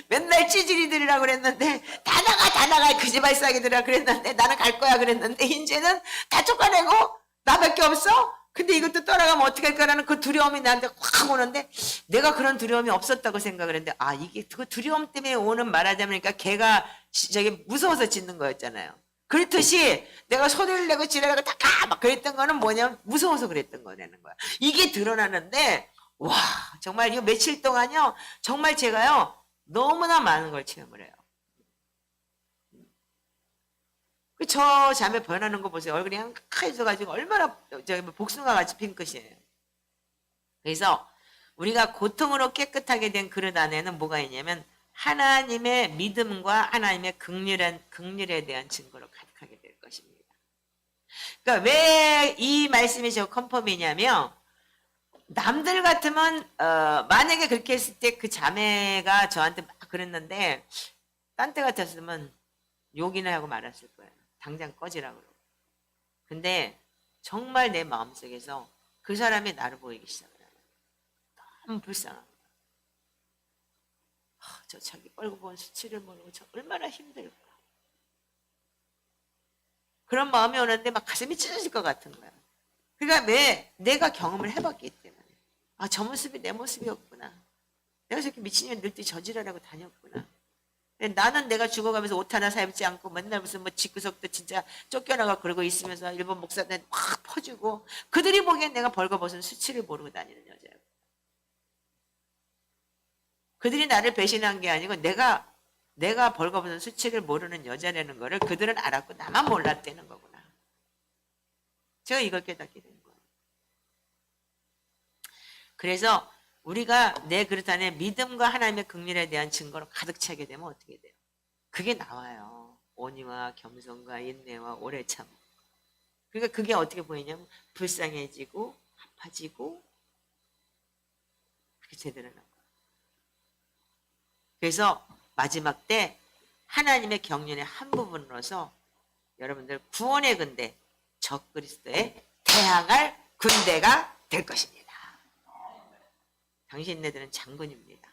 [SPEAKER 1] 맨날 찌질이들이라고 그랬는데 다 나가 거짓말 싸기들이라 그랬는데 나는 갈 거야 그랬는데 이제는 다 쫓아내고 나밖에 없어? 근데 이것도 떠나가면 어떡할 거라는 그 두려움이 나한테 확 오는데 내가 그런 두려움이 없었다고 생각을 했는데 이게 그 두려움 때문에 오는 말하자면 그러니까 걔가 저기 무서워서 짖는 거였잖아요. 그렇듯이 내가 소리를 내고 지랄하고 막 그랬던 거는 뭐냐면 무서워서 그랬던 거라는 거야. 이게 드러나는데 와 정말 이 며칠 동안요 정말 제가요 너무나 많은 걸 체험을 해요. 저 자매 변하는 거 보세요. 얼굴이 한카해져가지고 얼마나 복숭아같이 핑크시해요. 그래서 우리가 고통으로 깨끗하게 된 그릇 안에는 뭐가 있냐면 하나님의 믿음과 하나님의 긍휼에 대한 증거로 가득하게 될 것입니다. 그러니까 왜 이 말씀이 저 컨펌이냐면 남들 같으면 만약에 그렇게 했을 때 그 자매가 저한테 막 그랬는데 딴 때 같았으면 욕이나 하고 말았을 거예요. 당장 꺼지라 그러고. 근데 정말 내 마음속에서 그 사람이 나를 보이기 시작해요. 너무 불쌍한 거예요. 저 자기 뻘고본 수치를 모르고 저 얼마나 힘들까. 그런 마음이 오는데 막 가슴이 찢어질 것 같은 거야. 그러니까 왜 내가 경험을 해봤기 때문에 저 모습이 내 모습이었구나. 내가 저렇게 미친년 늙디 저지랄하고 다녔구나. 나는 내가 죽어가면서 옷 하나 사입지 않고 맨날 무슨 집구석도 진짜 쫓겨나가 그러고 있으면서 일본 목사들 막 퍼주고 그들이 보기엔 내가 벌거벗은 수치를 모르고 다니는 여자예요. 그들이 나를 배신한 게 아니고 내가 벌거벗은 수치를 모르는 여자라는 거를 그들은 알았고 나만 몰랐다는 거구나. 제가 이걸 깨닫게 된 거예요. 그래서 우리가 내 그릇 안에 믿음과 하나님의 긍휼에 대한 증거로 가득 차게 되면 어떻게 돼요? 그게 나와요. 온유와 겸손과 인내와 오래 참. 그러니까 그게 어떻게 보이냐면 불쌍해지고 아파지고 그게 제대로 나와요. 그래서 마지막 때 하나님의 경륜의 한 부분으로서 여러분들 구원의 군대 적그리스도에 대항할 군대가 될 것입니다. 당신네들은 장군입니다.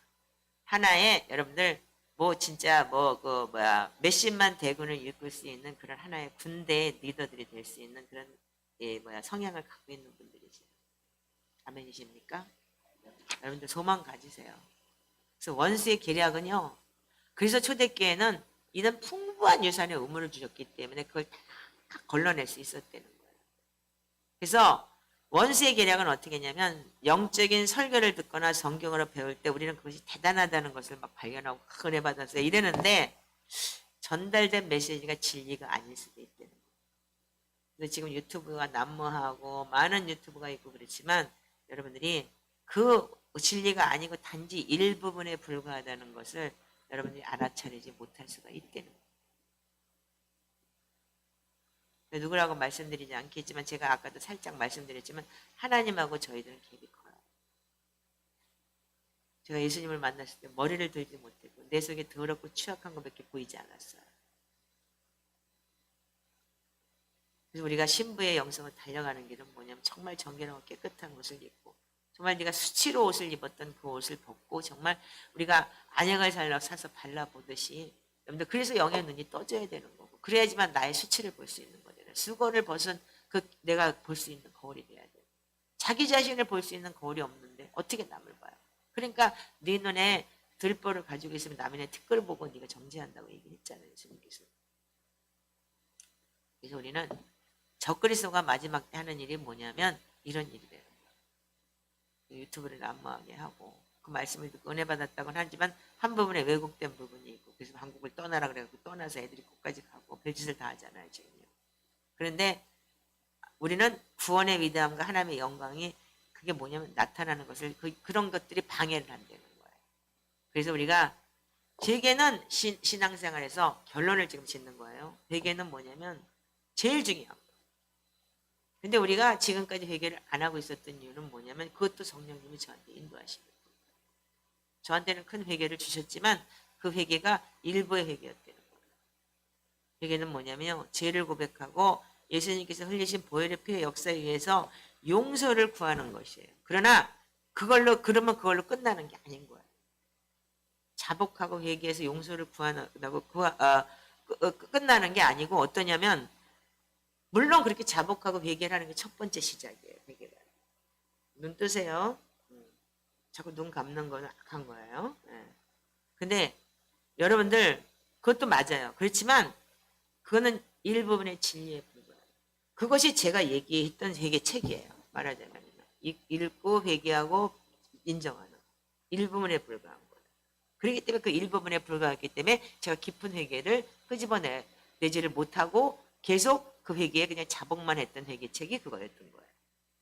[SPEAKER 1] 하나의 여러분들 뭐 진짜 뭐 그 뭐야 몇십만 대군을 이끌 수 있는 그런 하나의 군대의 리더들이 될 수 있는 그런 성향을 갖고 있는 분들이죠. 아멘이십니까? 여러분들 소망 가지세요. 그래서 원수의 계략은요. 그래서 초대교회는 이런 풍부한 유산의 의무를 주셨기 때문에 그걸 다 걸러낼 수 있었다는 거예요. 그래서 원수의 계략은 어떻게 했냐면 영적인 설교를 듣거나 성경으로 배울 때 우리는 그것이 대단하다는 것을 막 발견하고 은혜 받았어요. 이랬는데 전달된 메시지가 진리가 아닐 수도 있다는 거예요. 그래서 지금 유튜브가 난무하고 많은 유튜브가 있고 그렇지만 여러분들이 그 진리가 아니고 단지 일부분에 불과하다는 것을 여러분들이 알아차리지 못할 수가 있다는 거예요. 누구라고 말씀드리지 않겠지만 제가 아까도 살짝 말씀드렸지만 하나님하고 저희들은 갭이 커요. 제가 예수님을 만났을 때 머리를 들지 못했고 내 속에 더럽고 추악한 것밖에 보이지 않았어요. 그래서 우리가 신부의 영성을 달려가는 길은 뭐냐면 정말 정결하고 깨끗한 옷을 입고 정말 네가 수치로 옷을 입었던 그 옷을 벗고 정말 우리가 안약을 사서 발라보듯이 여러분들 그래서 영의 눈이 떠져야 되는 거고 그래야지만 나의 수치를 볼 수 있는 거잖아요. 수건을 벗은 그 내가 볼 수 있는 거울이 돼야 돼요. 자기 자신을 볼 수 있는 거울이 없는데 어떻게 남을 봐요. 그러니까 네 눈에 들보를 가지고 있으면 남의 눈에 티끌을 보고 네가 정죄한다고 얘기했잖아요. 예수님께서. 그래서 우리는 적그리스도가 마지막 때 하는 일이 뭐냐면 이런 일이래요. 유튜브를 난무하게 하고 그 말씀을 듣고 은혜 받았다고는 하지만 한 부분에 왜곡된 부분이 있고 그래서 한국을 떠나라 그래갖고 떠나서 애들이 끝까지 가고 별짓을 다 하잖아요. 지금요. 그런데 우리는 구원의 위대함과 하나님의 영광이 그게 뭐냐면 나타나는 것을 그런 것들이 방해를 한다는 거예요. 그래서 우리가 제게는 신앙생활에서 결론을 지금 짓는 거예요. 회개는 뭐냐면 제일 중요한 거예요. 근데 우리가 지금까지 회개를 안 하고 있었던 이유는 뭐냐면 그것도 성령님이 저한테 인도하시는 거예요. 저한테는 큰 회개를 주셨지만 그 회개가 일부의 회개였다는 거예요. 회개는 뭐냐면 죄를 고백하고 예수님께서 흘리신 보혈의 피의 역사에 의해서 용서를 구하는 것이에요. 그러나 그러면 그걸로 끝나는 게 아닌 거예요. 자복하고 회개해서 용서를 구한다고 끝나는 게 아니고 어떠냐면 물론 그렇게 자복하고 회개를 하는 게 첫 번째 시작이에요. 회개가. 눈 뜨세요. 자꾸 눈 감는 거는 악한 거예요. 근데 여러분들 그것도 맞아요. 그렇지만 그거는 일부분의 진리에 불과해요. 그것이 제가 얘기했던 회개책이에요. 말하자면 읽고 회개하고 인정하는 일부분에 불과한 거예요. 그렇기 때문에 그 일부분에 불과했기 때문에 제가 깊은 회개를 끄집어내지를 못하고 계속 그 회개에 그냥 자복만 했던 회개책이 그거였던 거예요.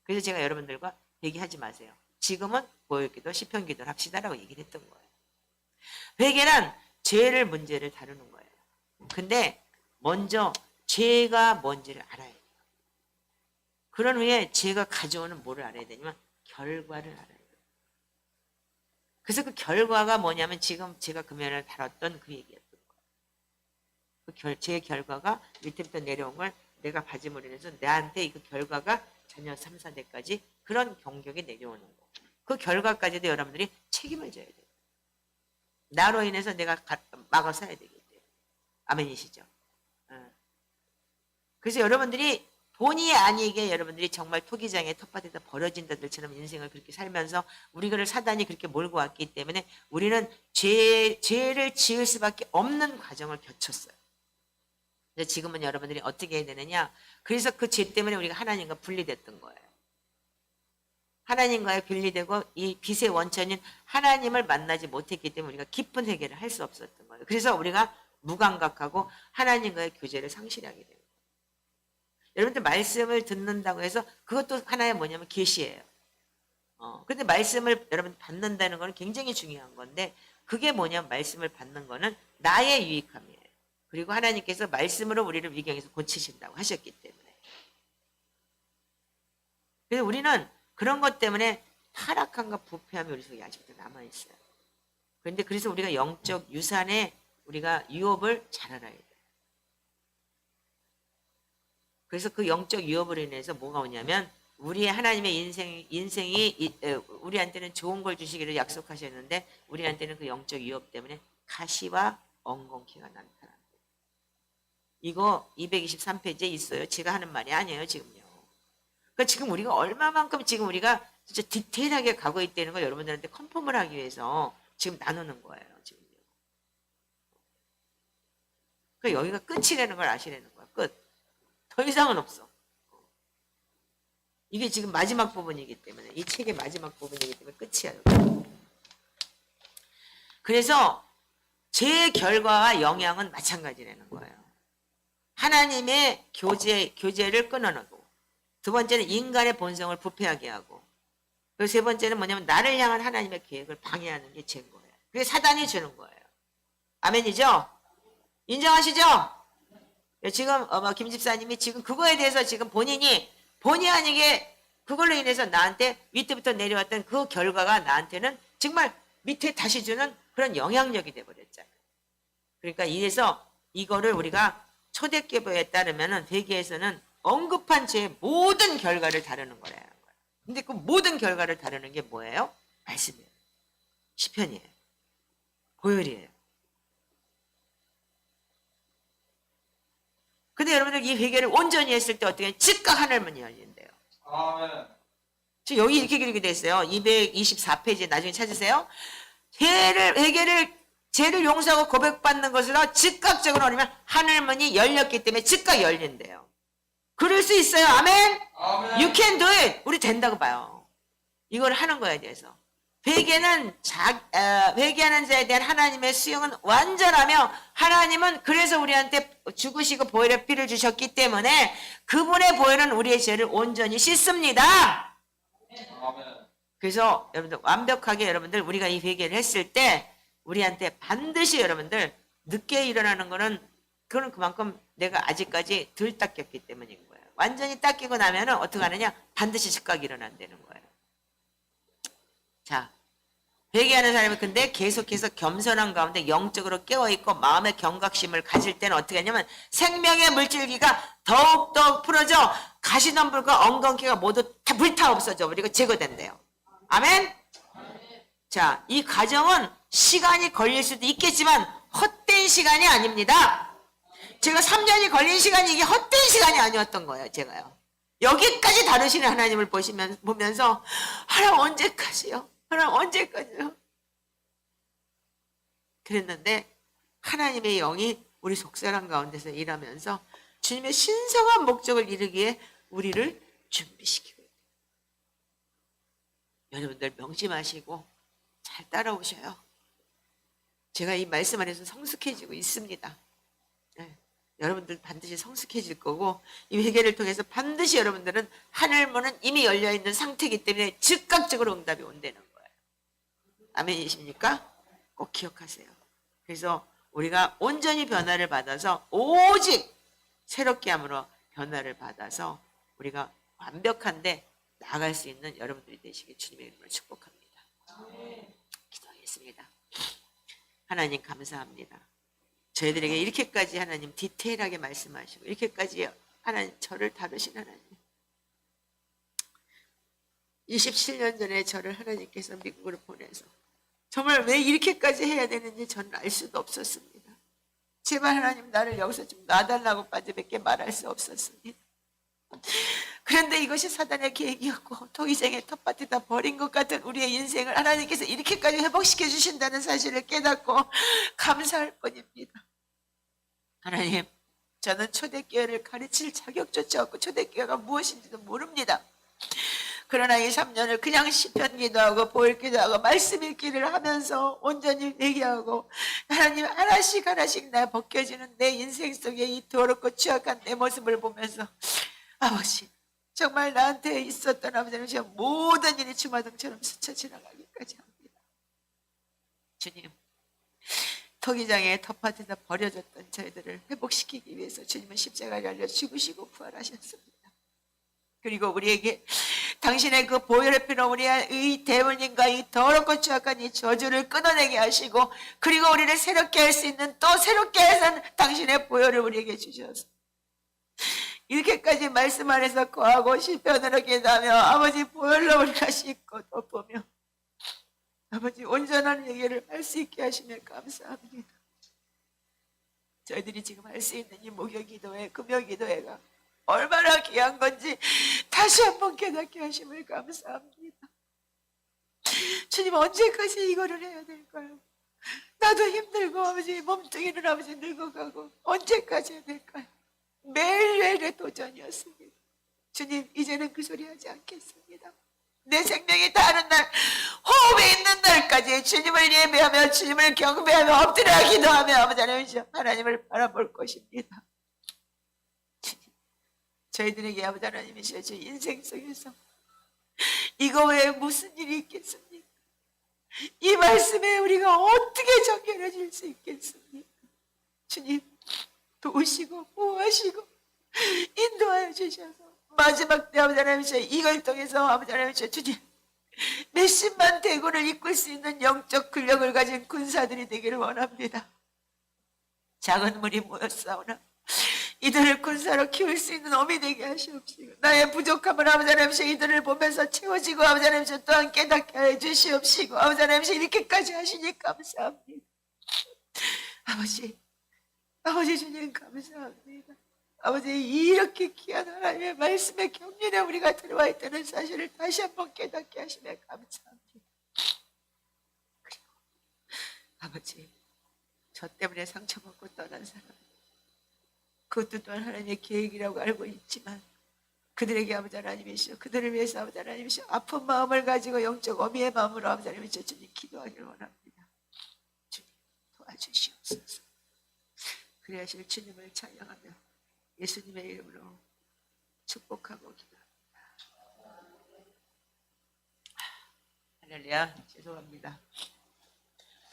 [SPEAKER 1] 그래서 제가 여러분들과 회개하지 마세요. 지금은 보혈기도 시편기도를 합시다라고 얘기를 했던 거예요. 회개란 죄를 문제를 다루는 거예요. 근데 먼저 죄가 뭔지를 알아야 돼요. 그런 후에 죄가 가져오는 뭐를 알아야 되냐면 결과를 알아야 돼요. 그래서 그 결과가 뭐냐면 지금 제가 금요일에 다뤘던 그 얘기였던 거예요. 제 결과가 밑에부터 내려온 걸 내가 바지물이 해서 나한테 그 결과가 자녀 3, 4대까지 그런 경력이 내려오는 거. 그 결과까지도 여러분들이 책임을 져야 돼요. 나로 인해서 내가 막아서야 되겠대요. 아멘이시죠? 그래서 여러분들이 본의 아니게 여러분들이 정말 토기장에 텃밭에서 버려진다들처럼 인생을 그렇게 살면서 우리를 사단이 그렇게 몰고 왔기 때문에 우리는 죄를 지을 수밖에 없는 과정을 거쳤어요. 그래서 지금은 여러분들이 어떻게 해야 되느냐? 그래서 그 죄 때문에 우리가 하나님과 분리됐던 거예요. 하나님과의 분리되고 이 빛의 원천인 하나님을 만나지 못했기 때문에 우리가 깊은 회개를 할 수 없었던 거예요. 그래서 우리가 무감각하고 하나님과의 교제를 상실하게 돼요. 여러분들 말씀을 듣는다고 해서 그것도 하나의 뭐냐면 계시예요. 근데 말씀을 여러분 받는다는 거는 굉장히 중요한 건데 그게 뭐냐면 말씀을 받는 거는 나의 유익함이에요. 그리고 하나님께서 말씀으로 우리를 위경에서 고치신다고 하셨기 때문에. 그래서 우리는 그런 것 때문에 타락함과 부패함이 우리 속에 아직도 남아있어요. 그런데 그래서 우리가 영적 유산에 우리가 유업을 잘 알아야 돼요. 그래서 그 영적 유업으로 인해서 뭐가 오냐면 우리의 하나님의 인생이 우리한테는 좋은 걸 주시기를 약속하셨는데 우리한테는 그 영적 유업 때문에 가시와 엉겅퀴가 나타납니다. 이거 223페이지에 있어요. 제가 하는 말이 아니에요, 지금요. 그러니까 지금 우리가 얼마만큼 지금 우리가 진짜 디테일하게 가고 있다는 걸 여러분들한테 컨펌을 하기 위해서 지금 나누는 거예요, 지금요. 그러니까 여기가 끝이라는 걸 아시라는 거야, 끝. 더 이상은 없어. 이게 지금 마지막 부분이기 때문에, 이 책의 마지막 부분이기 때문에 끝이야, 여기. 그래서 제 결과와 영향은 마찬가지라는 거예요. 하나님의 교제를 끊어내고, 두 번째는 인간의 본성을 부패하게 하고, 그리고 세 번째는 뭐냐면 나를 향한 하나님의 계획을 방해하는 게 죄인 거예요. 그게 사단이 주는 거예요. 아멘이죠? 인정하시죠? 지금 김 집사님이 지금 그거에 대해서 지금 본의 아니게 그걸로 인해서 나한테 밑에부터 내려왔던 그 결과가 나한테는 정말 밑에 다시 주는 그런 영향력이 돼버렸잖아요. 그러니까 이래서 이거를 우리가 초대교회에 따르면은 대개에서는 언급한 죄의 모든 결과를 다루는 거라는 거예요. 근데 그 모든 결과를 다루는 게 뭐예요? 말씀이에요. 시편이에요. 보혈이에요. 근데 여러분들 이 회개를 온전히 했을 때 어떻게 즉각 하늘문이 열린대요.
[SPEAKER 3] 아멘.
[SPEAKER 1] 지금 여기 이렇게 기록이 돼 있어요. 224페이지에 나중에 찾으세요. 죄를 용서하고 고백받는 것으로 즉각적으로 오면 하늘문이 열렸기 때문에 즉각 열린대요. 그럴 수 있어요. 아멘?
[SPEAKER 3] 아멘.
[SPEAKER 1] You can do it. 우리 된다고 봐요. 이걸 하는 거에 대해서. 회개하는 자에 대한 하나님의 수용은 완전하며 하나님은 그래서 우리한테 죽으시고 보혈의 피를 주셨기 때문에 그분의 보혈은 우리의 죄를 온전히 씻습니다.
[SPEAKER 3] 아멘.
[SPEAKER 1] 그래서 여러분들 완벽하게 여러분들 우리가 이 회개를 했을 때 우리한테 반드시 여러분들 늦게 일어나는 거는 그건 그만큼 내가 아직까지 덜 닦였기 때문인 거예요. 완전히 닦이고 나면은 어떻게 하느냐? 반드시 즉각 일어난다는 거예요. 자, 회개하는 사람이 근데 계속해서 겸손한 가운데 영적으로 깨어있고 마음의 경각심을 가질 때는 어떻게 하냐면 생명의 물줄기가 더욱더 풀어져 가시덤불과 엉겅퀴가 모두 다 불타 없어져 그리고 제거된대요. 아멘? 자, 이 과정은 시간이 걸릴 수도 있겠지만 헛된 시간이 아닙니다. 제가 3년이 걸린 시간이 이게 헛된 시간이 아니었던 거예요. 제가요. 여기까지 다루시는 하나님을 보면서 하나님 언제까지요? 하나님 언제까지요? 그랬는데 하나님의 영이 우리 속사람 가운데서 일하면서 주님의 신성한 목적을 이루기에 우리를 준비시키고 있어요. 여러분들 명심하시고 잘 따라오셔요. 제가 이 말씀 안에서 성숙해지고 있습니다. 네. 여러분들 반드시 성숙해질 거고 이 회개를 통해서 반드시 여러분들은 하늘문은 이미 열려있는 상태이기 때문에 즉각적으로 응답이 온다는 거예요. 아멘이십니까? 꼭 기억하세요. 그래서 우리가 온전히 변화를 받아서 오직 새롭게 함으로 변화를 받아서 우리가 완벽한데 나아갈 수 있는 여러분들이 되시길 주님의 이름으로 축복합니다. 기도하겠습니다. 하나님 감사합니다. 저희들에게 이렇게까지 하나님 디테일하게 말씀하시고 이렇게까지 하나님 저를 다루신 하나님 27년 전에 저를 하나님께서 미국으로 보내서 정말 왜 이렇게까지 해야 되는지 저는 알 수도 없었습니다. 제발 하나님 나를 여기서 좀 놔달라고 빠져밖에 말할 수 없었습니다. 그런데 이것이 사단의 계획이었고 도의생의 텃밭에다 버린 것 같은 우리의 인생을 하나님께서 이렇게까지 회복시켜 주신다는 사실을 깨닫고 감사할 뿐입니다. 하나님, 저는 초대교회를 가르칠 자격조차 없고 초대교회가 무엇인지도 모릅니다. 그러나 이 3년을 그냥 시편 기도하고 보혈 기도하고 말씀 읽기를 하면서 온전히 회개하고 하나님 하나씩 나 벗겨지는 내 인생 속에 이 더럽고 취약한 내 모습을 보면서 아버지 정말 나한테 있었던 아버지는 모든 일이 주마등처럼 스쳐 지나가기까지 합니다. 주님 토기장의 텃밭에다 버려졌던 저희들을 회복시키기 위해서 주님은 십자가를 알려 죽으시고 부활하셨습니다. 그리고 우리에게 당신의 그 보혈의 피로 우리의 이 대물림과 이 더럽고 추악한 이 저주를 끊어내게 하시고 그리고 우리를 새롭게 할 수 있는 또 새롭게 해서 당신의 보혈을 우리에게 주셔서 이렇게까지 말씀 안에서 거하고 시편으로 기도하며 아버지 보혈로 우리가 씻고 덮으며 아버지 온전한 얘기를 할 수 있게 하시며 감사합니다. 저희들이 지금 할 수 있는 이 목요 기도회, 금요 기도회가 얼마나 귀한 건지 다시 한번 깨닫게 하심을 감사합니다. 주님 언제까지 이거를 해야 될까요? 나도 힘들고 아버지 몸뚱이는 아버지 늙어가고 언제까지 해야 될까요? 매일매일의 도전이었습니다. 주님 이제는 그 소리 하지 않겠습니다. 내 생명이 다하는 날 호흡이 있는 날까지 주님을 예배하며 주님을 경배하며 엎드려 기도하며 아버지 하나님을 바라볼 것입니다. 저희들에게 아버지 하나님이시여 주 인생 속에서 이거 외에 무슨 일이 있겠습니까? 이 말씀에 우리가 어떻게 정결해질 수 있겠습니까? 주님 도우시고 보호하시고 인도하여 주셔서 마지막 때 아버지 하나님이시여 이걸 통해서 아버지 하나님이시여 주님 몇십만 대군을 이끌 수 있는 영적 근력을 가진 군사들이 되기를 원합니다. 작은 물이 모였사오나 이들을 군사로 키울 수 있는 어미 되게 하시옵시고 나의 부족함을 아버지 하나님이시여 이들을 보면서 채워지고 아버지 하나님이시여 또한 깨닫게 해주시옵시고 아버지 하나님이시여 이렇게까지 하시니 감사합니다. 아버지 주님 감사합니다. 아버지 이렇게 귀한 하나님의 말씀의 경륜에 우리가 들어와 있다는 사실을 다시 한번 깨닫게 하시며 감사합니다. 그리고 아버지 저 때문에 상처받고 떠난 사람 그것도 또한 하나님의 계획이라고 알고 있지만 그들에게 아버지 하나님이시여 그들을 위해서 아버지 하나님이시여 아픈 마음을 가지고 영적 어미의 마음으로 아버지 하나님이시여 주님 기도하기를 원합니다. 주님 도와주시옵소서. 그래야 하실 주님을 찬양하며 예수님의 이름으로 축복하고 기도합니다. 할렐루야. 죄송합니다.